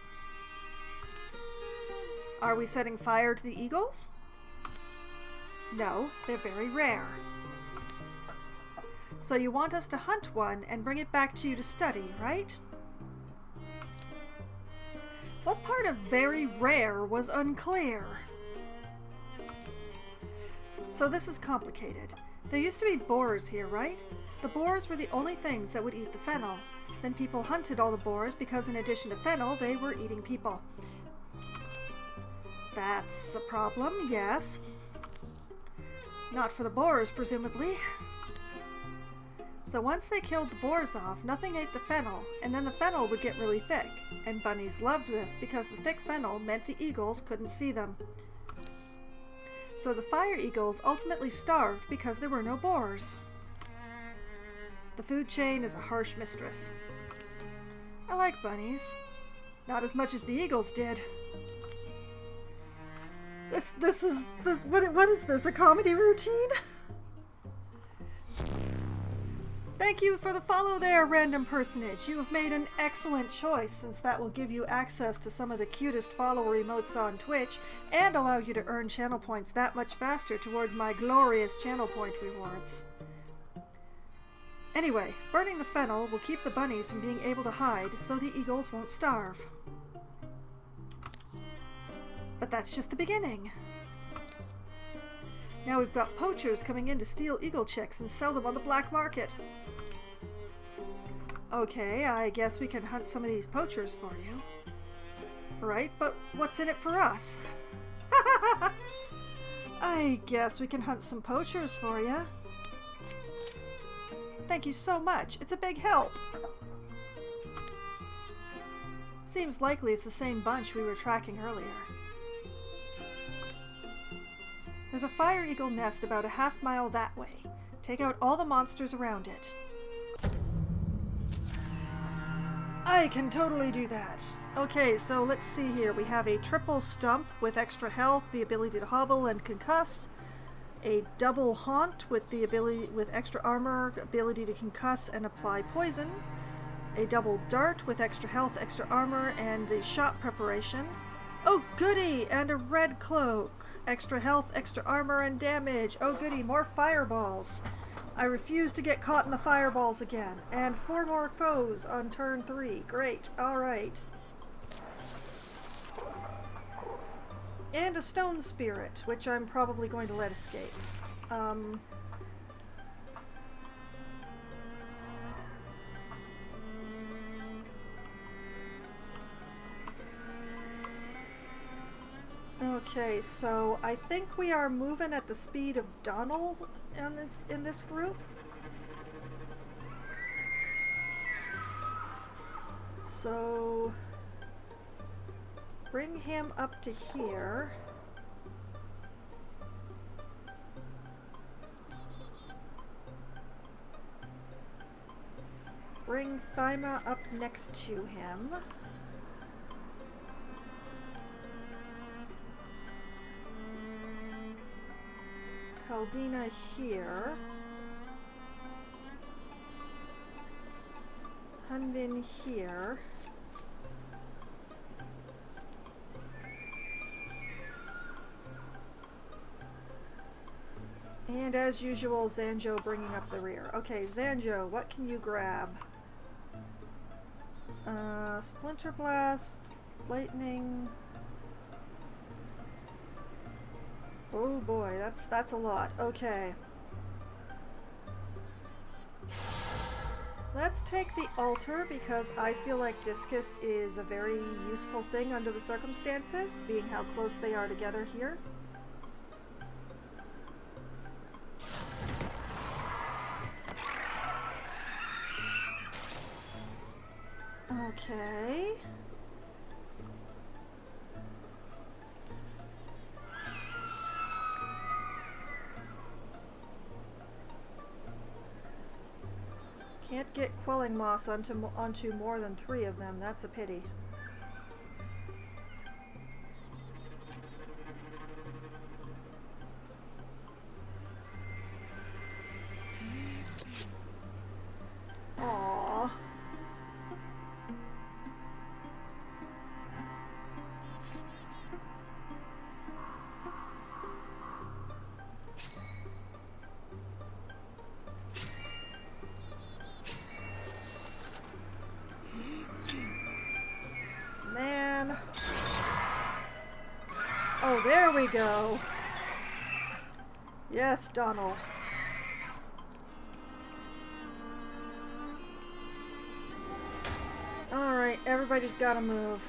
Are we setting fire to the eagles? No, they're very rare. So you want us to hunt one and bring it back to you to study, right? What part of very rare was unclear? So this is complicated. There used to be boars here, right? The boars were the only things that would eat the fennel. Then people hunted all the boars because in addition to fennel, they were eating people. That's a problem, yes. Not for the boars, presumably. So once they killed the boars off, nothing ate the fennel, and then the fennel would get really thick. And bunnies loved this because the thick fennel meant the eagles couldn't see them. So the fire eagles ultimately starved because there were no boars. The food chain is a harsh mistress. I like bunnies. Not as much as the eagles did. What is this, a comedy routine? Thank you for the follow there, random personage. You have made an excellent choice, since that will give you access to some of the cutest follower emotes on Twitch, and allow you to earn channel points that much faster towards my glorious channel point rewards. Anyway, burning the fennel will keep the bunnies from being able to hide, so the eagles won't starve. But that's just the beginning. Now we've got poachers coming in to steal eagle chicks and sell them on the black market. Okay, I guess we can hunt some of these poachers for you. Right, but what's in it for us? I guess we can hunt some poachers for you. Thank you so much. It's a big help. Seems likely it's the same bunch we were tracking earlier. There's a fire eagle nest about a half-mile that way. Take out all the monsters around it. I can totally do that. Okay, so let's see here. We have a triple stump with extra health, the ability to hobble and concuss. A double haunt with the ability with extra armor, ability to concuss and apply poison. A double dart with extra health, extra armor, and the shot preparation. Oh goody! And a red cloak. Extra health, extra armor, and damage. Oh goody, more fireballs. I refuse to get caught in the fireballs again. And 4 more foes on turn 3. Great. Alright. And a stone spirit, which I'm probably going to let escape. Okay, so I think we are moving at the speed of Donald in this group. So bring him up to here. Bring Thyma up next to him. Caldina here. Hunbin here. And as usual, Zanjo bringing up the rear. Okay, Zanjo, what can you grab? Splinter Blast, Lightning. Oh boy, that's a lot. Okay. Let's take the altar because I feel like Discus is a very useful thing under the circumstances, being how close they are together here. Okay. Can't get quelling moss onto more than 3 of them. That's a pity. Aww. Man. Oh, there we go. Yes, Donald. Alright, everybody's gotta move.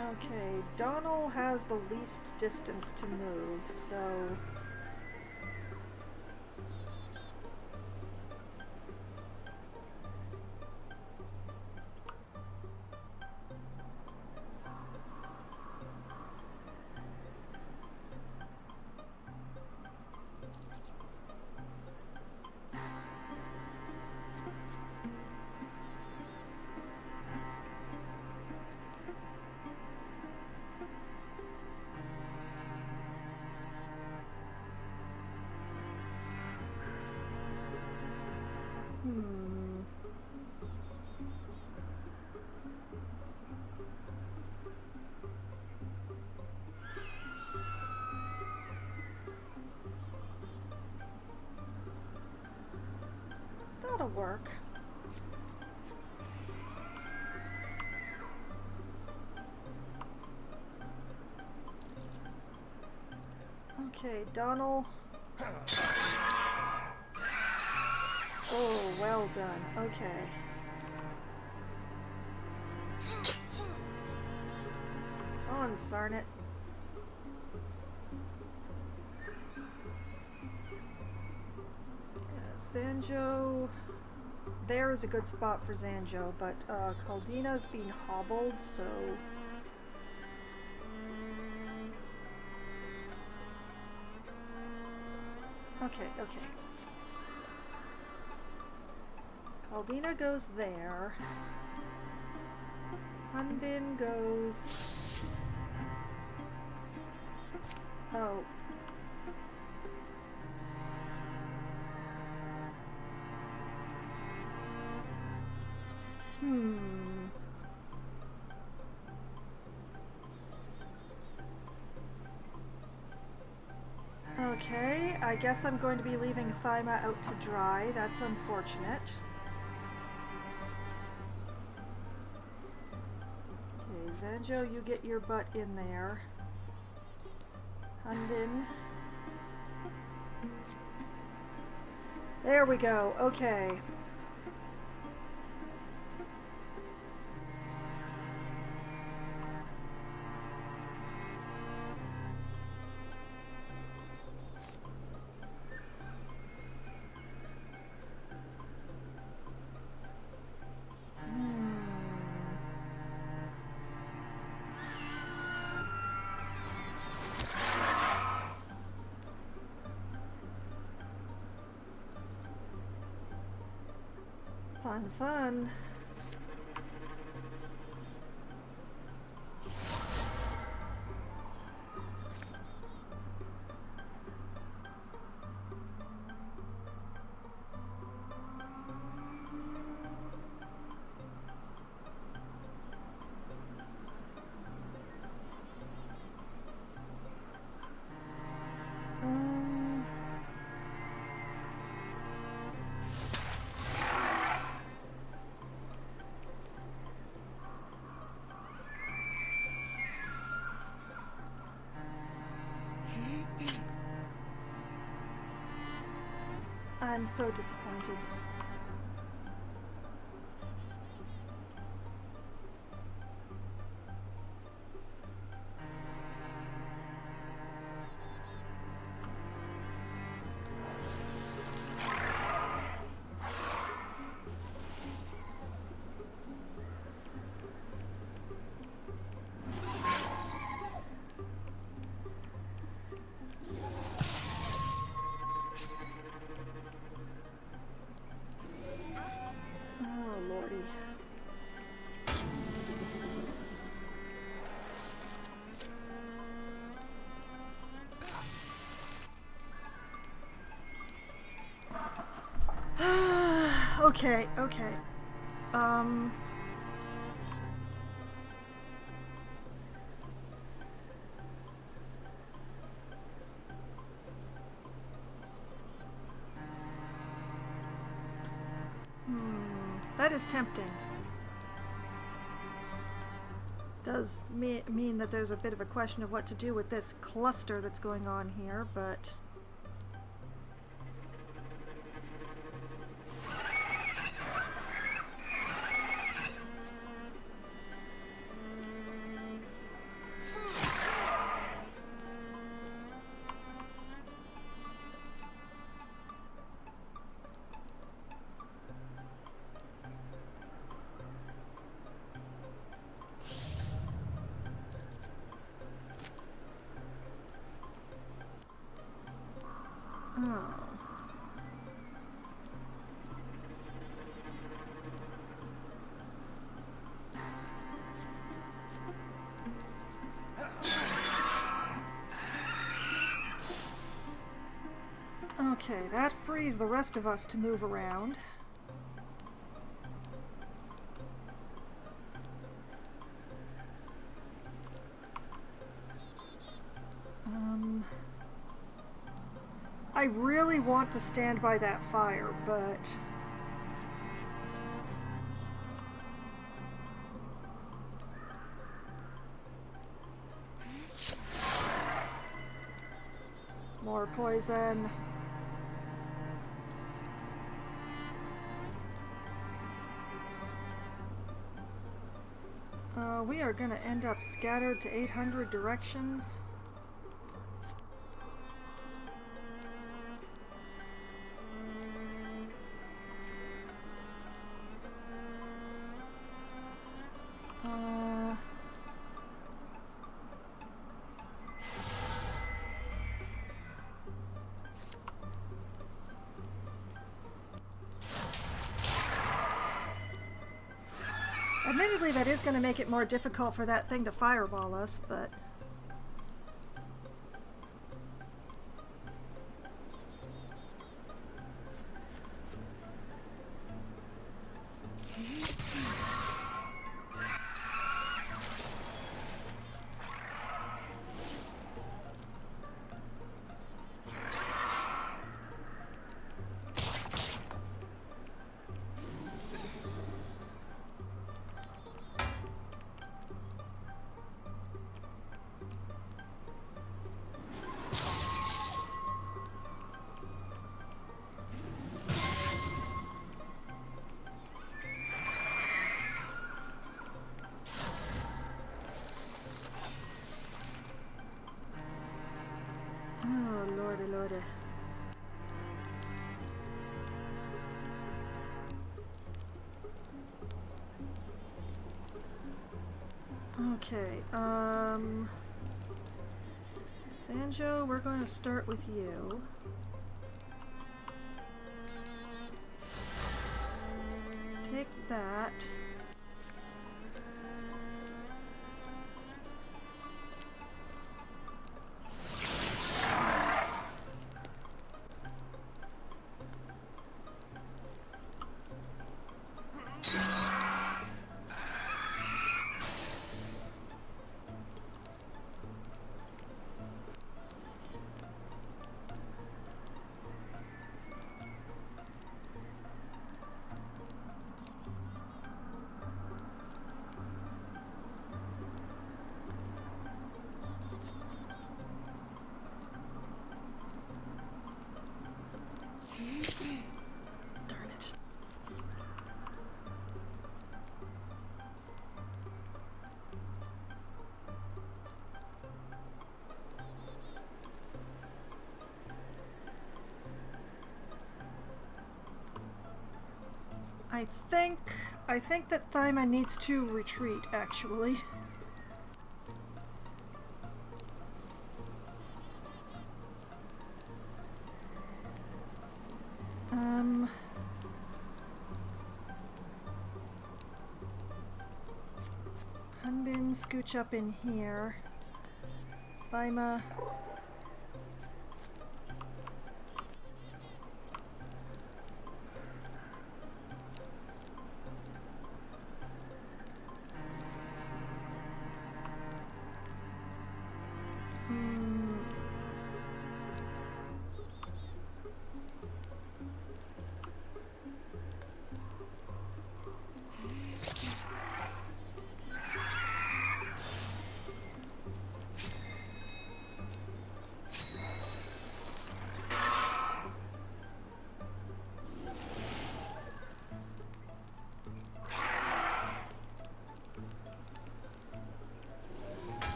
Okay, Donald has the least distance to move, so... that'll work. Okay, Donald. Oh, well done. Okay. Come on, Sarnet. Zanjo. There is a good spot for Zanjo, but Caldina's being hobbled, so. Okay, okay. Caldina goes there. Hunbin goes. Oh. Okay, I guess I'm going to be leaving Thyma out to dry. That's unfortunate. Okay, Zanjo, you get your butt in there. Hunbin. There we go. Okay. Fun, fun. I'm so disappointed. Okay, okay. That is tempting. Does mean that there's a bit of a question of what to do with this cluster that's going on here, but... Okay, that frees the rest of us to move around. I really want to stand by that fire, but More poison. We are going to end up scattered to 800 directions. Admittedly, that is going to make it more difficult for that thing to fireball us, but... Oh, lordy, lordy. Okay, Sanjo, we're going to start with you. Take that. Darn it. I think that Thyma needs to retreat, actually. Hunbin, scooch up in here. Thyma.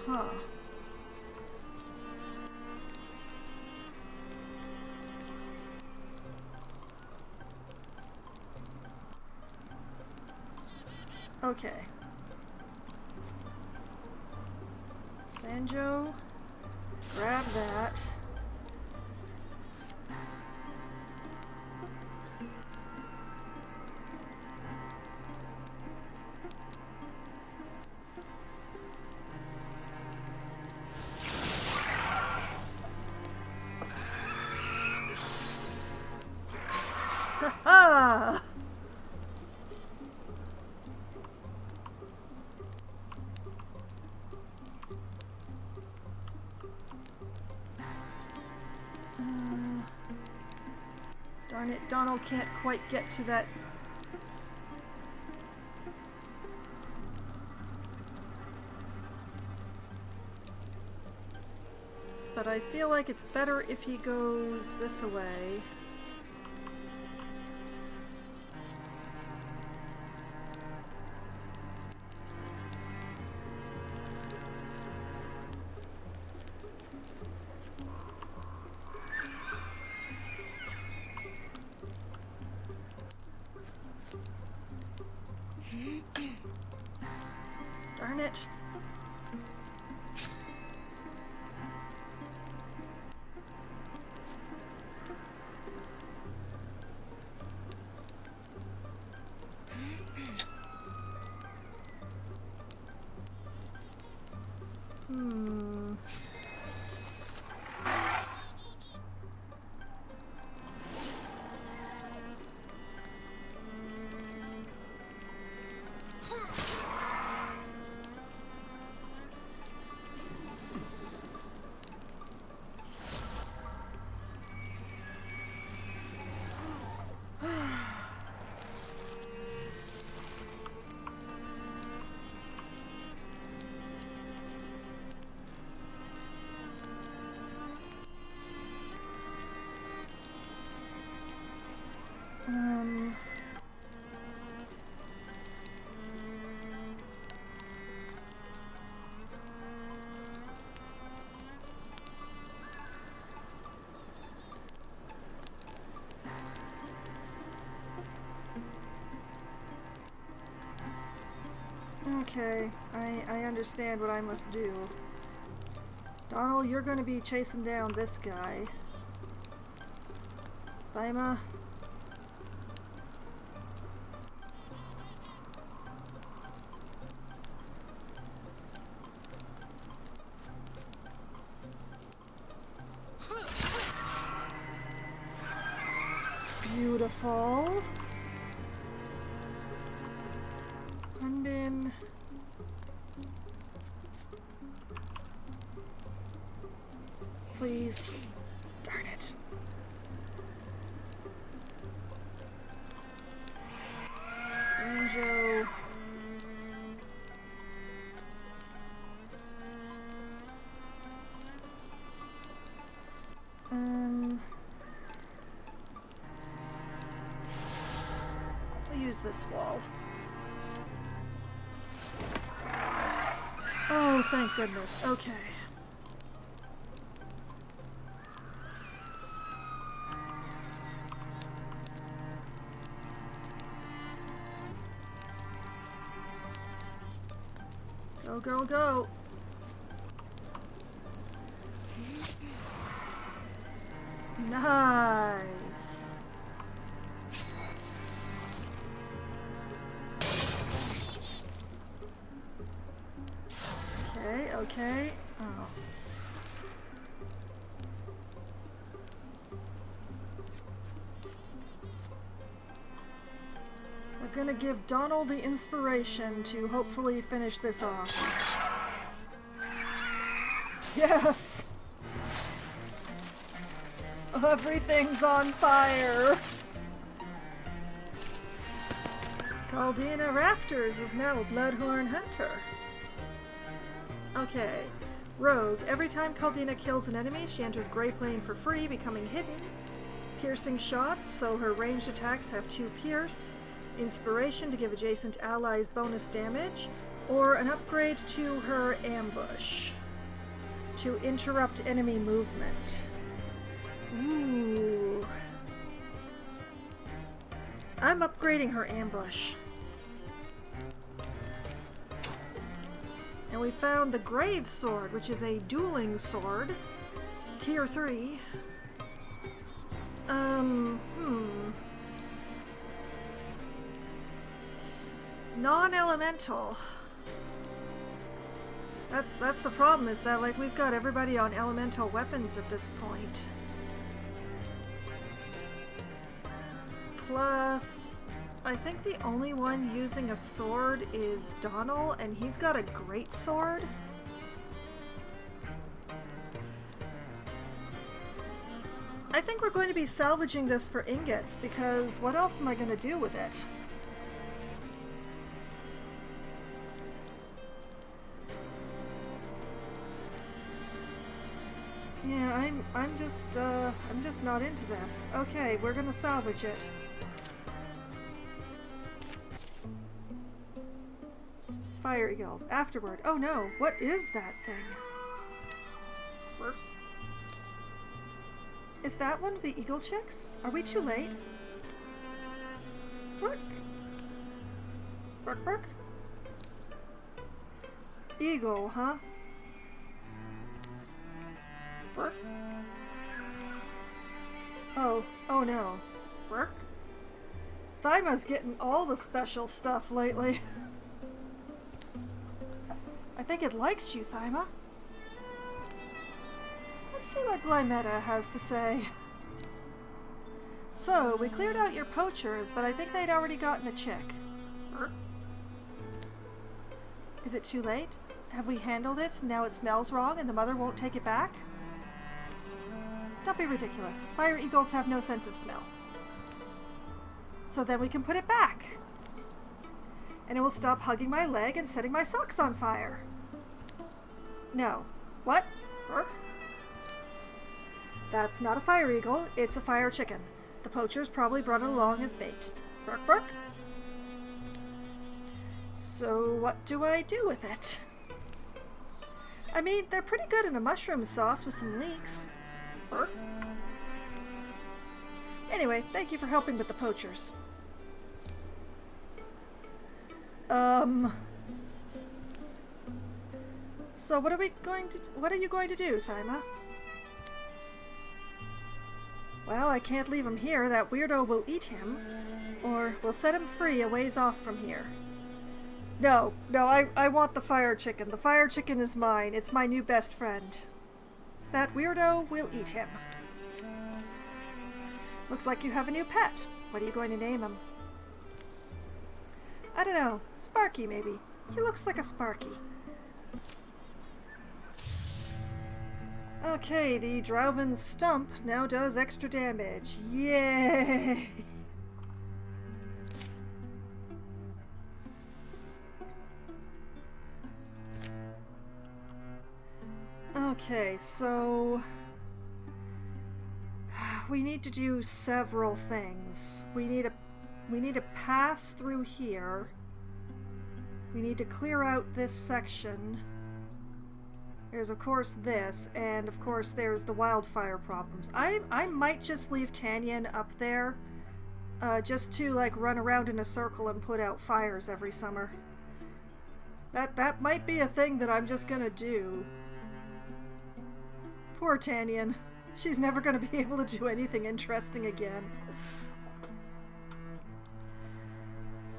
Huh. Okay. Sanjo, grab that. Ha-ha! Darn it, Donald can't quite get to that. But I feel like it's better if he goes this way. Darn it. Okay, I understand what I must do. Donald, you're going to be chasing down this guy. Thyma. Beautiful. Hunbin. Please. Darn it. Sanjo. I'll use this wall. Oh, thank goodness. Okay. Go, girl, go! Nice! Okay, okay. Oh. We're gonna give Donald the inspiration to hopefully finish this off. Yes! Everything's on fire! Caldina Rafters is now a Bloodhorn Hunter. Okay. Rogue. Every time Caldina kills an enemy, she enters Grey Plane for free, becoming hidden. Piercing shots, so her ranged attacks have 2 pierce. Inspiration to give adjacent allies bonus damage. Or an upgrade to her ambush to interrupt enemy movement. Ooh. I'm upgrading her ambush. And we found the Grave Sword, which is a dueling sword. Tier 3. Non-elemental. That's the problem, is that, like, we've got everybody on elemental weapons at this point. Plus, I think the only one using a sword is Donald, and he's got a great sword. I think we're going to be salvaging this for ingots, because what else am I going to do with it? Yeah, I'm just not into this. Okay, we're gonna salvage it. Fire eagles. Afterward. Oh no, what is that thing? Is that one of the eagle chicks? Are we too late? Burk. Burk, burk. Eagle, huh? Burk. Oh no. Burk? Thyma's getting all the special stuff lately. I think it likes you, Thyma. Let's see what Glymeta has to say. So, we cleared out your poachers, but I think they'd already gotten a chick. Is it too late? Have we handled it? Now it smells wrong and the mother won't take it back? Don't be ridiculous. Fire eagles have no sense of smell. So then we can put it back. And it will stop hugging my leg and setting my socks on fire. No. What? Burk? That's not a fire eagle, it's a fire chicken. The poachers probably brought it along as bait. Burk, burk. So what do I do with it? I mean, they're pretty good in a mushroom sauce with some leeks. Burk. Anyway, thank you for helping with the poachers. So what are you going to do, Thyma? Well, I can't leave him here. That weirdo will eat him. Or we'll set him free a ways off from here. No, I want the fire chicken. The fire chicken is mine. It's my new best friend. That weirdo will eat him. Looks like you have a new pet. What are you going to name him? I don't know. Sparky, maybe. He looks like a Sparky. Okay, the Drauven Stump now does extra damage. Yay! Okay, so we need to do several things. We need to pass through here. We need to clear out this section. There's of course this, and of course there's the wildfire problems. I might just leave Tanyan up there, just to like run around in a circle and put out fires every summer. That might be a thing that I'm just gonna do. Poor Tanyan. She's never gonna be able to do anything interesting again.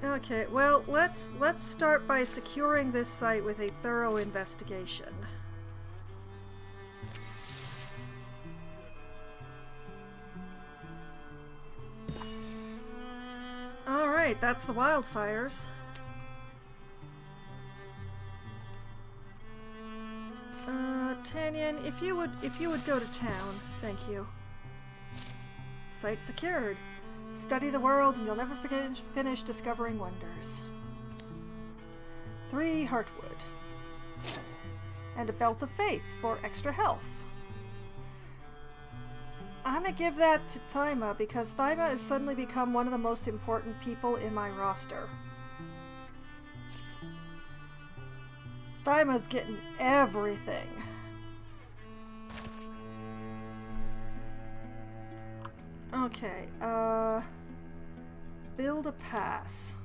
Okay, well, let's start by securing this site with a thorough investigation. Alright, that's the wildfires. Tanyan, if you would go to town, thank you. Site secured. Study the world and you'll never finish discovering wonders. 3 heartwood. And a belt of faith for extra health. I'm gonna give that to Thyma because Thyma has suddenly become one of the most important people in my roster. Thyma's getting everything. Okay, build a pass.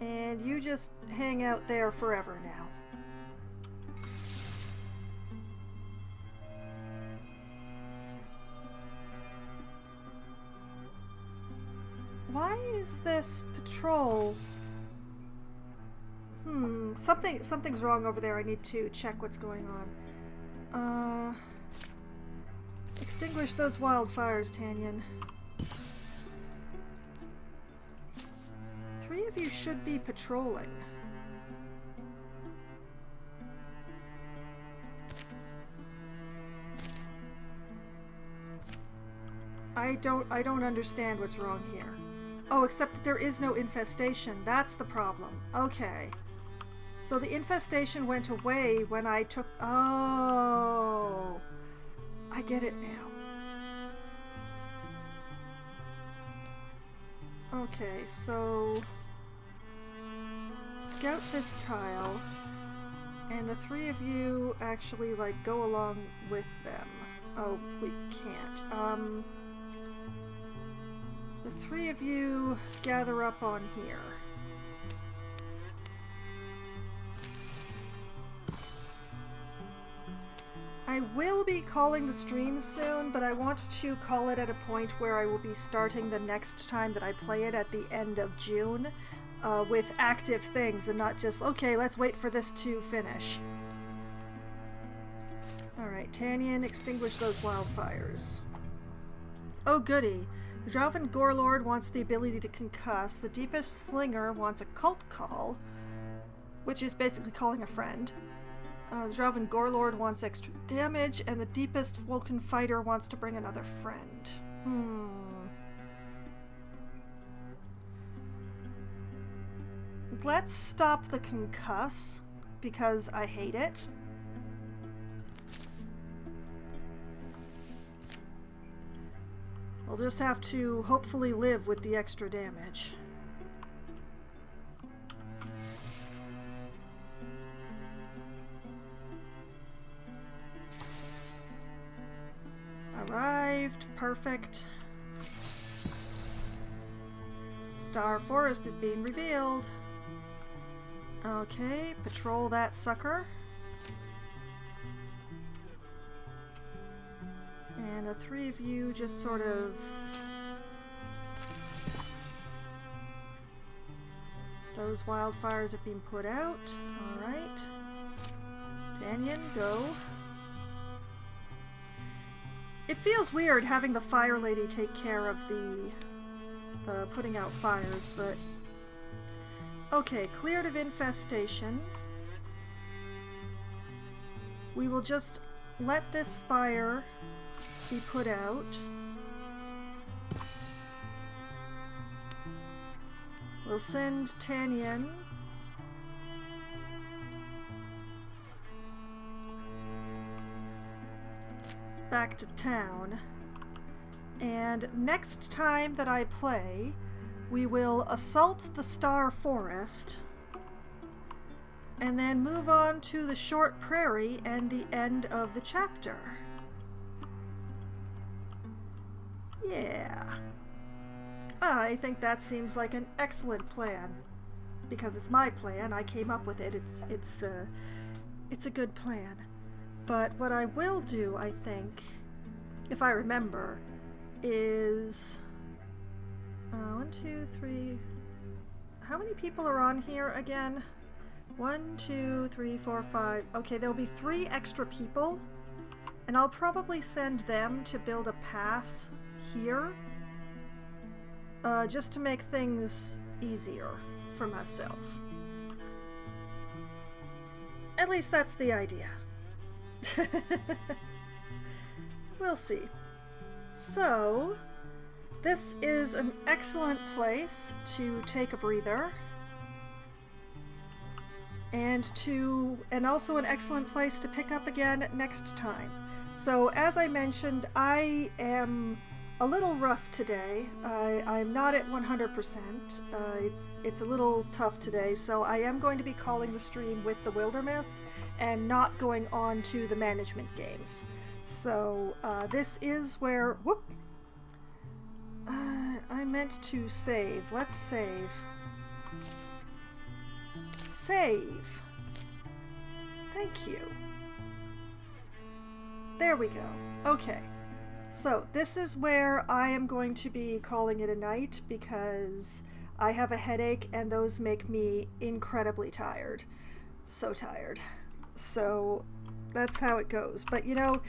And you just hang out there forever now. Why is this patrol? Something's wrong over there. I need to check what's going on. Extinguish those wildfires, Tanyan. 3 of you should be patrolling. I don't understand what's wrong here. Oh, except that there is no infestation. That's the problem. Okay. So the infestation went away when I took... Oh. I get it now. Okay, so... Scout this tile. And the three of you actually, like, go along with them. Oh, we can't. The three of you gather up on here. I will be calling the stream soon, but I want to call it at a point where I will be starting the next time that I play it at the end of June. With active things and not just, okay, let's wait for this to finish. Alright, Tanyan, extinguish those wildfires. Oh goody. The Drauvan Gorelord wants the ability to concuss. The Deepest Slinger wants a cult call, which is basically calling a friend. The Drauvan Gorelord wants extra damage, and the Deepest Vulcan Fighter wants to bring another friend. Let's stop the concuss, because I hate it. We'll just have to hopefully live with the extra damage. Arrived. Perfect. Star Forest is being revealed. Okay, patrol that sucker. And the three of you just sort of... Those wildfires have been put out. Alright. Tanyan, go. It feels weird having the fire lady take care of the putting out fires, but... Okay, cleared of infestation. We will just let this fire be put out. We'll send Tanyan. Back to town. And next time that I play, we will assault the Star Forest and then move on to the Short Prairie and the end of the chapter. Yeah. I think that seems like an excellent plan. Because it's my plan, I came up with it. It's a good plan. But what I will do, I think, if I remember, is 1, 2, 3. How many people are on here again? 1, 2, 3, 4, 5. Okay, there'll be 3 extra people, and I'll probably send them to build a pass here, just to make things easier for myself. At least that's the idea. We'll see. So, this is an excellent place to take a breather, and also an excellent place to pick up again next time. So, as I mentioned, I am a little rough today. I'm not at 100%. It's a little tough today, so I am going to be calling the stream with the Wildermyth and not going on to the management games. So this is where... Whoop! I meant to save. Let's save. Save! Thank you. There we go. Okay. So this is where I am going to be calling it a night because I have a headache and those make me incredibly tired. So tired. So that's how it goes. But you know,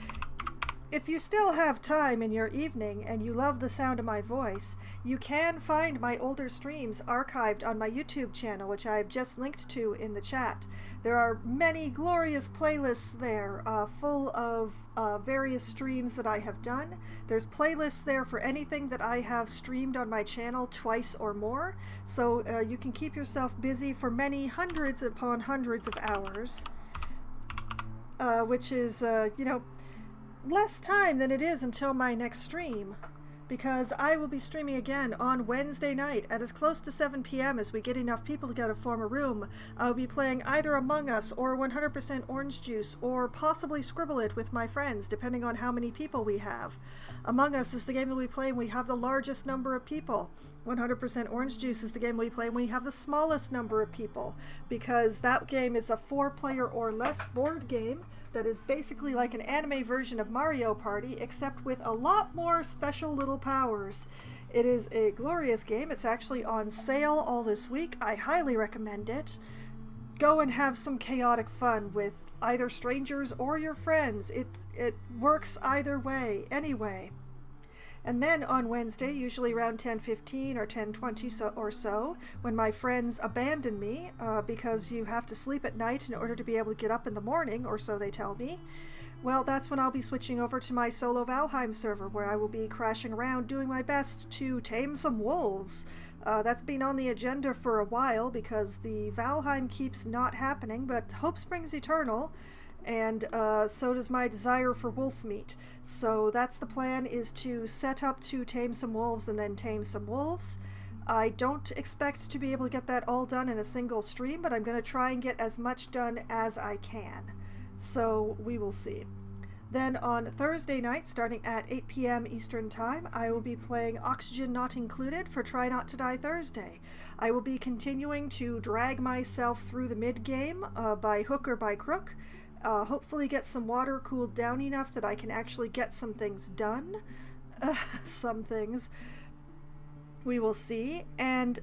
if you still have time in your evening and you love the sound of my voice, you can find my older streams archived on my YouTube channel, which I've just linked to in the chat. There are many glorious playlists there, full of various streams that I have done. There's playlists there for anything that I have streamed on my channel twice or more, so you can keep yourself busy for many hundreds upon hundreds of hours, which is, you know, less time than it is until my next stream, because I will be streaming again on Wednesday night at as close to 7 p.m. as we get enough people together to form a room. I'll be playing either Among Us or 100% Orange Juice, or possibly Scribble It with my friends, depending on how many people we have. Among Us is the game that we play when we have the largest number of people. 100% Orange Juice is the game we play when we have the smallest number of people, because that game is a 4-player or less board game that is basically like an anime version of Mario Party, except with a lot more special little powers. It is a glorious game. It's actually on sale all this week. I highly recommend it. Go and have some chaotic fun with either strangers or your friends. It works either way, anyway. And then on Wednesday, usually around 10:15 or 10:20 or so, when my friends abandon me, because you have to sleep at night in order to be able to get up in the morning, or so they tell me, well, that's when I'll be switching over to my solo Valheim server, where I will be crashing around doing my best to tame some wolves. That's been on the agenda for a while, because the Valheim keeps not happening, but hope springs eternal. And so does my desire for wolf meat. So that's the plan, is to set up to tame some wolves and then tame some wolves. I don't expect to be able to get that all done in a single stream, but I'm going to try and get as much done as I can. So we will see. Then on Thursday night, starting at 8 p.m. Eastern Time, I will be playing Oxygen Not Included for Try Not to Die Thursday. I will be continuing to drag myself through the mid-game by hook or by crook. Hopefully get some water cooled down enough that I can actually get some things done. Some things. We will see. And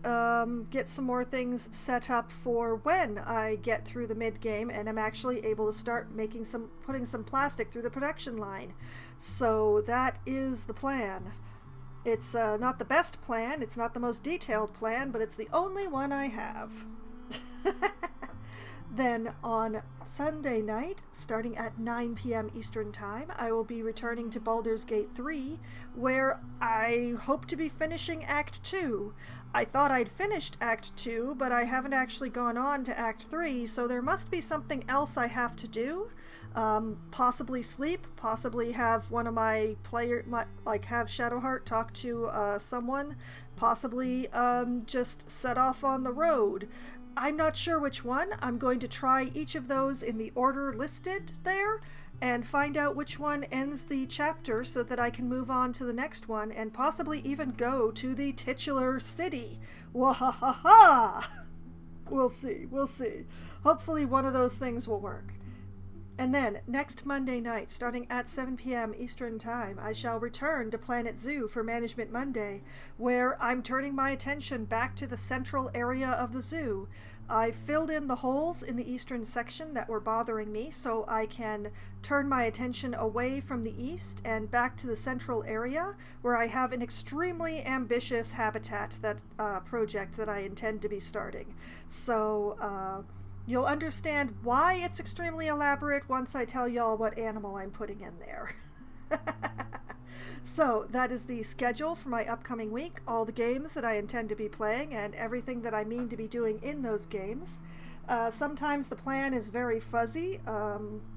get some more things set up for when I get through the mid-game and I'm actually able to start putting some plastic through the production line. So that is the plan. It's not the best plan, it's not the most detailed plan, but it's the only one I have. Then on Sunday night, starting at 9 p.m. Eastern Time, I will be returning to Baldur's Gate 3, where I hope to be finishing Act 2. I thought I'd finished Act 2, but I haven't actually gone on to Act 3, so there must be something else I have to do. Possibly sleep, possibly have one of my have Shadowheart talk to someone, possibly just set off on the road. I'm not sure which one. I'm going to try each of those in the order listed there and find out which one ends the chapter so that I can move on to the next one and possibly even go to the titular city. Wahahaha! We'll see, we'll see. Hopefully one of those things will work. And then, next Monday night, starting at 7 p.m. Eastern Time, I shall return to Planet Zoo for Management Monday, where I'm turning my attention back to the central area of the zoo. I filled in the holes in the eastern section that were bothering me, so I can turn my attention away from the east and back to the central area, where I have an extremely ambitious habitat project that I intend to be starting. So, you'll understand why it's extremely elaborate once I tell y'all what animal I'm putting in there. So, that is the schedule for my upcoming week, all the games that I intend to be playing, and everything that I mean to be doing in those games. Sometimes the plan is very fuzzy,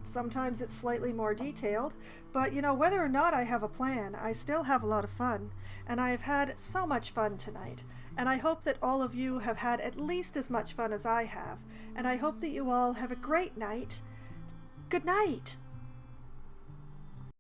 sometimes it's slightly more detailed, but you know, whether or not I have a plan, I still have a lot of fun, and I have had so much fun tonight. And I hope that all of you have had at least as much fun as I have. And I hope that you all have a great night. Good night!